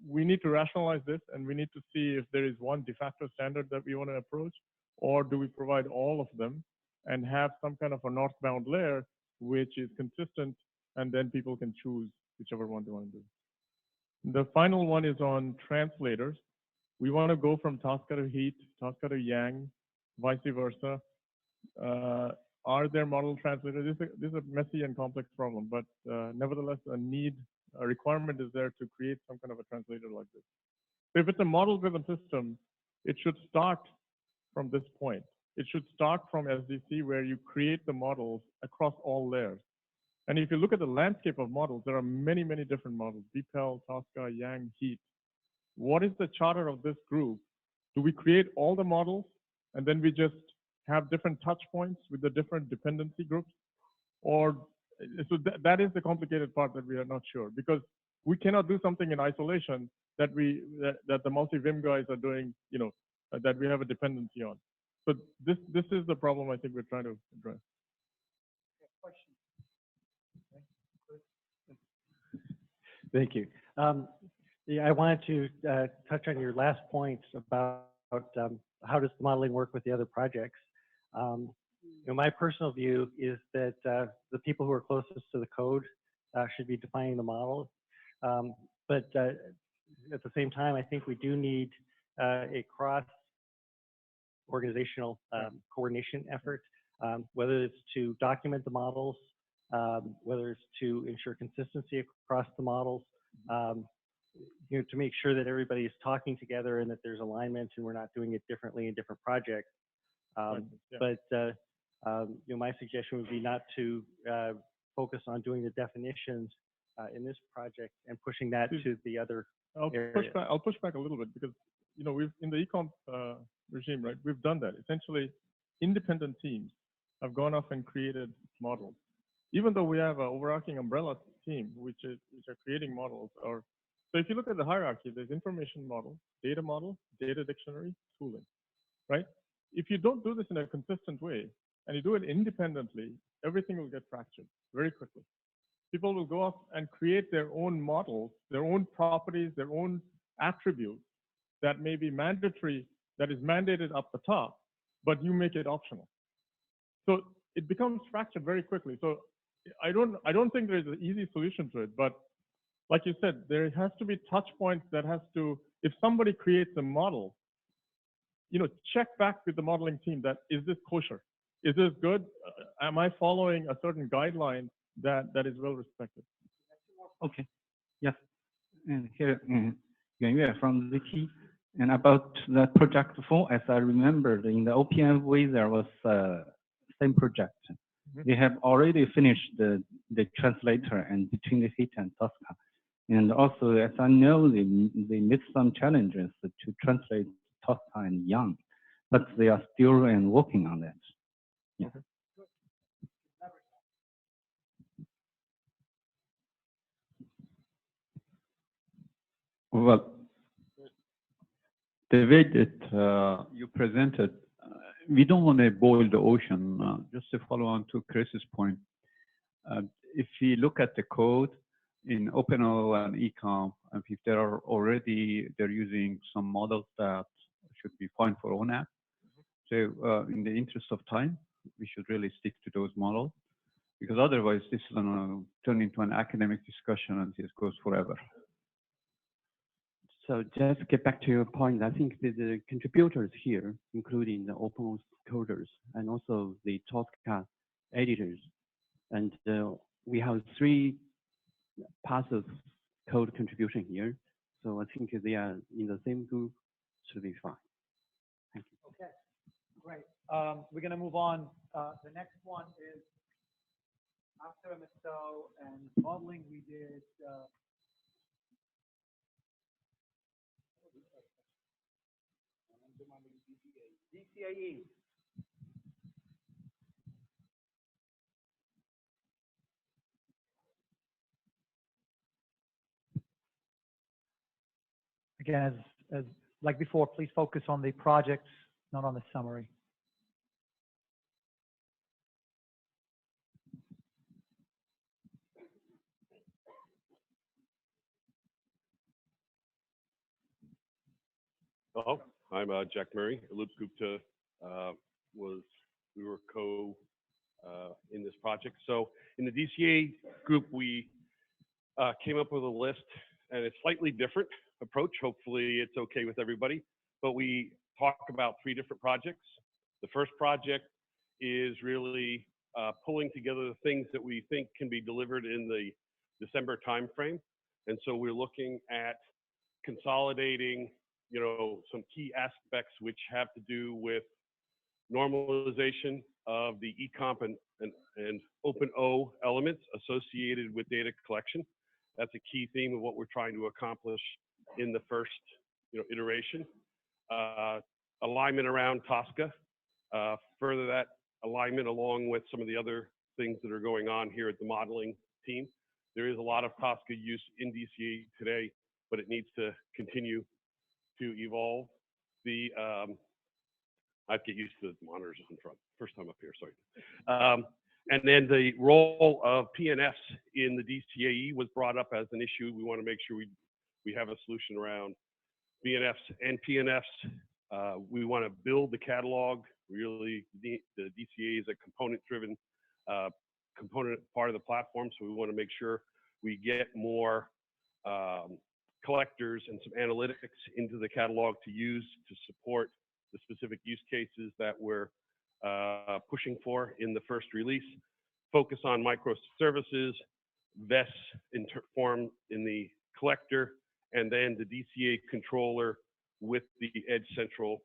we need to rationalize this, and we need to see if there is one de facto standard that we want to approach, or do we provide all of them and have some kind of a northbound layer which is consistent, and then people can choose whichever one they want to do. The final one is on translators. We want to go from Tosca to Heat, Tosca to Yang, vice versa. Are there model translators? This is a messy and complex problem, but nevertheless, a requirement is there to create some kind of a translator like this. So if it's a model-driven system, it should start from this point. It should start from SDC, where you create the models across all layers. And if you look at the landscape of models, there are many, many different models: DeepL, Tosca, Yang, Heat. What is the charter of this group? Do we create all the models, and then we just have different touch points with the different dependency groups? Or, so that is the complicated part that we are not sure, because we cannot do something in isolation that the multi-VIM guys are doing, that we have a dependency on. So this is the problem I think we're trying to address. Thank you. Yeah, I wanted to touch on your last points about how does the modeling work with the other projects. My personal view is that the people who are closest to the code should be defining the model. But at the same time, I think we do need a cross-organizational coordination effort, whether it's to document the models, whether it's to ensure consistency across the models, to make sure that everybody is talking together and that there's alignment and we're not doing it differently in different projects. But my suggestion would be not to focus on doing the definitions in this project and pushing that to the other areas. I'll push back a little bit because we've in the ecomp regime, right? We've done that. Essentially, independent teams have gone off and created models, even though we have an overarching umbrella team which are creating models. So if you look at the hierarchy, there's information model, data dictionary, tooling, right? If you don't do this in a consistent way and you do it independently, everything will get fractured very quickly. People will go off and create their own models, their own properties, their own attributes that may be mandatory, that is mandated up the top, but you make it optional. So it becomes fractured very quickly. So I don't think there's an easy solution to it, but like you said, there has to be touch points that has to, if somebody creates a model, check back with the modeling team that, is this kosher? Is this good? Am I following a certain guideline that is well respected? Okay, yes. And here, Yuan Yue from ZT. And about the project 4, as I remember, in the OPMV, there was same project. They have already finished the translator and between the HIT and Tosca. And also, as I know, they made some challenges to translate Tosca and Young, but they are still working on that. Yeah. Okay. Well, the way that you presented, we don't want to boil the ocean. Just to follow on to Chris's point, if you look at the code in OpenO and eComp, if they're using some models that should be fine for ONAP. So in the interest of time, we should really stick to those models, because otherwise this is going to turn into an academic discussion and this goes forever. So just to get back to your point, I think the contributors here, including the open coders and also the Tosca editors, and we have 3 parts of code contribution here. So I think they are in the same group, should be fine. Thank you. Okay, great. We're going to move on. The next one is after MSO and modeling, we did DCAE. Again, as like before, please focus on the projects, not on the summary. Hello, I'm Jack Murray. Alup Gupta we were in this project. So in the DCA group, we came up with a list, and it's slightly different approach. Hopefully it's okay with everybody, but we talk about 3 different projects. The first project is really pulling together the things that we think can be delivered in the December timeframe. And so we're looking at consolidating, some key aspects which have to do with normalization of the eComp and OpenO elements associated with data collection. That's a key theme of what we're trying to accomplish in the first, iteration. Alignment around Tosca. Further that alignment along with some of the other things that are going on here at the modeling team. There is a lot of Tosca use in DCA today, but it needs to continue to evolve. I have to get used to the monitors in front. First time up here, sorry. And then the role of PNFs in the DCAE was brought up as an issue. We want to make sure we have a solution around BNFs and PNFs. We want to build the catalog. Really, the DCAE is a component-driven component part of the platform, so we want to make sure we get more collectors and some analytics into the catalog to use to support the specific use cases that we're pushing for in the first release. Focus on microservices, VES form in the collector, and then the DCA controller with the Edge Central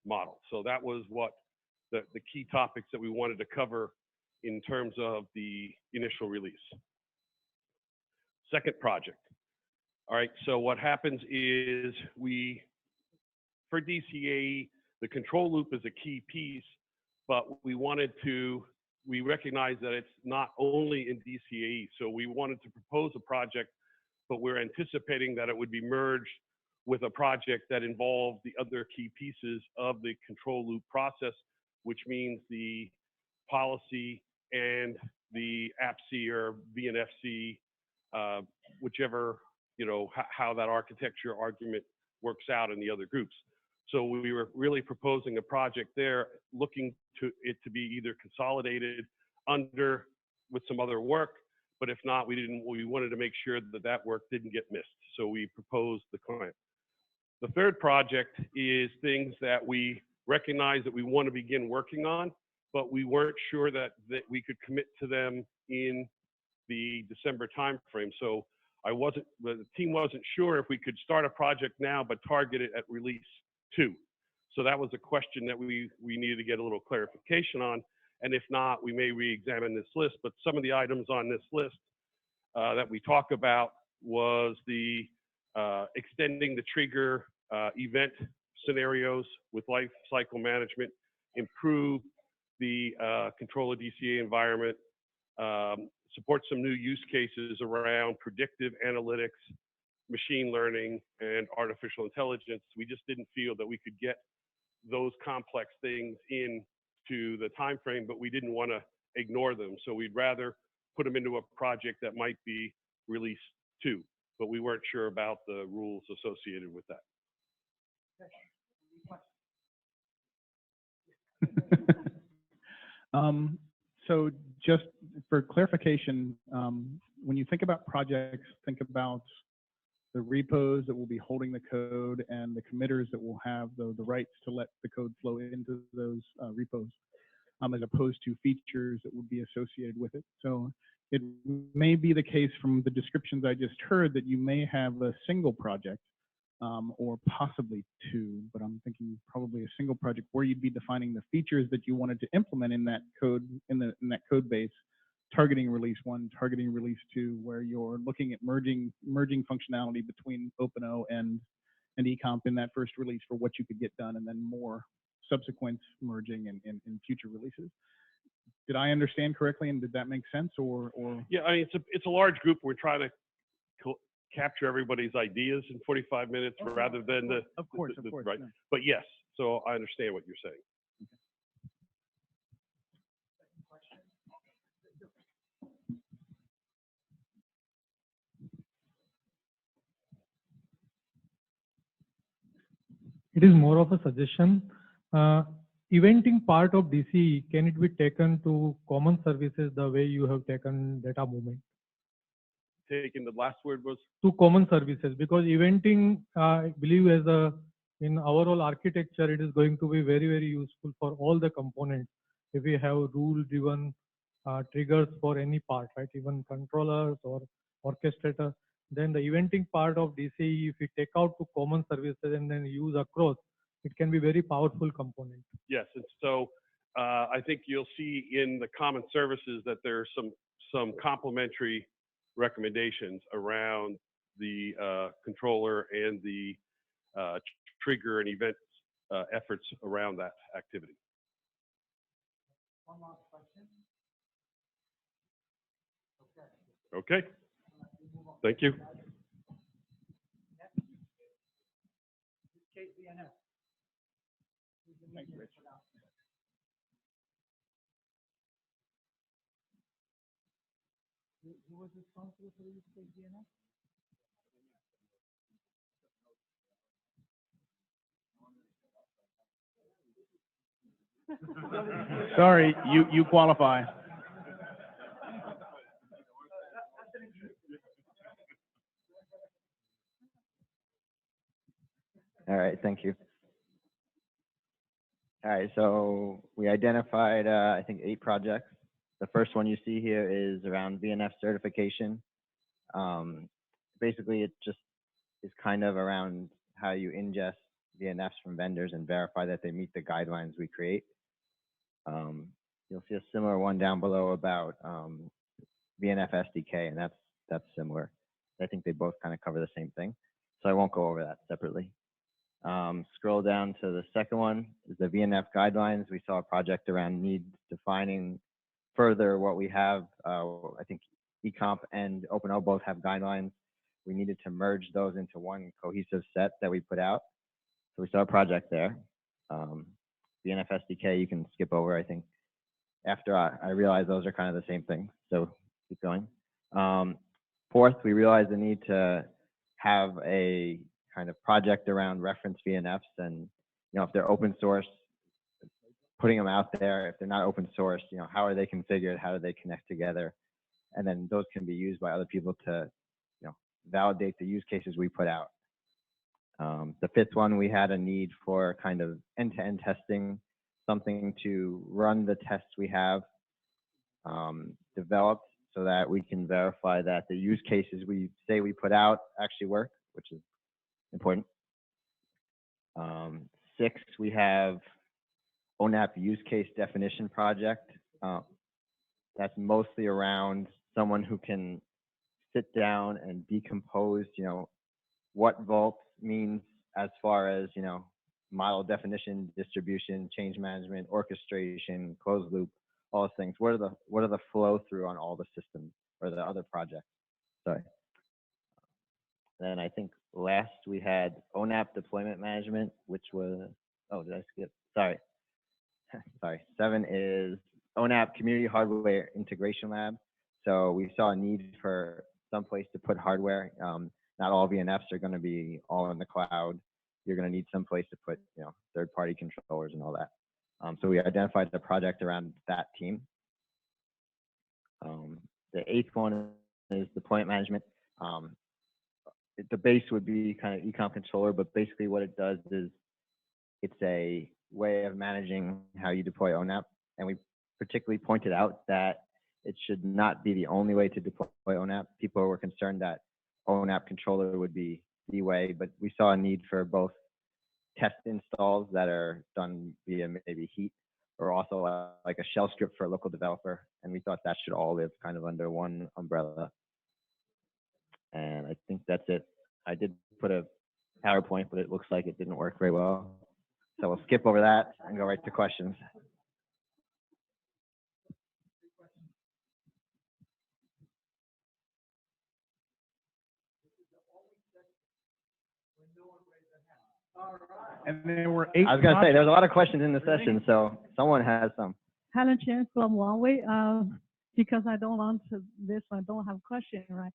model. So that was what the key topics that we wanted to cover in terms of the initial release. Second project. All right, so what happens is for DCAE, the control loop is a key piece, but we recognize that it's not only in DCAE. So we wanted to propose a project, but we're anticipating that it would be merged with a project that involved the other key pieces of the control loop process, which means the policy and the AppC or VNFC, whichever, how that architecture argument works out in the other groups. So we were really proposing a project there, looking to it to be either consolidated with some other work, but if not, we wanted to make sure that work didn't get missed. So we proposed the client. The third project is things that we recognize that we want to begin working on, but we weren't sure that we could commit to them in the December timeframe. So the team wasn't sure if we could start a project now, but target it at release 2. So that was a question that we needed to get a little clarification on. And if not, we may re-examine this list. But some of the items on this list that we talk about was the extending the trigger event scenarios with life cycle management, improve the controller DCA environment, support some new use cases around predictive analytics, machine learning, and artificial intelligence. We just didn't feel that we could get those complex things into the time frame, but we didn't want to ignore them. So we'd rather put them into a project that might be release 2, but we weren't sure about the rules associated with that. So just for clarification, when you think about projects, think about the repos that will be holding the code and the committers that will have the rights to let the code flow into those repos, as opposed to features that would be associated with it. So it may be the case from the descriptions I just heard that you may have a single project or possibly 2, but I'm thinking probably a single project where you'd be defining the features that you wanted to implement in that code, in that code base, targeting release 1, targeting release 2, where you're looking at merging functionality between OpenO and eComp in that first release for what you could get done, and then more subsequent merging in future releases. Did I understand correctly, and did that make sense? Or yeah, I mean it's a large group. We're trying to capture everybody's ideas in 45 minutes rather than the of course, right. Yeah. But yes, so I understand what you're saying. It is more of a suggestion. Eventing part of DCE, can it be taken to common services the way you have taken data movement? Taking the last word was? To common services, because eventing, I believe in our whole architecture, it is going to be very, very useful for all the components. If we have rule-driven triggers for any part, right, even controllers or orchestrator, then the eventing part of DCE, if we take out to common services and then use across, it can be very powerful component. Yes, and so I think you'll see in the common services that there's some complementary recommendations around the controller and the trigger and event efforts around that activity. One last question. Okay. Thank you. Use case VNF. Thanks, Rich. Who was responsible for the use of DNS? Sorry, you qualify. All right, thank you. All right, so we identified, I think, 8 projects. The first one you see here is around VNF certification. Basically, it just is kind of around how you ingest VNFs from vendors and verify that they meet the guidelines we create. You'll see a similar one down below about VNF SDK, and that's similar. I think they both kind of cover the same thing, so I won't go over that separately. Scroll down to the second one is the VNF guidelines. We saw a project around need defining further what we have. I think eComp and OpenO both have guidelines. We needed to merge those into one cohesive set that we put out. So we saw a project there. VNF SDK you can skip over, I think. After I realized those are kind of the same thing, so keep going. Fourth, we realized the need to have a kind of project around reference VNFs, and if they're open source, putting them out there. If they're not open source, how are they configured? How do they connect together? And then those can be used by other people to validate the use cases we put out. The fifth one, we had a need for kind of end-to-end testing, something to run the tests we have developed so that we can verify that the use cases we say we put out actually work, which is important. 6, we have ONAP use case definition project. That's mostly around someone who can sit down and decompose, what Vault means as far as, model definition, distribution, change management, orchestration, closed loop, all those things. What are the flow through on all the systems or the other projects? Sorry. Then I think last we had ONAP deployment management, which was, oh, did I skip? Sorry. Sorry. 7 is ONAP community hardware integration lab. So we saw a need for some place to put hardware. Not all VNFs are going to be all in the cloud. You're going to need some place to put, third-party controllers and all that. So we identified the project around that team. The 8th one is deployment management. The base would be kind of ecom controller, but basically what it does is it's a way of managing how you deploy ONAP. And we particularly pointed out that it should not be the only way to deploy ONAP. People were concerned that ONAP controller would be the way, but we saw a need for both test installs that are done via maybe heat, or also like a shell script for a local developer. And we thought that should all live kind of under one umbrella. And I think that's it. I did put a PowerPoint, but it looks like it didn't work very well. So we'll skip over that and go right to questions. And there were 8. I was going to say, there's a lot of questions in the session, so someone has some. Helen Chen from Huawei. Because I don't want to, this one don't have question, right?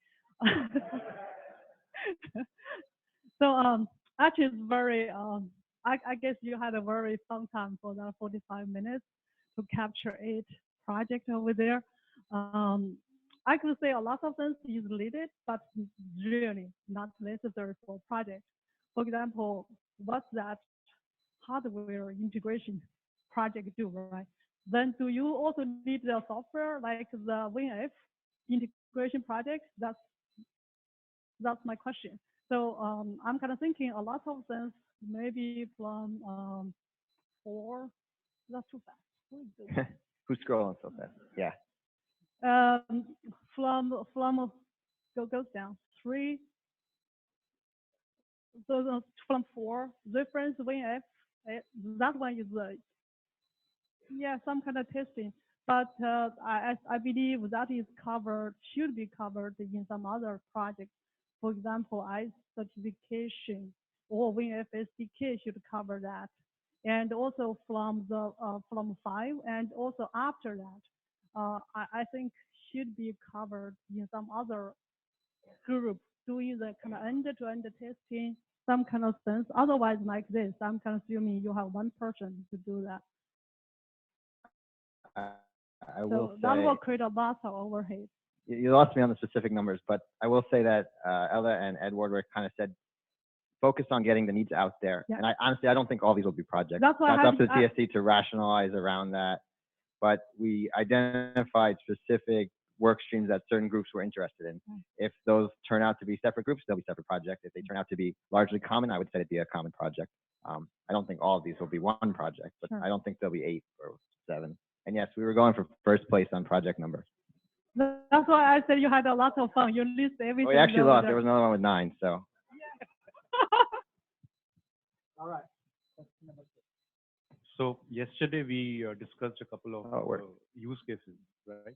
So actually it's very, I guess you had a very fun time for that 45 minutes to capture 8 projects over there. I could say a lot of them is related, but really not necessary for project. For example, what's that hardware integration project do, right? Then do you also need the software like the WinF integration project? That's my question. So I'm kind of thinking a lot of things maybe from 4. That's too fast. Who's scrolling so fast? Yeah. From goes down 3. So from 4 reference WinF. That one is some kind of testing, but I believe that is covered, should be covered in some other projects. For example, ICE certification or WinF SDK should cover that. and also from the from 5, and also after that, I think should be covered in some other group doing the kind of end-to-end testing, some kind of sense. Otherwise, like this, I'm consuming you have one person to do that. I will So that say, will create a lot of overhead. you lost me on the specific numbers, but I will say that Ella and Edward were kind of said, focus on getting the needs out there. Yeah. And I honestly, I don't think all these will be projects. That's why up to the TSC to rationalize around that. But we identified specific work streams that certain groups were interested in. If those turn out to be separate groups, they'll be separate projects. If they turn out to be largely common, I would say it'd be a common project. I don't think all of these will be one project, but Sure. I don't think there'll be 8 or 7. And yes, we were going for first place on project number. That's why I said you had a lot of fun. You list everything. Oh, we actually lost. There was another one with 9, so. All right. So yesterday we discussed a couple of use cases, right?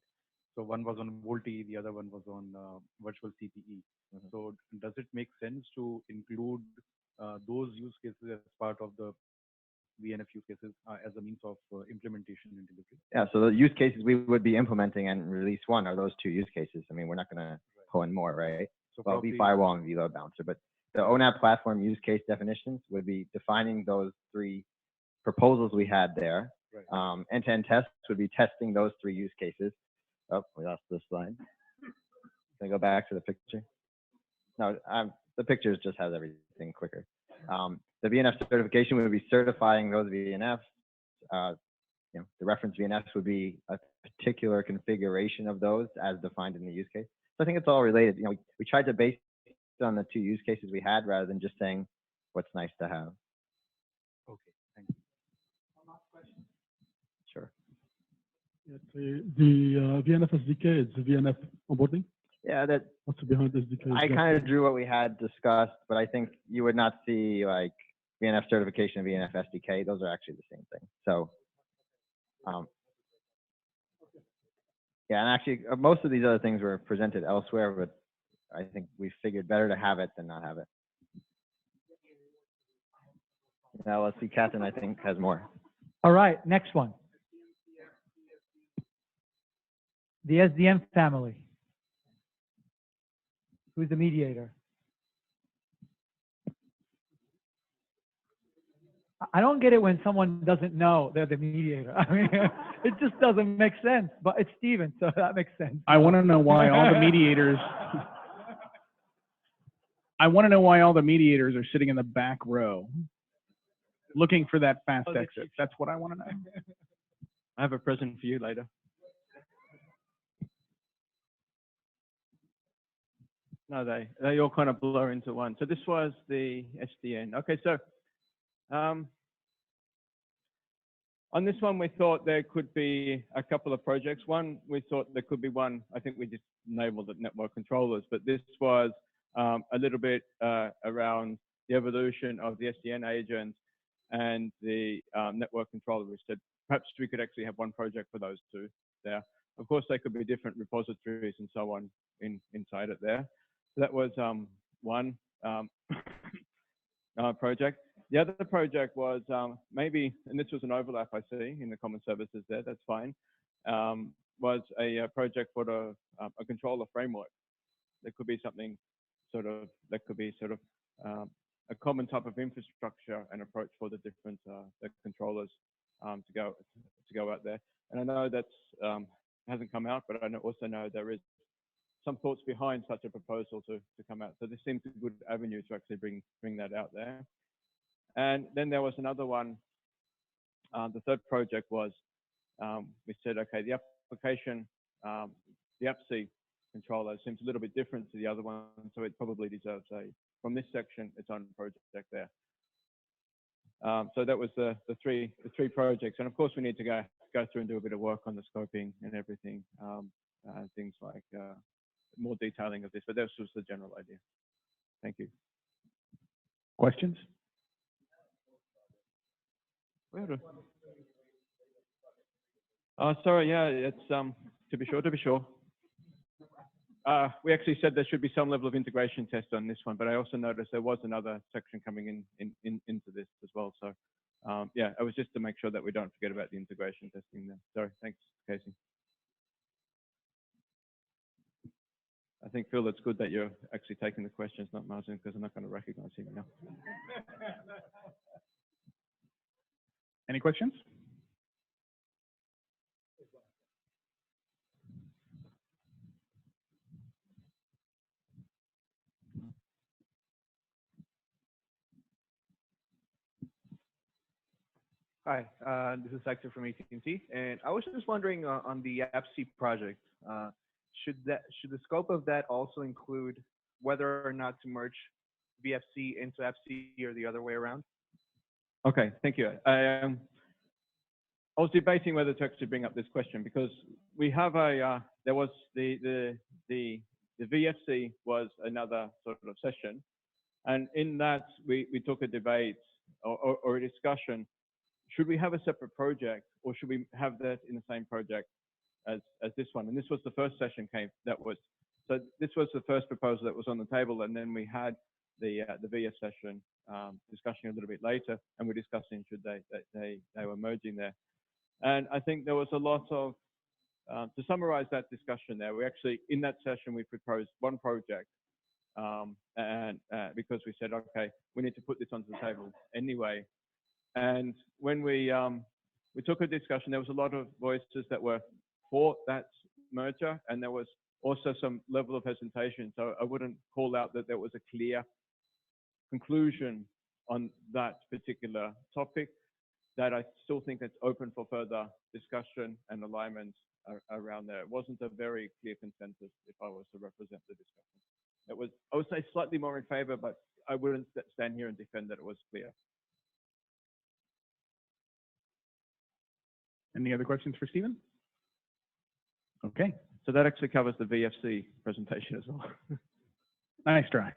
So one was on Volti, the other one was on virtual CPE. So does it make sense to include those use cases as part of the VNF use cases as a means of implementation and delivery? Yeah, so the use cases we would be implementing and release 1 are those 2 use cases. I mean, we're not going to pull in more, right? So well, probably, vFirewall and vLoad Balancer, but the ONAP platform use case definitions would be defining those 3 proposals we had there. Right. End-to-end tests would be testing those 3 use cases. Oh, we lost this slide. Can I go back to the picture? No, the pictures just has everything quicker. The VNF certification would be certifying those VNFs. You know, the reference VNFs would be a particular configuration of those as defined in the use case. So I think it's all related. You know, we tried to base it on the 2 use cases we had rather than just saying what's nice to have. Okay, thank you. Sure. The VNF SDK is the VNF onboarding. Yeah, that. What's behind SDK? I kind of drew what we had discussed, but I think you would not see like VNF certification and VNF SDK. Those are actually the same thing. So, yeah, and actually most of these other things were presented elsewhere, but I think we figured better to have it than not have it. Now let's see, Catherine, I think, has more. All right, next one. The SDM family. Who's the mediator? I don't get it when someone doesn't know they're the mediator. I mean, it just doesn't make sense, but it's Steven, so that makes sense. I want to know why all the mediators. I want to know why all the mediators are sitting in the back row, looking for that fast exit. That's what I want to know. I have a present for you later. No, they all kind of blur into one. So this was the SDN. Okay, so on this one, we thought there could be a couple of projects. One, we thought there could be one, I think we just enabled it network controllers, but this was a little bit around the evolution of the SDN agent and the network controller. We said perhaps we could actually have one project for those 2 there. Of course, they could be different repositories and so on inside it there. So that was one project. The other project was maybe, and this was an overlap I see in the common services there, that's fine, was a project for a controller framework. There could be something sort of, that could be sort of a common type of infrastructure and approach for the different the controllers to go out there. And I know that's hasn't come out, but I also know there is some thoughts behind such a proposal to come out. So this seems a good avenue to actually bring that out there. And then there was another one. The third project was, we said, okay, the application, the AppC controller seems a little bit different to the other one, so it probably deserves from this section, its own project there. So that was the three projects. And of course, we need to go through and do a bit of work on the scoping and everything, things like more detailing of this, but this was the general idea. Thank you. Questions? Sorry, yeah, it's to be sure. We actually said there should be some level of integration test on this one, but I also noticed there was another section coming into this as well. So yeah, it was just to make sure that we don't forget about the integration testing there. Sorry, thanks, Casey. I think, Phil, it's good that you're actually taking the questions, not Martin, because I'm not going to recognize him now. Any questions? Hi, this is Hector from AT&T, and I was just wondering on the FC project, should the scope of that also include whether or not to merge VFC into FC or the other way around? Okay, thank you. I was debating whether to actually bring up this question because we have a there was the VFC was another sort of session, and in that we took a debate or a discussion. Should we have a separate project or should we have that in the same project as this one? And this was the first session so this was the first proposal that was on the table, and then we had the VF session discussion a little bit later, and we're discussing should they were merging there. And I think there was a lot of to summarize that discussion there, we actually in that session we proposed one project, and because we said okay, we need to put this onto the table anyway. And when we took a discussion, there was a lot of voices that were for that merger, and there was also some level of hesitation. So I wouldn't call out that there was a clear conclusion on that particular topic. That I still think it's open for further discussion and alignment around there. It wasn't a very clear consensus if I was to represent the discussion. It was, I would say, slightly more in favor, but I wouldn't stand here and defend that it was clear. Any other questions for Stephen? Okay, so that actually covers the VFC presentation as well. Nice try.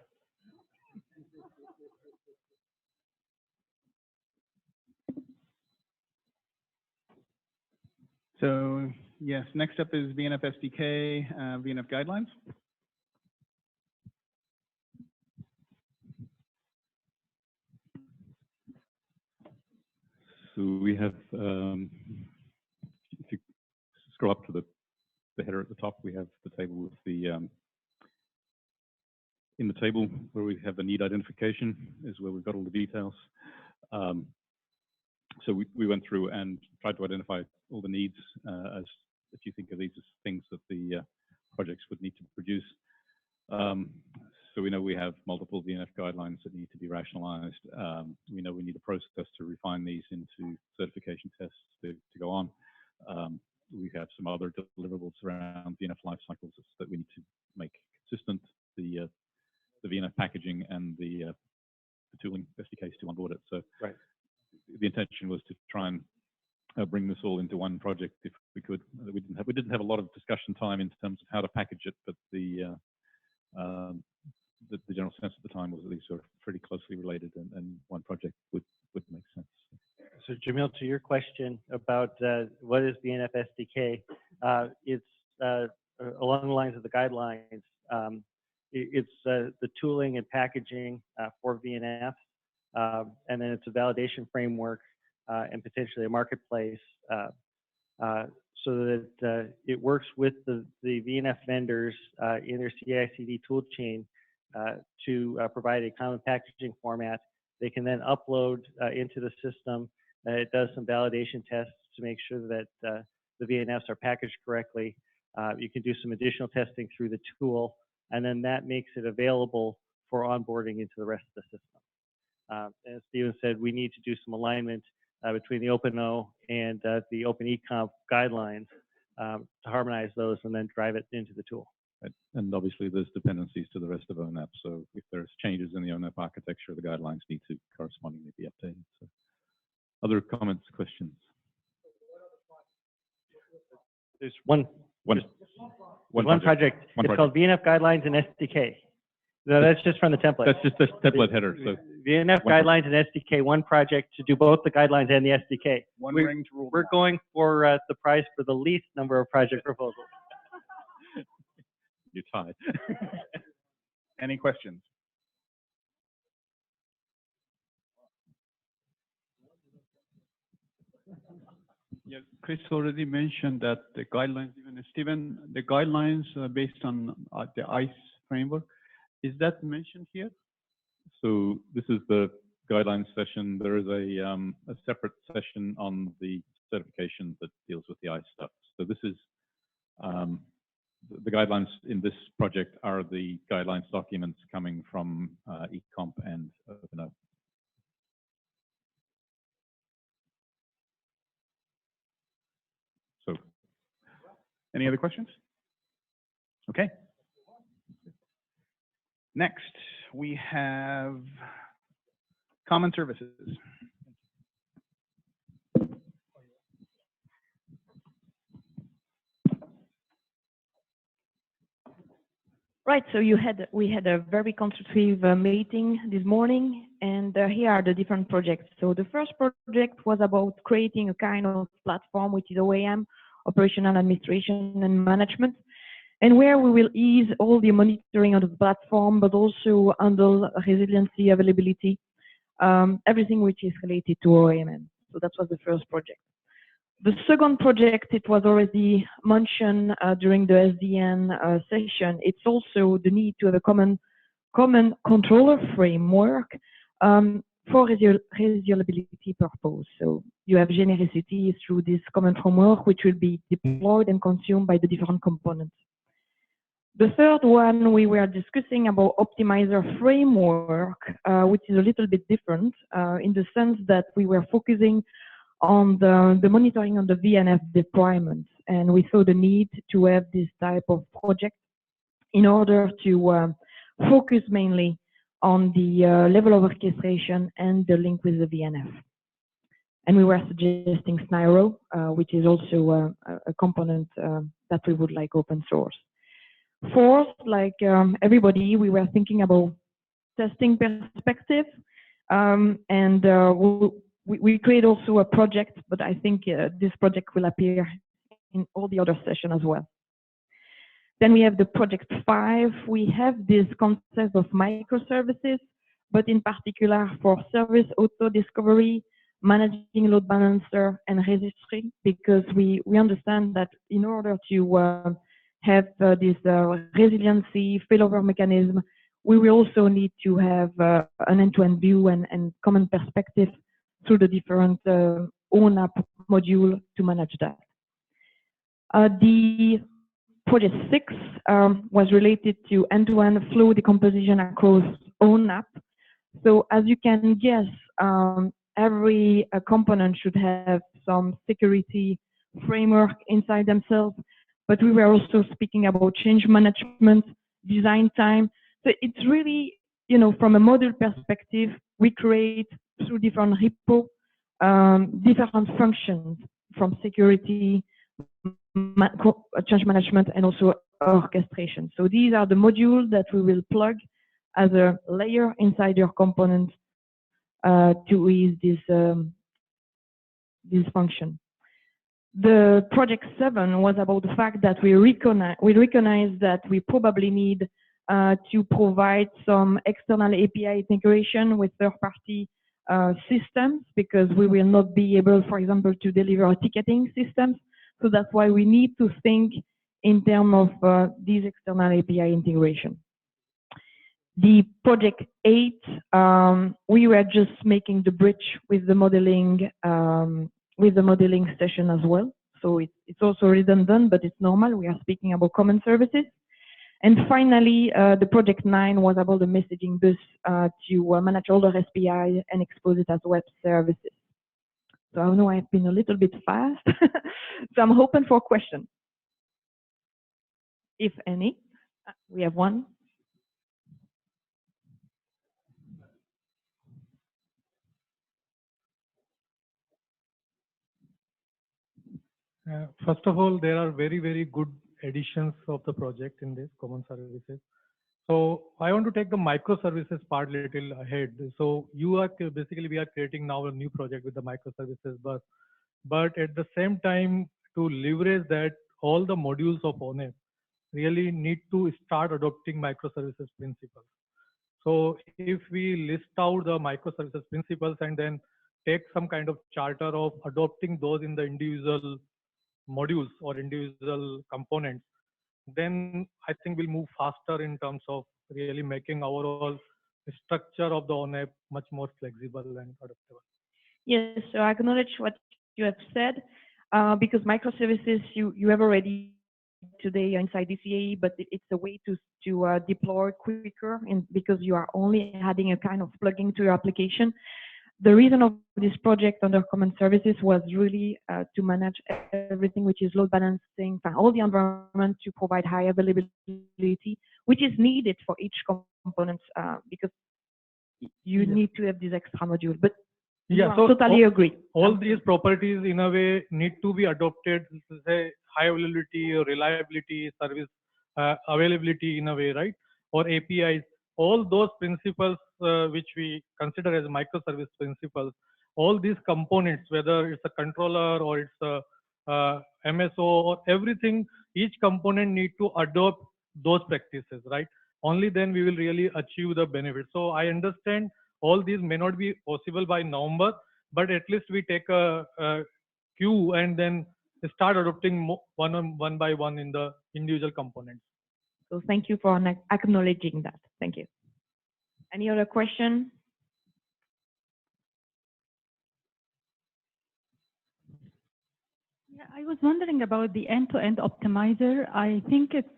So yes, next up is VNF SDK, VNF guidelines. So we have, if you scroll up to the header at the top, we have the table with the, in the table where we have the need identification is where we've got all the details. So we went through and tried to identify all the needs as if you think of these as things that the projects would need to produce. So we know we have multiple VNF guidelines that need to be rationalized. We know we need a process to refine these into certification tests to go on. We have some other deliverables around VNF life cycles that we need to make consistent, the VNF packaging and the tooling SDKs to onboard it. So right. The intention was to try and bring this all into one project if we could. We didn't have a lot of discussion time in terms of how to package it, but the general sense at the time was that these are pretty closely related, and one project would make sense. So Jamil, to your question about what is VNF SDK, it's along the lines of the guidelines. It's the tooling and packaging for VNF, and then it's a validation framework and potentially a marketplace so that it works with the VNF vendors in their CI/CD tool chain to provide a common packaging format. They can then upload into the system. It does some validation tests to make sure that the VNFs are packaged correctly. You can do some additional testing through the tool, and then that makes it available for onboarding into the rest of the system. As Stephen said, we need to do some alignment between the OpenO and the OpenEComp guidelines to harmonize those and then drive it into the tool. And obviously there's dependencies to the rest of ONAP. So if there's changes in the ONAP architecture, the guidelines need to correspondingly be updated. So other comments, questions? There's one project. It's called VNF Guidelines and SDK. No, that's just from the template. That's just the template header. So VNF Guidelines and SDK, one project to do both the guidelines and the SDK. We're going for the prize for the least number of project proposals. You're tied. Any questions? Yeah, Chris already mentioned that the guidelines, even Stephen, the guidelines based on the ICE framework, is that mentioned here? So this is the guidelines session. There is a separate session on the certification that deals with the ICE stuff. So this is the guidelines in this project are the guidelines documents coming from eComp and OpenOP. So, any other questions? Okay. Next, we have common services. Right, so we had a very constructive meeting this morning, and here are the different projects. So the first project was about creating a kind of platform, which is OAM, Operational Administration and Management, and where we will ease all the monitoring of the platform, but also handle resiliency, availability, everything which is related to OAM. So that was the first project. The second project, it was already mentioned during the SDN session. It's also the need to have a common controller framework for reliability purpose. So you have genericity through this common framework, which will be deployed and consumed by the different components. The third one, we were discussing about optimizer framework, which is a little bit different in the sense that we were focusing on the monitoring on the VNF deployment. And we saw the need to have this type of project in order to focus mainly on the level of orchestration and the link with the VNF. And we were suggesting Sniro, which is also a component that we would like open source. Fourth, like everybody, we were thinking about testing perspective, and we create also a project, but I think this project will appear in all the other sessions as well. Then we have the project 5. We have this concept of microservices, but in particular for service auto discovery, managing load balancer, and registry, because we understand that in order to have this resiliency failover mechanism, we will also need to have an end-to-end view and common perspective through the different ONAP module to manage that. The project 6 was related to end-to-end flow decomposition across ONAP. So as you can guess, every component should have some security framework inside themselves, but we were also speaking about change management, design time. So it's really, you know, from a model perspective, we create through different repo, different functions from security, change management, and also orchestration. So these are the modules that we will plug as a layer inside your component to ease this function. The project 7 was about the fact that we recognize that we probably need to provide some external API integration with third-party systems, because we will not be able, for example, to deliver ticketing systems. So that's why we need to think in terms of these external API integration. The project 8, we were just making the bridge with the modeling session as well. So it's also redundant, but it's normal. We are speaking about common services. And finally, the project 9 was about the messaging bus to manage all the SPI and expose it as web services. So I know I've been a little bit fast, so I'm open for questions, if any. We have one. First of all, there are very, very good additions of the project in this common services. So I want to take the microservices part a little ahead. So you are basically, we are creating now a new project with the microservices bus, but at the same time, to leverage that, all the modules of ONAP really need to start adopting microservices principles. So if we list out the microservices principles and then take some kind of charter of adopting those in the individual modules or individual components, then I think we'll move faster in terms of really making our overall structure of the ONAP much more flexible and adaptable. Yes, so I acknowledge what you have said, because microservices you have already today inside DCA, but it's a way to deploy quicker, and because you are only adding a kind of plugin to your application. The reason of this project under common services was really to manage everything which is load balancing, all the environment to provide high availability, which is needed for each component, because you need to have this extra module. But yeah, so totally agree. All these properties in a way need to be adopted, say high availability, reliability, service availability in a way, right? Or APIs, all those principles which we consider as microservice principles, all these components, whether it's a controller or it's a MSO or everything, each component need to adopt those practices, right? Only then we will really achieve the benefit. So I understand all these may not be possible by November, but at least we take a queue and then start adopting one by one in the individual components. So thank you for acknowledging that. Thank you. Any other question? Yeah, I was wondering about the end-to-end optimizer. I think it's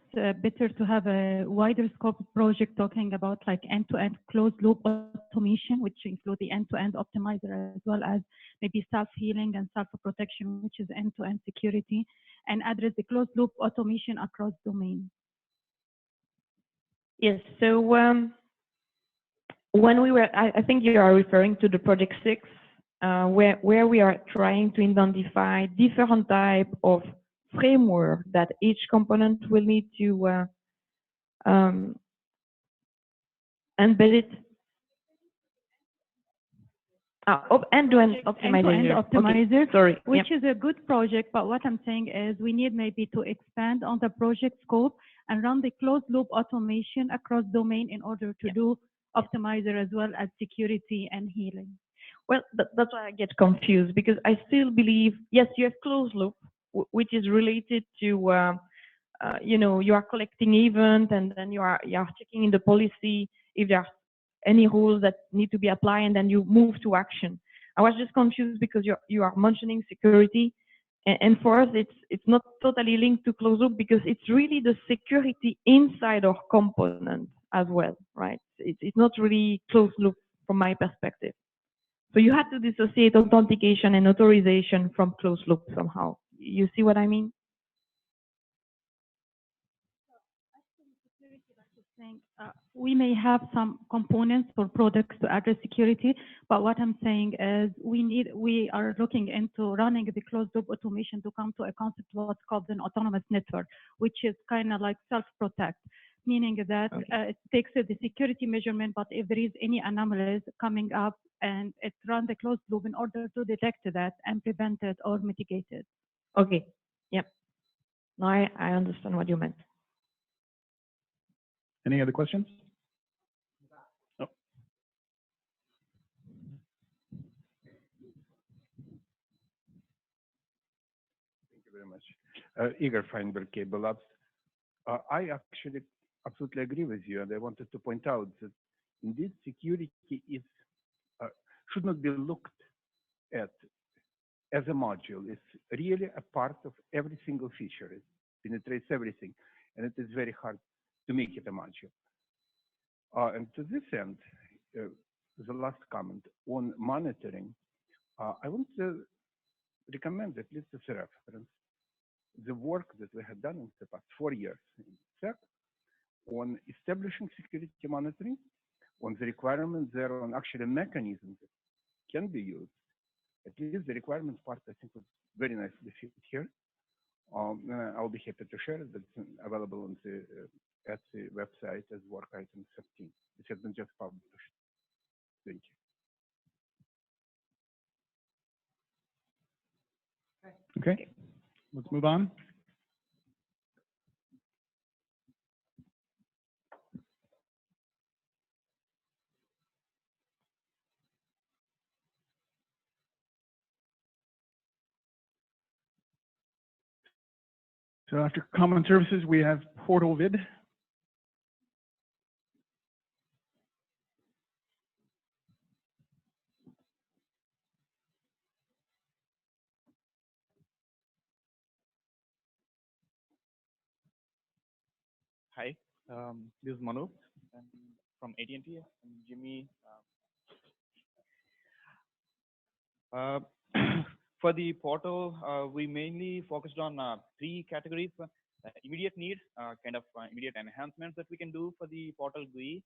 better to have a wider scope project talking about like end-to-end closed loop automation, which include the end-to-end optimizer, as well as maybe self-healing and self-protection, which is end-to-end security, and address the closed loop automation across domain. Yes, so when we were, I think you are referring to the project 6, where we are trying to identify different type of framework that each component will need to embed it. End-to-end optimizer. End-to-end optimizer, okay. Sorry. Which is a good project, but what I'm saying is we need maybe to expand on the project scope and run the closed loop automation across domain in order to do optimizer as well as security and healing. Well, that's why I get confused, because I still believe, yes, you have closed loop, which is related to, you know, you are collecting event, and then you are checking in the policy if there are any rules that need to be applied, and then you move to action. I was just confused because you are mentioning security, and for us it's not totally linked to closed loop, because it's really the security inside our component as well, right? It's not really closed loop from my perspective. So you have to dissociate authentication and authorization from closed loop somehow. You see what I mean? We may have some components for products to address security, but what I'm saying is we are looking into running the closed loop automation to come to a concept what's called an autonomous network, which is kind of like self-protect, meaning that it takes the security measurement, but if there is any anomalies coming up, and it runs the closed loop in order to detect that and prevent it or mitigate it. Okay. Yep. Now I understand what you meant. Any other questions? Oh. Thank you very much. Igor Feinberg, Cable Labs. I actually absolutely agree with you, and I wanted to point out that indeed security is should not be looked at as a module. It's really a part of every single feature. It penetrates everything, and it is very hard to make it a module. And to this end, the last comment on monitoring, I want to recommend, at least as a reference, the work that we have done in the past 4 years in SEC on establishing security monitoring, on the requirements there, on actually mechanisms that can be used. At least the requirements part, I think, was very nicely fit here. I'll be happy to share it, but it's available on the at the website as work item 13. It has been just published. Thank you. Okay, let's move on. So after common services, we have portal vid. Hi, this is Manu from AT&T and Jimmy. For the portal, we mainly focused on three categories: immediate need, immediate enhancements that we can do for the portal GUI.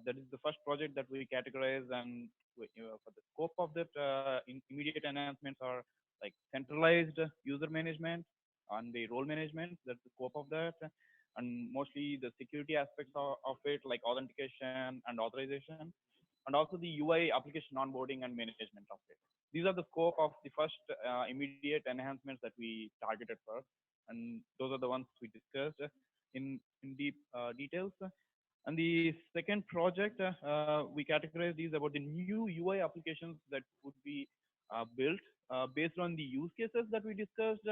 That is the first project that we categorize, and for the scope of that, immediate enhancements are like centralized user management and the role management. That's the scope of that, and mostly the security aspects of it, like authentication and authorization, and also the UI application onboarding and management of it. These are the scope of the first immediate enhancements that we targeted first, and those are the ones we discussed in deep details. And the second project, we categorized these about the new UI applications that would be built based on the use cases that we discussed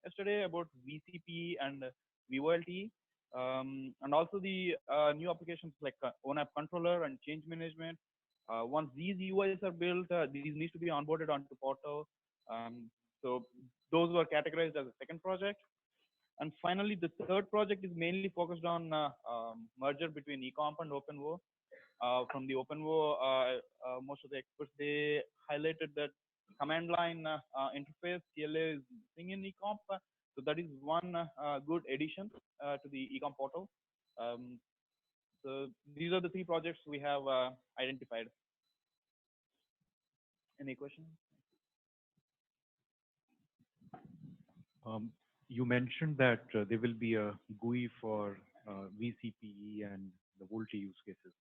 yesterday about VCP and VOLT, and also the new applications like ONAPF controller and change management. Once these UIs are built, these need to be onboarded onto portal. So those were categorized as a second project. And finally, the third project is mainly focused on merger between eComp and OpenWO. From the OpenWO, most of the experts, they highlighted that command line interface, CLA, is missing in eComp. So that is one good addition to the eComp portal. So these are the three projects we have identified. Any questions? You mentioned that there will be a GUI for VCPE and the VoLTE use cases.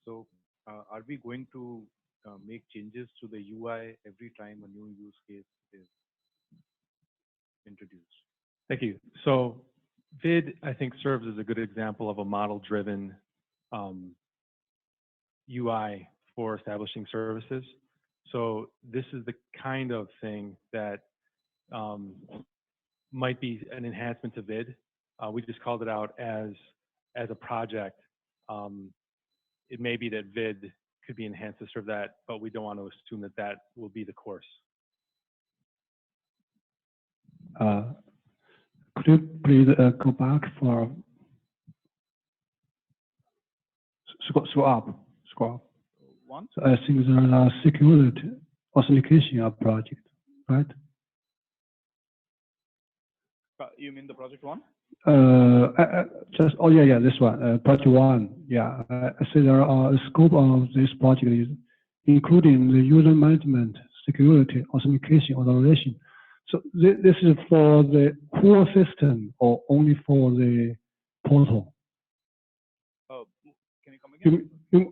So are we going to make changes to the UI every time a new use case is introduced? Thank you. So VID, I think, serves as a good example of a model-driven UI for establishing services. So this is the kind of thing that might be an enhancement to VID. We just called it out as a project. It may be that VID could be enhanced to serve that, but we don't want to assume that that will be the course. Could you please go back for scroll up? One? So I think there are security authentication project, right? You mean the project one? Oh yeah, this one, project one. Yeah, I see there are a scope of this project is including the user management, security, authentication, authorization. So this is for the whole system or only for the portal? Oh, can you come again?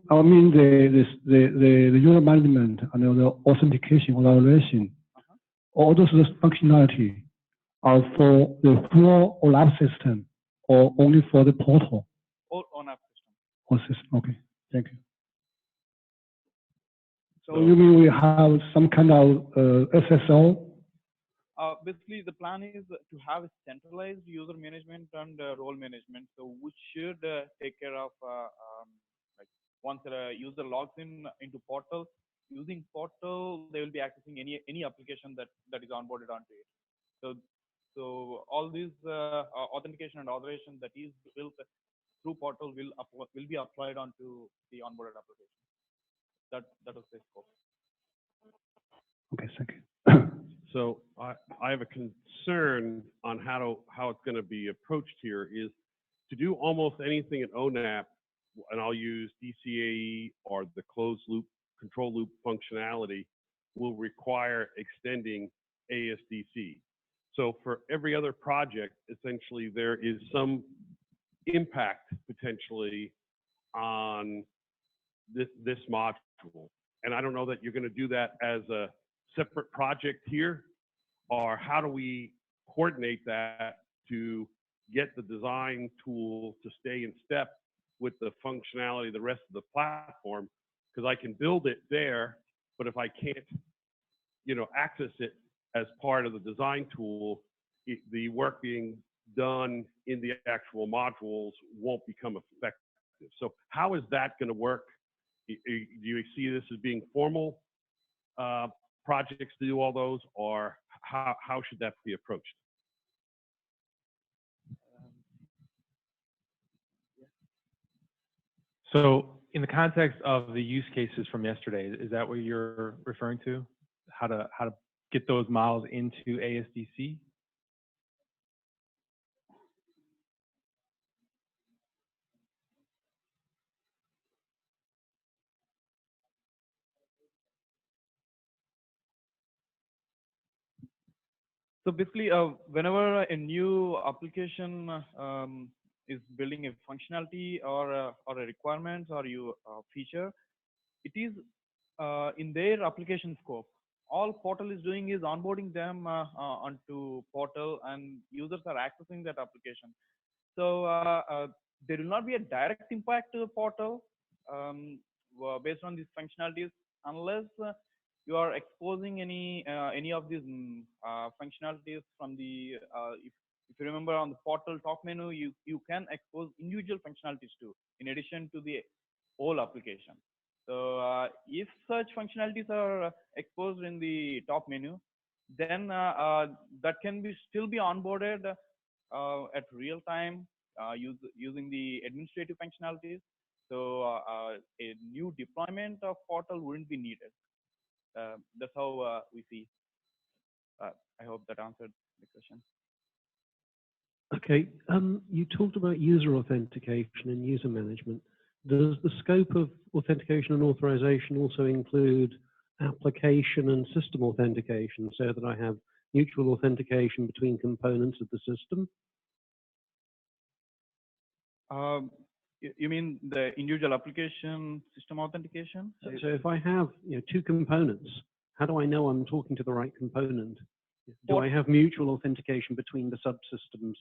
I mean the user management and the authentication, authorization, all those functionality are for the full ONAPF system or only for the portal? Or ONAPF system. All system. Okay, thank you. So you mean we have some kind of SSO? Basically, the plan is to have a centralized user management and role management. So which should take care of like once a user logs into portal, using portal, they will be accessing any application that is onboarded onto it. So all these authentication and authorization that is built through portal will be applied onto the onboarded application. That was the scope. Okay, thank you. So I have a concern on how it's going to be approached here is to do almost anything in ONAP, and I'll use DCAE or the closed loop control loop functionality, will require extending ASDC. So for every other project, essentially there is some impact potentially on this module. And I don't know that you're going to do that as a separate project here, or how do we coordinate that to get the design tool to stay in step with the functionality of the rest of the platform? Because I can build it there, but if I can't, access it as part of the design tool, the work being done in the actual modules won't become effective. So how is that going to work? Do you see this as being formal projects to do all those, or how should that be approached? So in the context of the use cases from yesterday, is that what you're referring to? How to get those models into ASDC? So basically, whenever a new application is building a functionality or a requirement or you feature, it is in their application scope. All Portal is doing is onboarding them onto Portal, and users are accessing that application. So there will not be a direct impact to the Portal based on these functionalities unless you are exposing any of these functionalities from the if you remember on the Portal top menu, you can expose individual functionalities too, in addition to the whole application. So if such functionalities are exposed in the top menu, then that can be still be onboarded at real time using the administrative functionalities. So a new deployment of Portal wouldn't be needed. That's how we see. I hope that answered the question. Okay, you talked about user authentication and user management. Does the scope of authentication and authorization also include application and system authentication so that I have mutual authentication between components of the system? You mean the individual application system authentication? So if I have two components, how do I know I'm talking to the right component? Do I have mutual authentication between the subsystems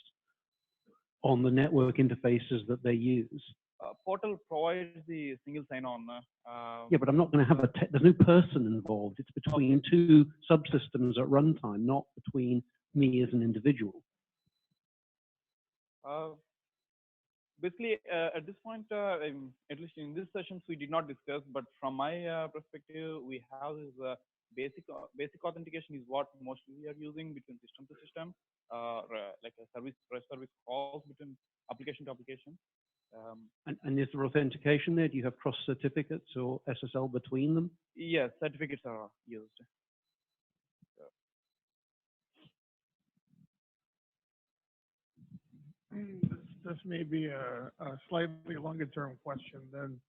on the network interfaces that they use? Portal provides the single sign-on. Yeah, but I'm not going to have there's no person involved. It's between two subsystems at runtime, not between me as an individual. Basically, at this point, at least in these sessions, we did not discuss, but from my perspective, we have this basic authentication is what mostly we are using between system to system, like a REST service calls between application to application. And is there authentication there? Do you have cross certificates or SSL between them? Yes, certificates are used. This may be a slightly longer term question than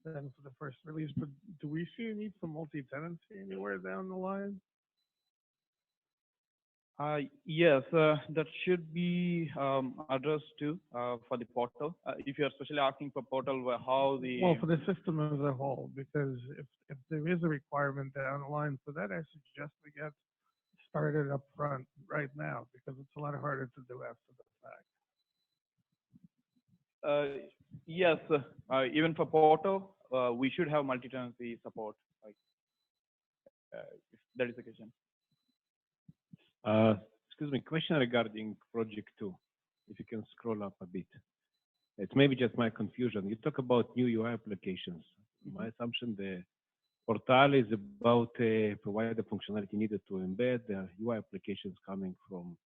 for the first release, but do we see a need for multi-tenancy anywhere down the line? Yes, that should be addressed too for the Portal. If you are especially asking for Portal, how the Well, for the system as a whole, because if there is a requirement down the line for that, I suggest we get started up front right now because it's a lot harder to do after the fact. Yes, even for Portal, we should have multi-tenancy support. Like, if that is the question. Excuse me, question regarding project 2. If you can scroll up a bit. It's maybe just my confusion. You talk about new UI applications. My assumption the portal is about provide the functionality needed to embed the UI applications coming from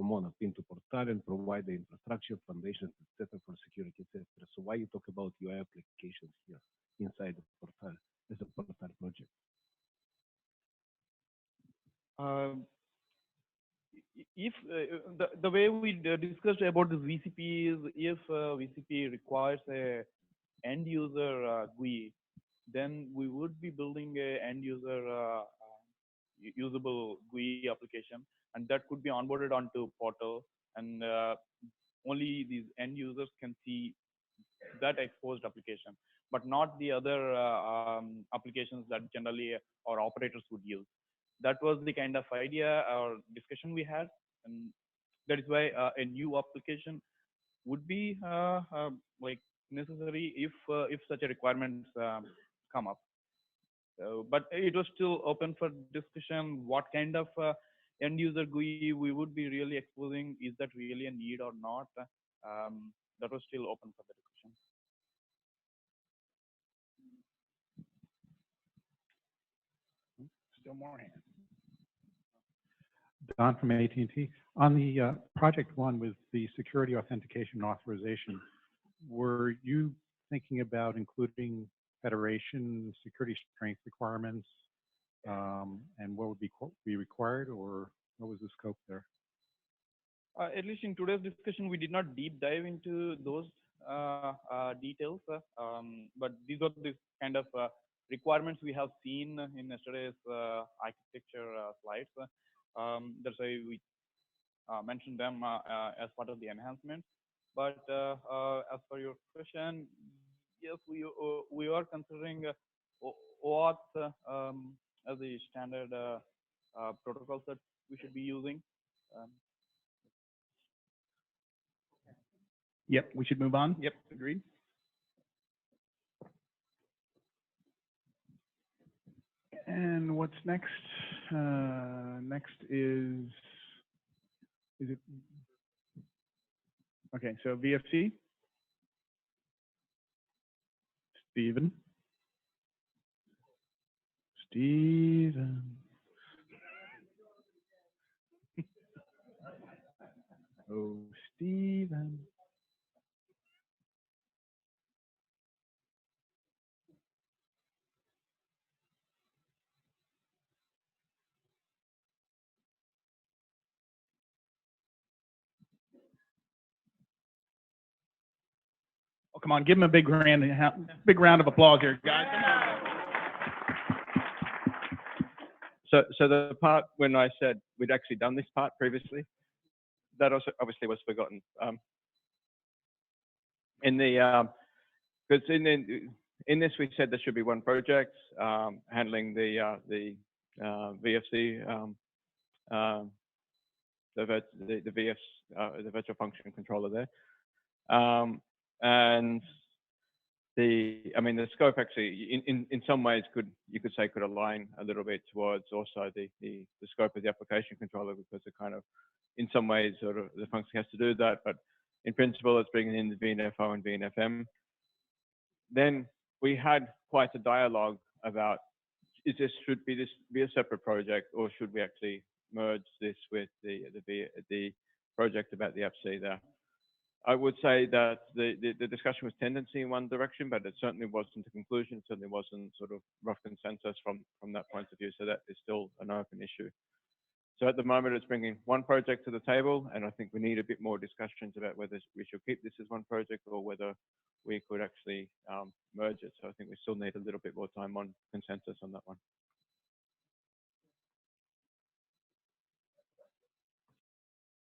ONAPF into Portal and provide the infrastructure, foundations, etc. for security, etc. So why you talk about UI applications here inside the Portal as a Portal project? If the way we discussed about the VCP is, if VCP requires a end user GUI, then we would be building a end user usable GUI application, and that could be onboarded onto Portal, and only these end users can see that exposed application, but not the other applications that generally our operators would use. That was the kind of idea or discussion we had, and that is why a new application would be like necessary if such a requirements come up. But it was still open for discussion what kind of end user GUI we would be really exposing, is that really a need or not? That was still open for the discussion. Still more hands. Don from AT&T. On the project one with the security authentication and authorization, were you thinking about including federation security strength requirements, and what would be required, or what was the scope there? At least in today's discussion, we did not deep dive into those details, but these are the kind of requirements we have seen in yesterday's architecture slides. That's why we mentioned them as part of the enhancement. But as for your question, yes, we are considering OAuth as the standard protocols that we should be using. Yep, we should move on. Yep, agreed. And what's next? Next is it? Okay, so VFC. Steven. Oh, Steven. Oh, come on, give him a big round of applause here, guys. Come on. So the part when I said we'd actually done this part previously, that also obviously was forgotten. In the because in this we said there should be one project handling the VFC, the VFs, the virtual function controller there, and I mean the scope actually in some ways could align a little bit towards also the scope of the application controller, because it kind of in some ways sort of the function has to do that, but in principle it's bringing in the VNFO and VNFM. Then we had quite a dialogue about should this be a separate project, or should we actually merge this with the project about the FC there. I would say that the discussion was tendency in one direction, but it certainly wasn't a conclusion. It certainly wasn't sort of rough consensus from that point of view. So that is still an open issue. So at the moment, it's bringing one project to the table, and I think we need a bit more discussions about whether we should keep this as one project or whether we could actually merge it. So I think we still need a little bit more time on consensus on that one.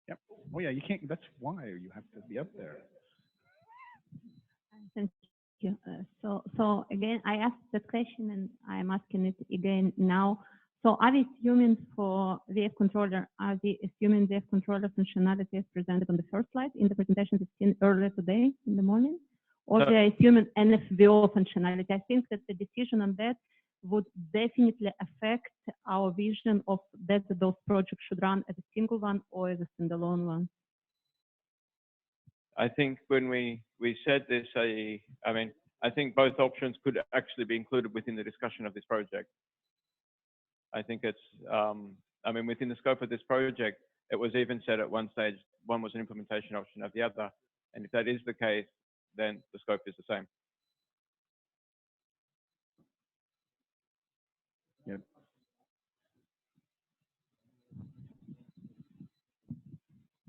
Yep. Oh yeah, you can't. That's why you have to be up there. Thank you. So again, I asked that question and I'm asking it again now. So are we assuming for VF controller, are we assuming VF controller functionality as presented on the first slide in the presentation we've seen earlier today in the morning? Or we are assuming NFVO functionality? I think that the decision on that would definitely affect our vision of that those projects should run as a single one or as a standalone one. I think when we said this, I mean, I think both options could actually be included within the discussion of this project. I think it's, I mean, within the scope of this project, it was even said at one stage, one was an implementation option of the other. And if that is the case, then the scope is the same. Yep.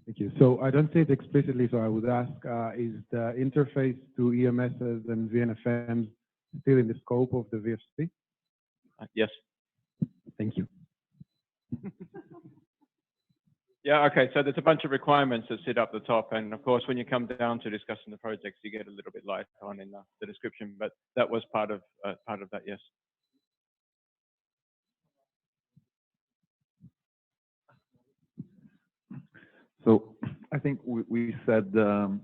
Thank you. So I don't say it explicitly, so I would ask, is the interface to EMSs and VNFMs still in the scope of the VFC? Yes. Thank you. Yeah, okay, so there's a bunch of requirements that sit up the top, and of course, when you come down to discussing the projects, you get a little bit light on in the description, but that was part of that, yes. So I think we said that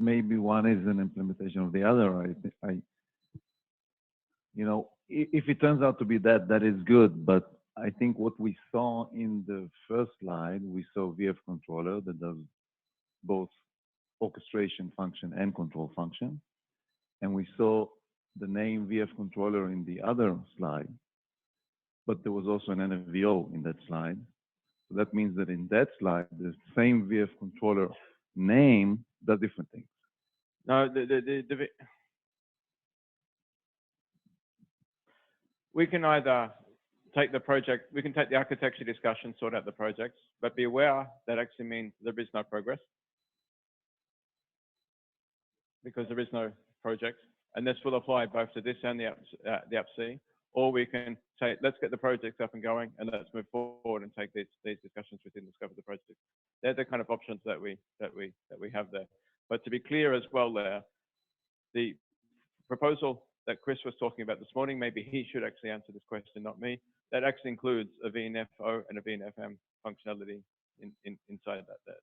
maybe one is an implementation of the other. You know, if it turns out to be that, that is good, but I think what we saw in the first slide, we saw VF controller that does both orchestration function and control function. And we saw the name VF controller in the other slide, but there was also an NFVO in that slide. So that means that in that slide, the same VF controller name does different things. No, we can either take the project, we can take the architecture discussion, sort out the projects, but be aware that actually means there is no progress because there is no project. And this will apply both to this and the AppC. Or we can say, let's get the project up and going and let's move forward and take these discussions within the scope of the project. They're the kind of options that we have there. But to be clear as well there, the proposal that Chris was talking about this morning, maybe he should actually answer this question, not me. That actually includes a VNFO and a VNFM functionality inside that.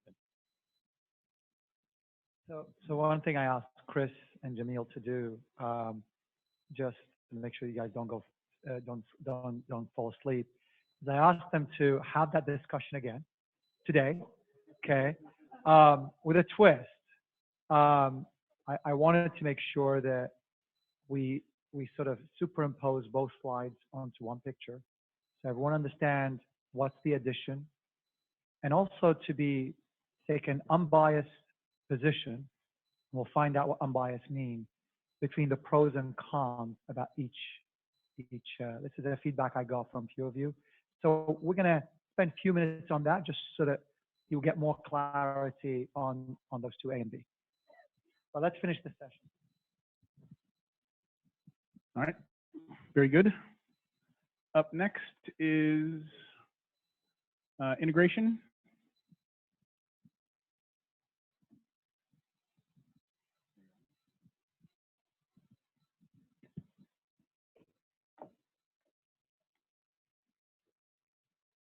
So one thing I asked Chris and Jamil to do, just to make sure you guys don't go, don't fall asleep, is I asked them to have that discussion again today, okay, with a twist. I wanted to make sure that we sort of superimpose both slides onto one picture, so everyone understands what's the addition, and also to take an unbiased position. We'll find out what unbiased means between the pros and cons about each. This is the feedback I got from a few of you. So we're going to spend a few minutes on that just so that you'll get more clarity on those two, A and B. But let's finish this session. All right, very good. Up next is integration.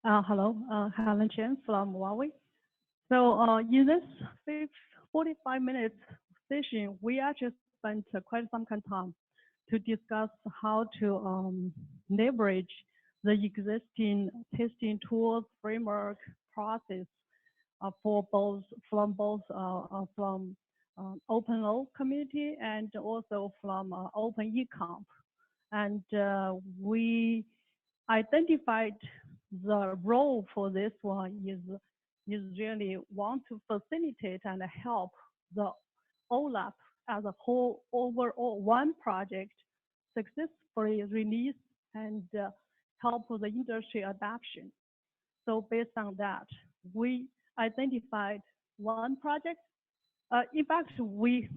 Hello, Helen Chen from Huawei. So in this 45 minutes session, we actually spent quite some time to discuss how to leverage the existing testing tools, framework, process for both from OpenO community and also from Open Ecomp. And we identified the role for this one is really want to facilitate and help the OLAP as a whole overall one project successfully release and help the industry adoption. So based on that, we identified one project. In fact, we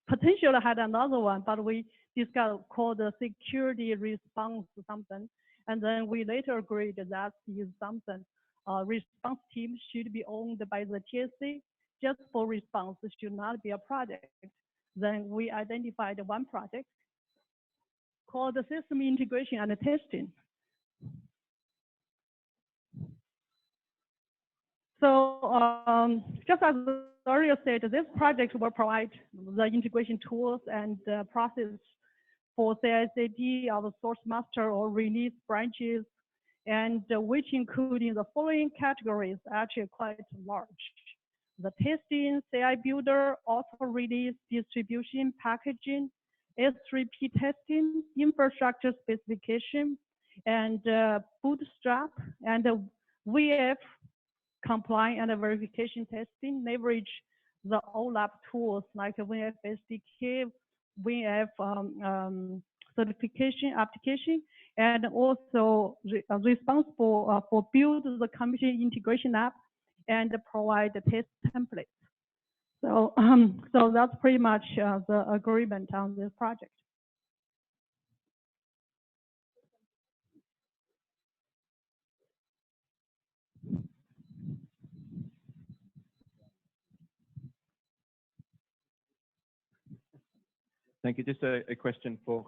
potentially had another one, but we discussed called the security response something. And then we later agreed that is something response team should be owned by the TSC just for response. It should not be a project. Then we identified one project called the system integration and testing. So just as earlier said, this project will provide the integration tools and process for CI/CD of the source master or release branches, and which including the following categories, actually quite large. The testing, CI builder, auto release, distribution, packaging, S3P testing, infrastructure specification, and bootstrap, and VF compliant and verification testing, leverage the OLAP tools like VF SDK, VF certification application, and also responsible for build the commission integration app and provide the test templates. So, so that's pretty much the agreement on this project. Thank you. Just a question for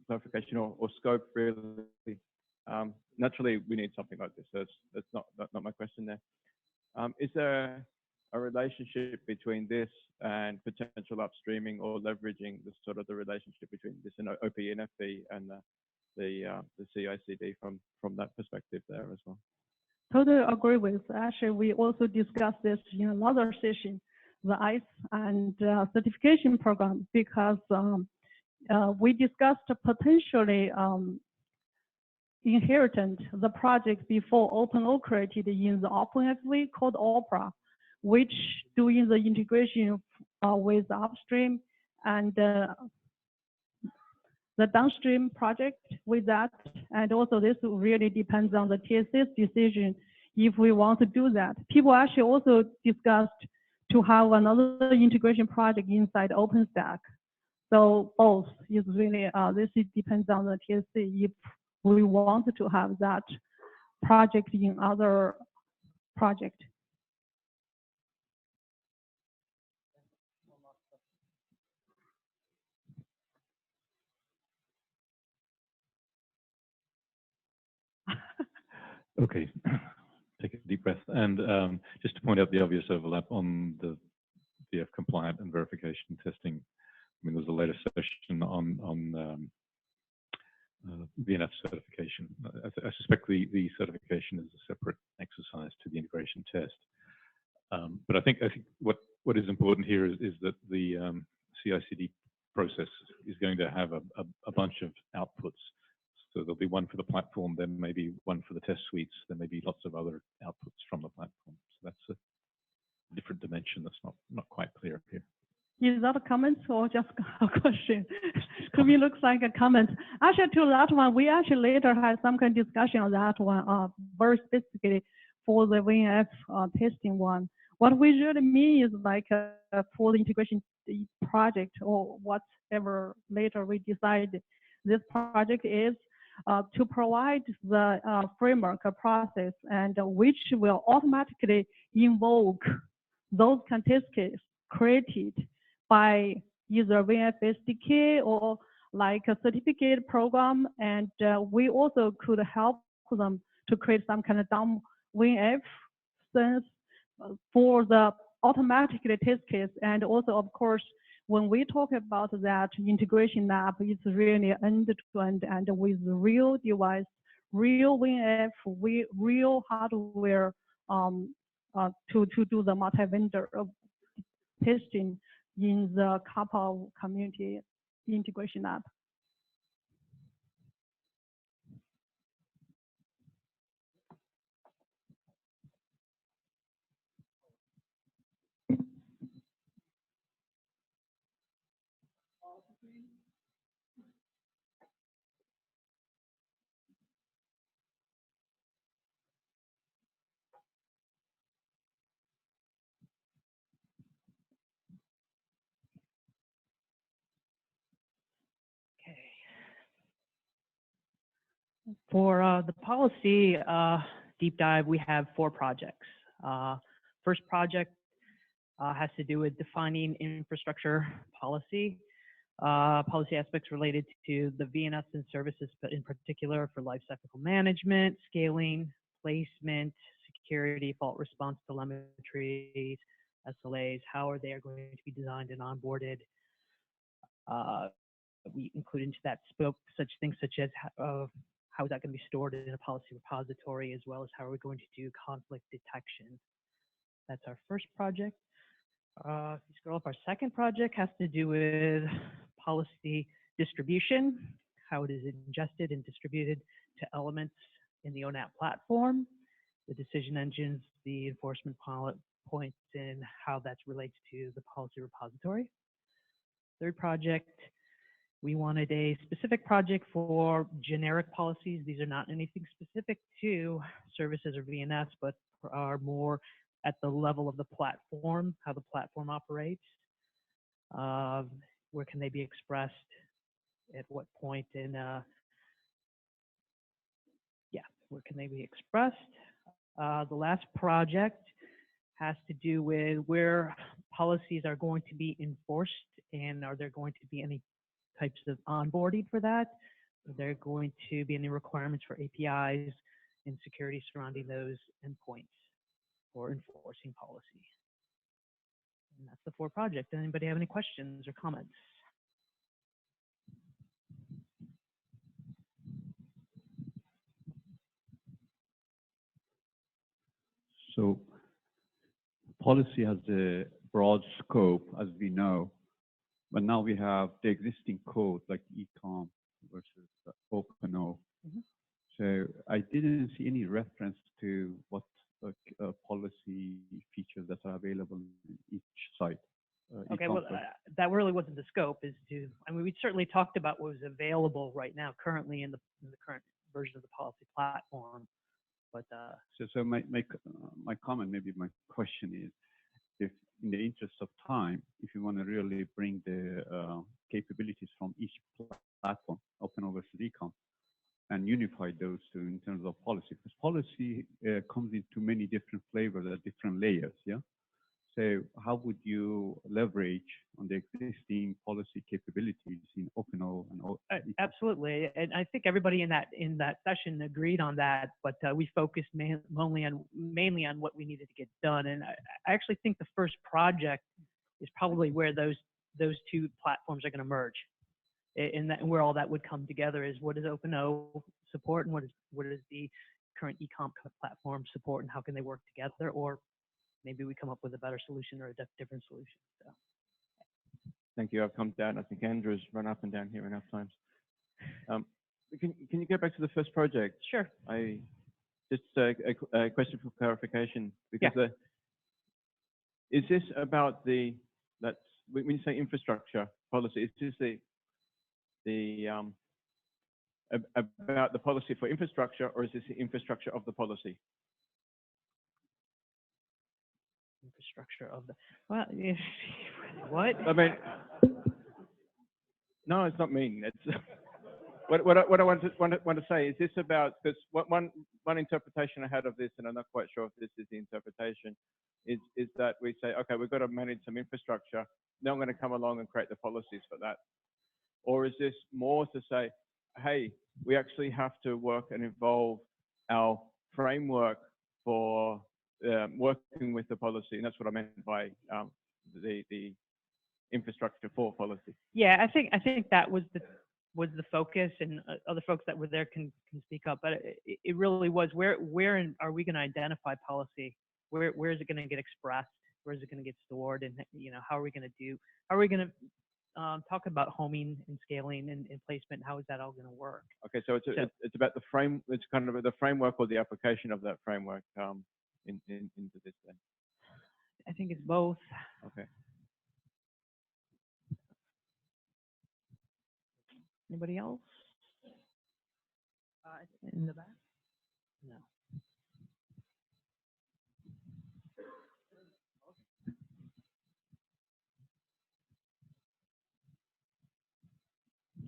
clarification or scope, really. Naturally, we need something like this. So that's not my question there. Is there a relationship between this and potential upstreaming or leveraging the sort of the relationship between this and OPNFV and the CI/CD from that perspective there as well. Totally agree with. Actually, we also discussed this in another session, the ICE and certification program, because we discussed potentially inheriting the project before OpenO created in the OpenFV called Opera, which doing the integration with upstream and the downstream project with that. And also this really depends on the TSS decision if we want to do that. People actually also discussed to have another integration project inside OpenStack. So both is really, this depends on the TSC if we want to have that project in other project. Okay, take a deep breath. And just to point out the obvious overlap on the VF compliant and verification testing. I mean, there's a later session on VNF certification. I suspect the certification is a separate exercise to the integration test. But I think what is important here is that the CI/CD process is going to have a bunch of outputs. So there'll be one for the platform, then maybe one for the test suites, then maybe lots of other outputs from the platform. So that's a different dimension that's not quite clear here. Is that a comment or just a question? To me, looks like a comment. Actually, to that one, we actually later had some kind of discussion on that one, very specifically for the VNF testing one. What we really mean is like for the integration project or whatever later we decide this project is to provide the framework, a process, and which will automatically invoke those kind of test cases created by either VNF SDK or like a certificate program, and we also could help them to create some kind of dumb VNF sense for the automatic test case. And also, of course, when we talk about that integration lab, it's really end-to-end and with real device, real VNF, real hardware to do the multi-vendor testing in the Kappa community integration lab. For the policy deep dive, we have 4 projects. First project has to do with defining infrastructure policy, policy aspects related to the VNS and services, but in particular for lifecycle management, scaling, placement, security, fault response telemetries, SLAs, how are they going to be designed and onboarded. We include into that scope such things such as how is that going to be stored in a policy repository, as well as how are we going to do conflict detection. That's our first project. If you scroll up, our second project has to do with policy distribution, how it is ingested and distributed to elements in the ONAP platform, the decision engines, the enforcement points, and how that relates to the policy repository. Third project, we wanted a specific project for generic policies. These are not anything specific to services or VNS, but are more at the level of the platform, how the platform operates. Where can they be expressed? At what point in, where can they be expressed? The last project has to do with where policies are going to be enforced, and are there going to be any types of onboarding for that? Are there going to be any requirements for APIs and security surrounding those endpoints for enforcing policy? And that's the 4 projects. Anybody have any questions or comments? So policy has a broad scope, as we know, but now we have the existing code like ecom versus OpenO. So I didn't see any reference to what policy features that are available in each site. Okay, well, that really wasn't the scope. I mean, we certainly talked about what was available right now, currently in the current version of the policy platform. But so my comment, maybe my question is, if in the interest of time, if you want to really bring the capabilities from each platform, OpenO versus ecom, and unify those two in terms of policy, because policy comes into many different flavors at different layers, yeah? So how would you leverage on the existing policy capabilities in OpenO and ecom? Absolutely, and I think everybody in that session agreed on that. But we focused mainly on what we needed to get done, and I actually think the first project is probably where those two platforms are going to merge. And where all that would come together is what does OpenO support and what is the current ecom platform support, and how can they work together, or maybe we come up with a better solution or a different solution. So. Thank you. I've come down. I think Andrew's run up and down here enough times. Can you go back to the first project? Sure. Just a question for clarification, because is this about when you say infrastructure policy, is this about the policy for infrastructure, or is this the infrastructure of the policy? Infrastructure of the what? I mean, no, it's not mean. It's what I want to say is this about, because one interpretation I had of this, and I'm not quite sure if this is the interpretation, is that we say, okay, we've got to manage some infrastructure. Now I'm going to come along and create the policies for that. Or is this more to say, hey, we actually have to work and evolve our framework for working with the policy? And that's what I meant by the infrastructure for policy. Yeah, I think that was the focus, and other folks that were there can speak up. But it really was where are we going to identify policy? Where is it going to get expressed? Where is it going to get stored? And how are we going to talk about homing and scaling and placement? How is that all going to work? Okay, so it's about the frame. It's kind of the framework or the application of that framework into this thing. I think it's both. Okay. Anybody else? In the back? No.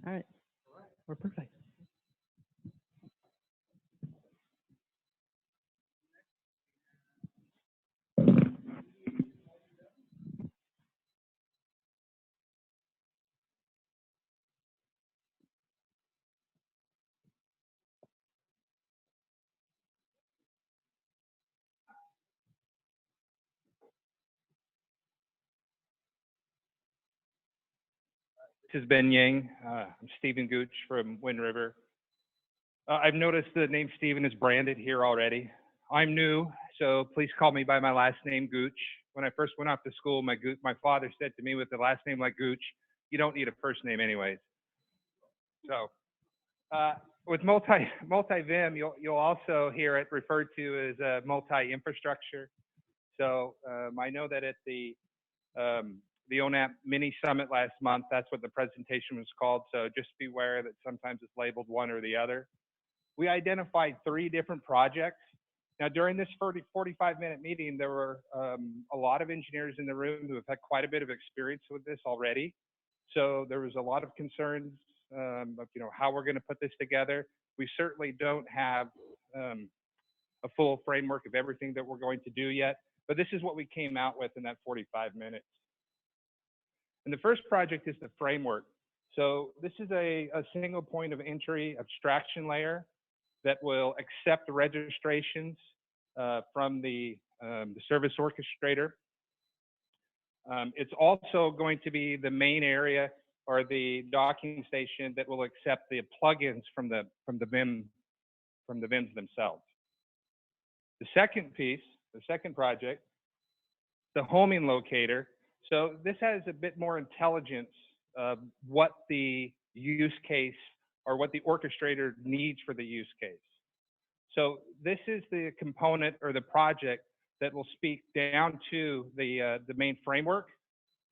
All right. We're perfect. This is Ben Yang. I'm Stephen Gooch from Wind River. I've noticed the name Stephen is branded here already. I'm new, so please call me by my last name, Gooch. When I first went off to school, my father said to me, with the last name like Gooch, you don't need a first name anyways. So with multi-VIM, you'll also hear it referred to as a multi-infrastructure. So I know that at the ONAP mini summit last month, that's what the presentation was called. So just be aware that sometimes it's labeled one or the other. We identified 3 different projects. Now, during this 45-minute meeting, there were a lot of engineers in the room who have had quite a bit of experience with this already. So there was a lot of concerns of how we're going to put this together. We certainly don't have a full framework of everything that we're going to do yet, but this is what we came out with in that 45 minutes. And the first project is the framework. So this is a single point of entry abstraction layer that will accept registrations from the service orchestrator. It's also going to be the main area or the docking station that will accept the plugins from the VIMs themselves. The second piece the second project, the homing locator. So this has a bit more intelligence of what the use case or what the orchestrator needs for the use case. So this is the component or the project that will speak down to the main framework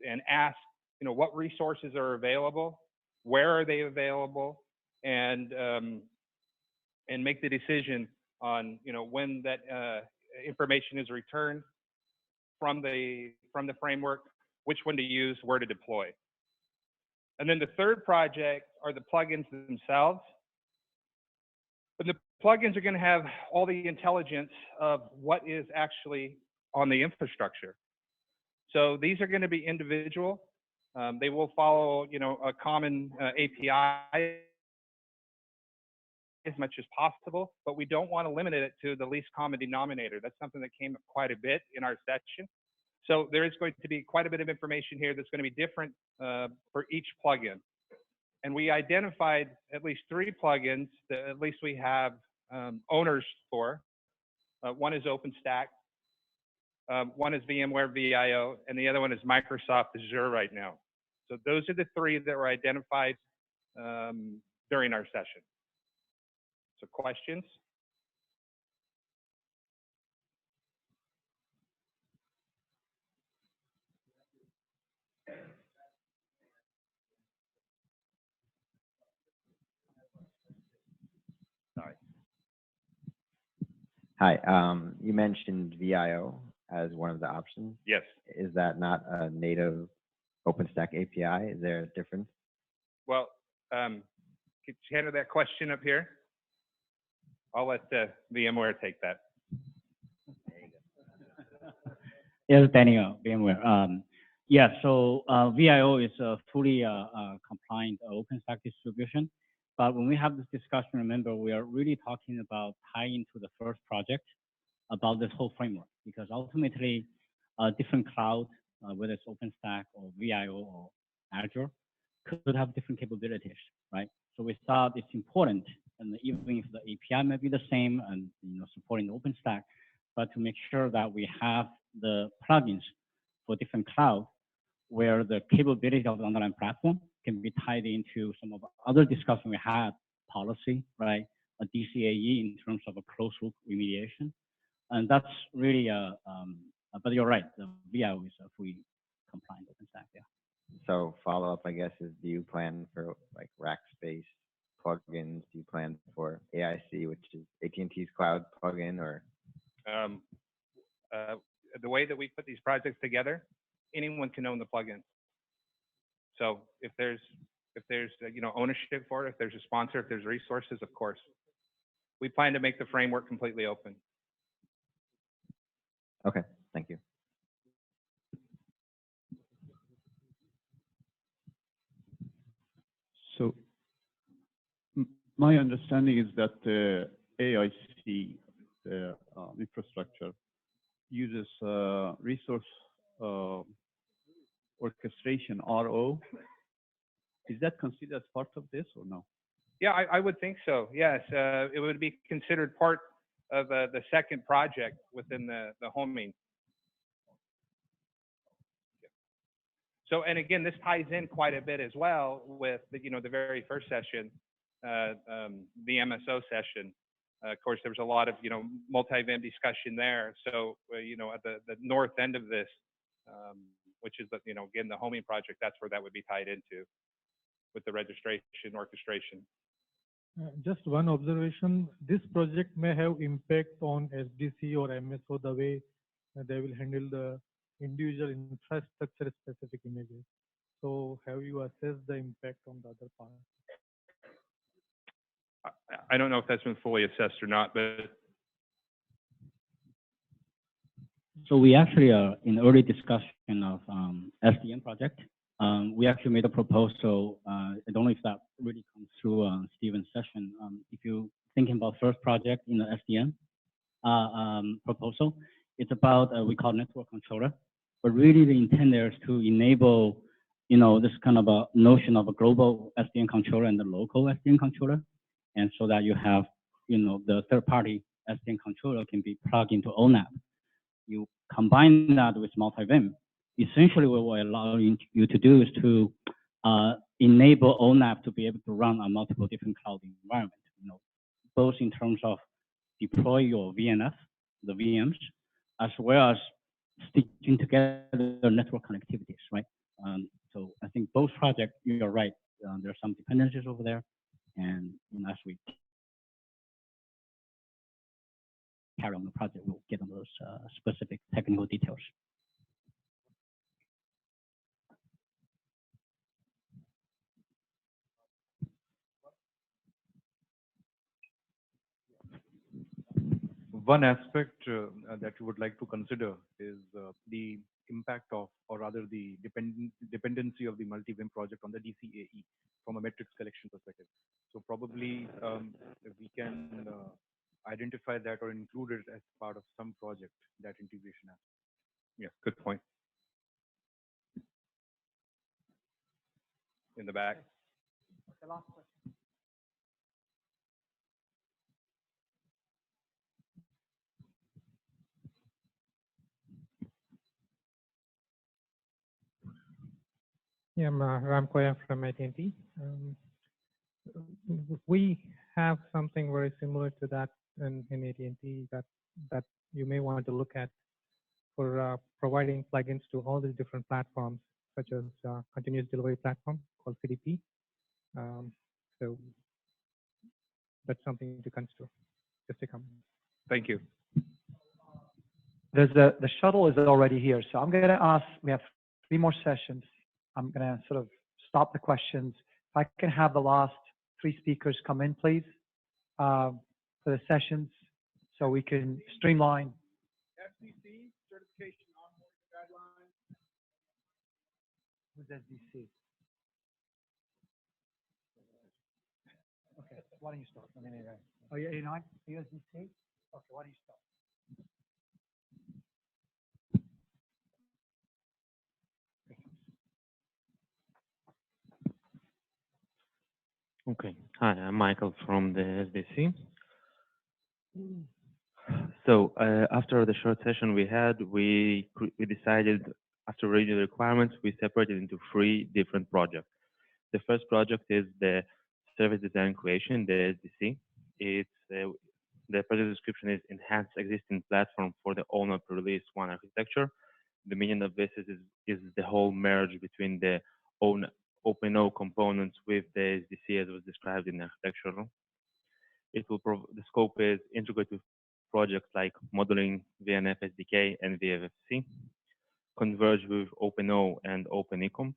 and ask, what resources are available, where are they available, and make the decision on, when that information is returned from the framework, which one to use, where to deploy. And then the third project are the plugins themselves. And the plugins are going to have all the intelligence of what is actually on the infrastructure. So these are going to be individual. They will follow, a common API as much as possible, but we don't want to limit it to the least common denominator. That's something that came up quite a bit in our session. So there is going to be quite a bit of information here that's going to be different for each plugin. And we identified at least 3 plugins that at least we have owners for. One is OpenStack, one is VMware VIO, and the other one is Microsoft Azure right now. So those are the 3 that were identified during our session. So questions? Sorry. Hi, you mentioned VIO as one of the options. Yes. Is that not a native OpenStack API? Is there a difference? Well, could you handle that question up here? I'll let VMware take that. Yes, Daniel, VMware. Yeah, so VIO is a fully compliant OpenStack distribution. But when we have this discussion, remember, we are really talking about tying to the first project about this whole framework, because ultimately, different cloud, whether it's OpenStack or VIO or Azure, could have different capabilities, right? So we thought it's important, and even if the API may be the same and supporting OpenStack, but to make sure that we have the plugins for different clouds where the capability of the underlying platform can be tied into some of the other discussion we had, policy, right? A DCAE in terms of a closed loop remediation. And that's really, but you're right, the VIO is a fully compliant OpenStack, yeah. So follow-up, I guess, is do you plan for like rack space plugins? Do you plan for AIC, which is AT&T's cloud plugin, or? The way that we put these projects together, anyone can own the plugin. So if there's ownership for it, if there's a sponsor, if there's resources, of course. We plan to make the framework completely open. Okay, thank you. So my understanding is that the AIC, the infrastructure, uses resource orchestration, RO. Is that considered as part of this or no? Yeah, I would think so. Yes, it would be considered part of the second project within the homing. So, and again, this ties in quite a bit as well with the very first session, the MSO session. Of course, there was a lot of multi-VM discussion there. So at the north end of this, which is again the homing project, that's where that would be tied into with the registration orchestration. Just one observation, this project may have impact on SDC or MSO, the way they will handle the individual infrastructure specific images. So have you assessed the impact on the other part? I don't know if that's been fully assessed or not, but. So we actually are in early discussion of SDN project. We actually made a proposal. I don't know if that really comes through Steven's session. If you're thinking about first project in the SDN proposal, it's about we call network controller, but really the intent there is to enable this kind of a notion of a global SDN controller and the local SDN controller, and so that you have the third party SDN controller can be plugged into ONAP. you combine that with multi-VIM, essentially what we're allowing you to do is to enable ONAP to be able to run on multiple different cloud environments, both in terms of deploy your VNF, the VMs, as well as stitching together network connectivities, right? So I think both projects, you're right, there are some dependencies over there, and as we carry on the project, we'll get on those specific technical details. One aspect that you would like to consider is the impact of, or rather the dependency of the multi-VIM project on the DCAE from a metrics collection perspective. So probably we can identify that or include it as part of some project, that integration aspect. Yeah, good point. In the back. The last question. Yeah, I'm Ram Koya from AT&T. We have something very similar to that in AT&T that you may want to look at for providing plugins to all the different platforms, such as continuous delivery platform called CDP. So that's something to consider. Just a comment. Thank you. There's the shuttle is already here, so I'm going to ask. We have 3 more sessions. I'm going to sort of stop the questions. If I can have the last 3 speakers come in, please, for the sessions, so we can streamline. FCC certification onboarding guidelines. Who's SDC? Okay, why don't you start? Oh, you're not? Are you SDC? Okay, why don't you start? Okay. Hi, I'm Michael from the SDC. So after the short session we had, we decided, after reading the requirements, we separated into 3 different projects. The first project is the service design creation, the SDC. It's the project description is enhance existing platform for the ONAP release 1 architecture. The meaning of this is the whole merge between the OpenO components with the SDC as was described in the architecture. The scope is integrated projects like modeling, VNF SDK, and VFFC, converge with OpenO and OpenECOM,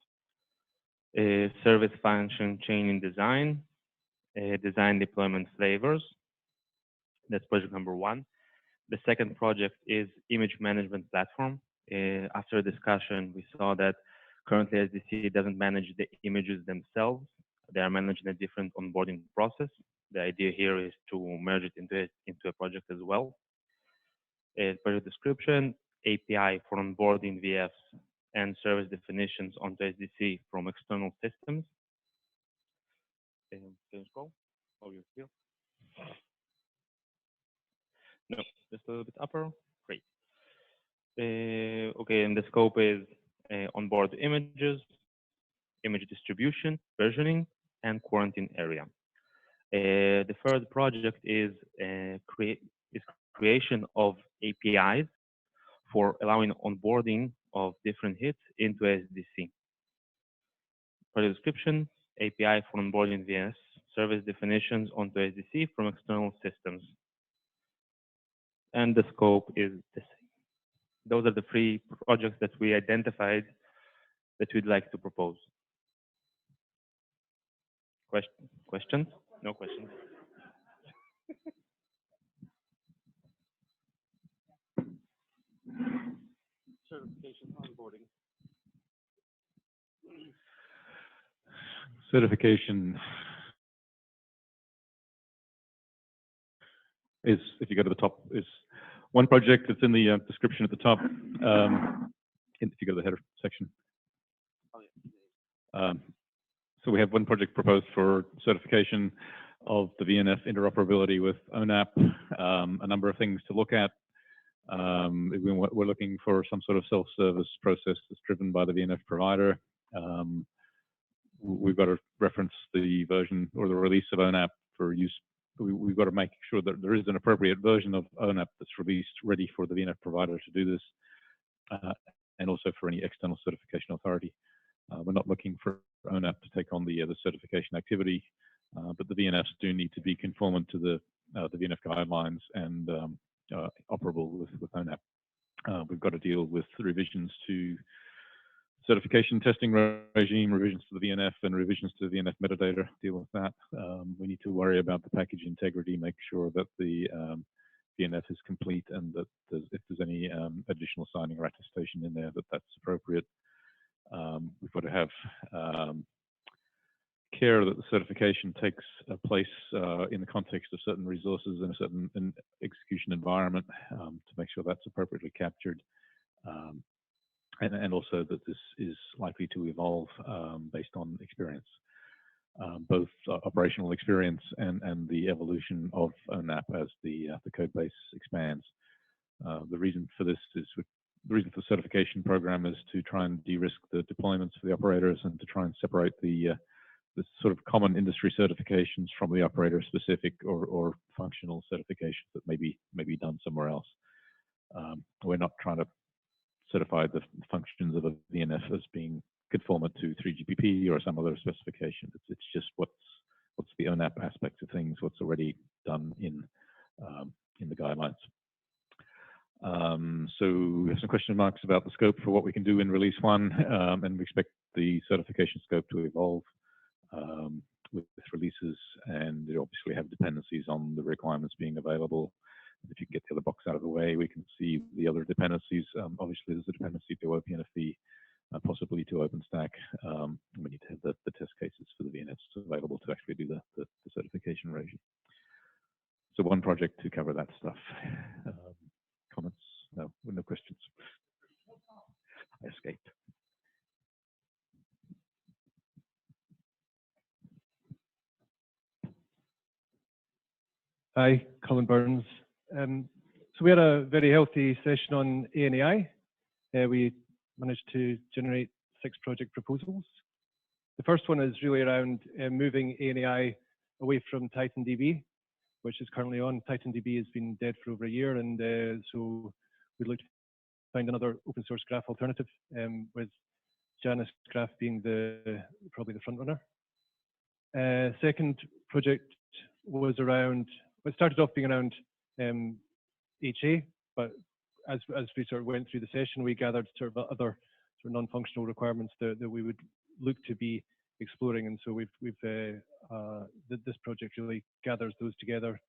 service function chaining design, design deployment flavors. That's project number 1. The second project is image management platform. After discussion, we saw that currently SDC doesn't manage the images themselves. They are managed in a different onboarding process. The idea here is to merge it into a project as well. Project description, API for onboarding VFs and service definitions onto SDC from external systems. Can you scroll? Oh, you're here. No, just a little bit upper. Great. Okay, and the scope is onboard images, image distribution, versioning, and quarantine area. The third project is creation of APIs for allowing onboarding of different hits into SDC. Project description, API for onboarding VS, service definitions onto SDC from external systems. And the scope is the same. Those are the 3 projects that we identified that we'd like to propose. Questions? No questions. Certification onboarding. Certification is, if you go to the top, is one project that's in the description at the top. If you go to the header section. So we have one project proposed for certification of the VNF interoperability with ONAP, a number of things to look at. We're looking for some sort of self-service process that's driven by the VNF provider. We've got to reference the version or the release of ONAP for use. We've got to make sure that there is an appropriate version of ONAP that's released ready for the VNF provider to do this, and also for any external certification authority. We're not looking for ONAP to take on the certification activity, but the VNFs do need to be conformant to the VNF guidelines and operable with ONAP. We've got to deal with the revisions to certification testing regime, revisions to the VNF, and revisions to the VNF metadata. Deal with that. We need to worry about the package integrity, make sure that the VNF is complete, and that if there's any additional signing or attestation in there, that's appropriate. We've got to have care that the certification takes place in the context of certain resources in a certain execution environment to make sure that's appropriately captured. And also that this is likely to evolve based on experience, both operational experience and the evolution of ONAP as the code base expands. The reason for this is the reason for the certification program is to try and de-risk the deployments for the operators and to try and separate the sort of common industry certifications from the operator specific or functional certifications that may be done somewhere else. We're not trying to certify the functions of a VNF as being conformant to 3GPP or some other specification. It's just what's the ONAP aspect of things, what's already done in the guidelines. So we have some question marks about the scope for what we can do in release 1, and we expect the certification scope to evolve with releases, and they obviously have dependencies on the requirements being available. If you can get the other box out of the way, we can see the other dependencies. Obviously, there's a dependency to OPNFV, possibly to OpenStack. We need to have the test cases for the VNFs available to actually do the certification regime. So one project to cover that stuff. Comments? No, no questions. I escaped. Hi, Colin Burns. So we had a very healthy session on ANAI. We managed to generate 6 project proposals. The first one is really around moving ANAI away from TitanDB, which is currently on. TitanDB has been dead for over a year, and so we'd like to find another open source graph alternative, with Janus Graph being probably the front runner. Second project was around, it started off being around HA, but as we sort of went through the session, we gathered sort of other sort of non-functional requirements that we would look to be exploring, and so this project really gathers those together,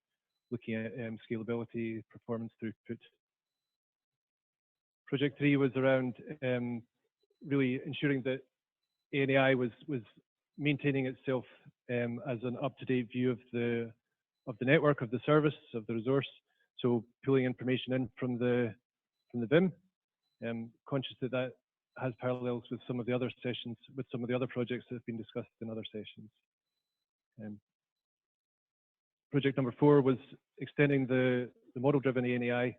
looking at scalability, performance, throughput. Project 3 was around really ensuring that ANAI was maintaining itself as an up-to-date view of the network, of the service, of the resource. So pulling information in from the Vim. Conscious that has parallels with some of the other sessions, with some of the other projects that have been discussed in other sessions. Project number 4 was extending the model-driven ANAI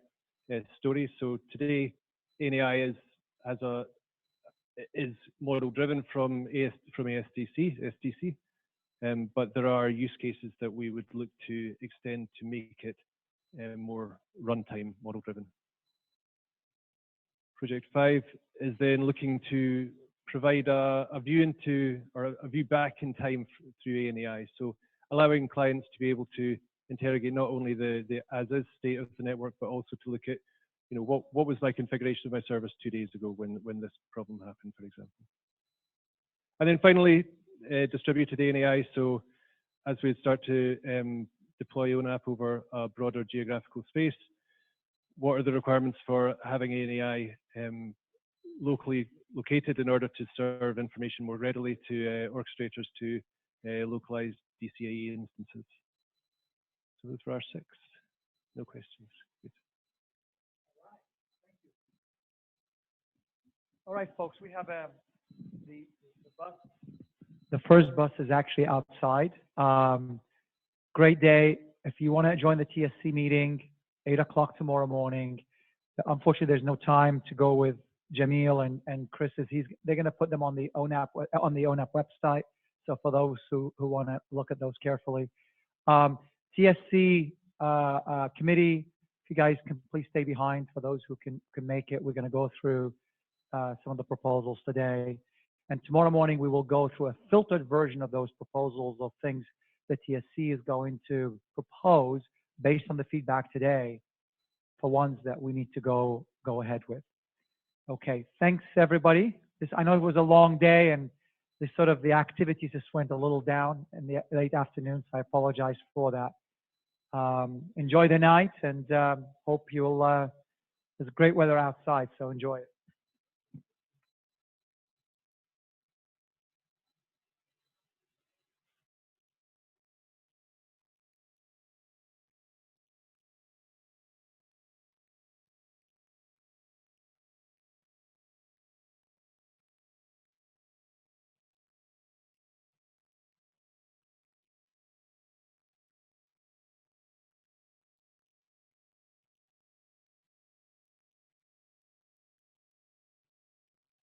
story. So today, ANAI is model-driven from SDC, but there are use cases that we would look to extend to make it more runtime model-driven. Project 5 is then looking to provide a view into, or a view back in time through ANAI. So allowing clients to be able to interrogate not only the as-is state of the network, but also to look at, you know, what was my configuration of my service 2 days ago when this problem happened, for example. And then finally, distributed ANAI. So as we start to deploy ONAP over a broader geographical space, what are the requirements for having ANAI locally located in order to serve information more readily to orchestrators to localized DCAE instances? So those were our 6. No questions. Good. All right, folks, we have the bus. The first bus is actually outside. Great day. If you want to join the TSC meeting, 8 o'clock tomorrow morning, Unfortunately, there's no time to go with Jamil and Chris's. They're going to put them on the ONAP website. So for those who want to look at those carefully, TSC committee, if you guys can please stay behind. For those who can make it, we're going to go through some of the proposals today, and tomorrow morning we will go through a filtered version of those proposals of things that TSC is going to propose based on the feedback today, for ones that we need to go ahead with. Okay, thanks everybody. I know it was a long day, and the activities just went a little down in the late afternoon, so I apologize for that. Enjoy the night, and hope you'll, there's great weather outside, so enjoy it.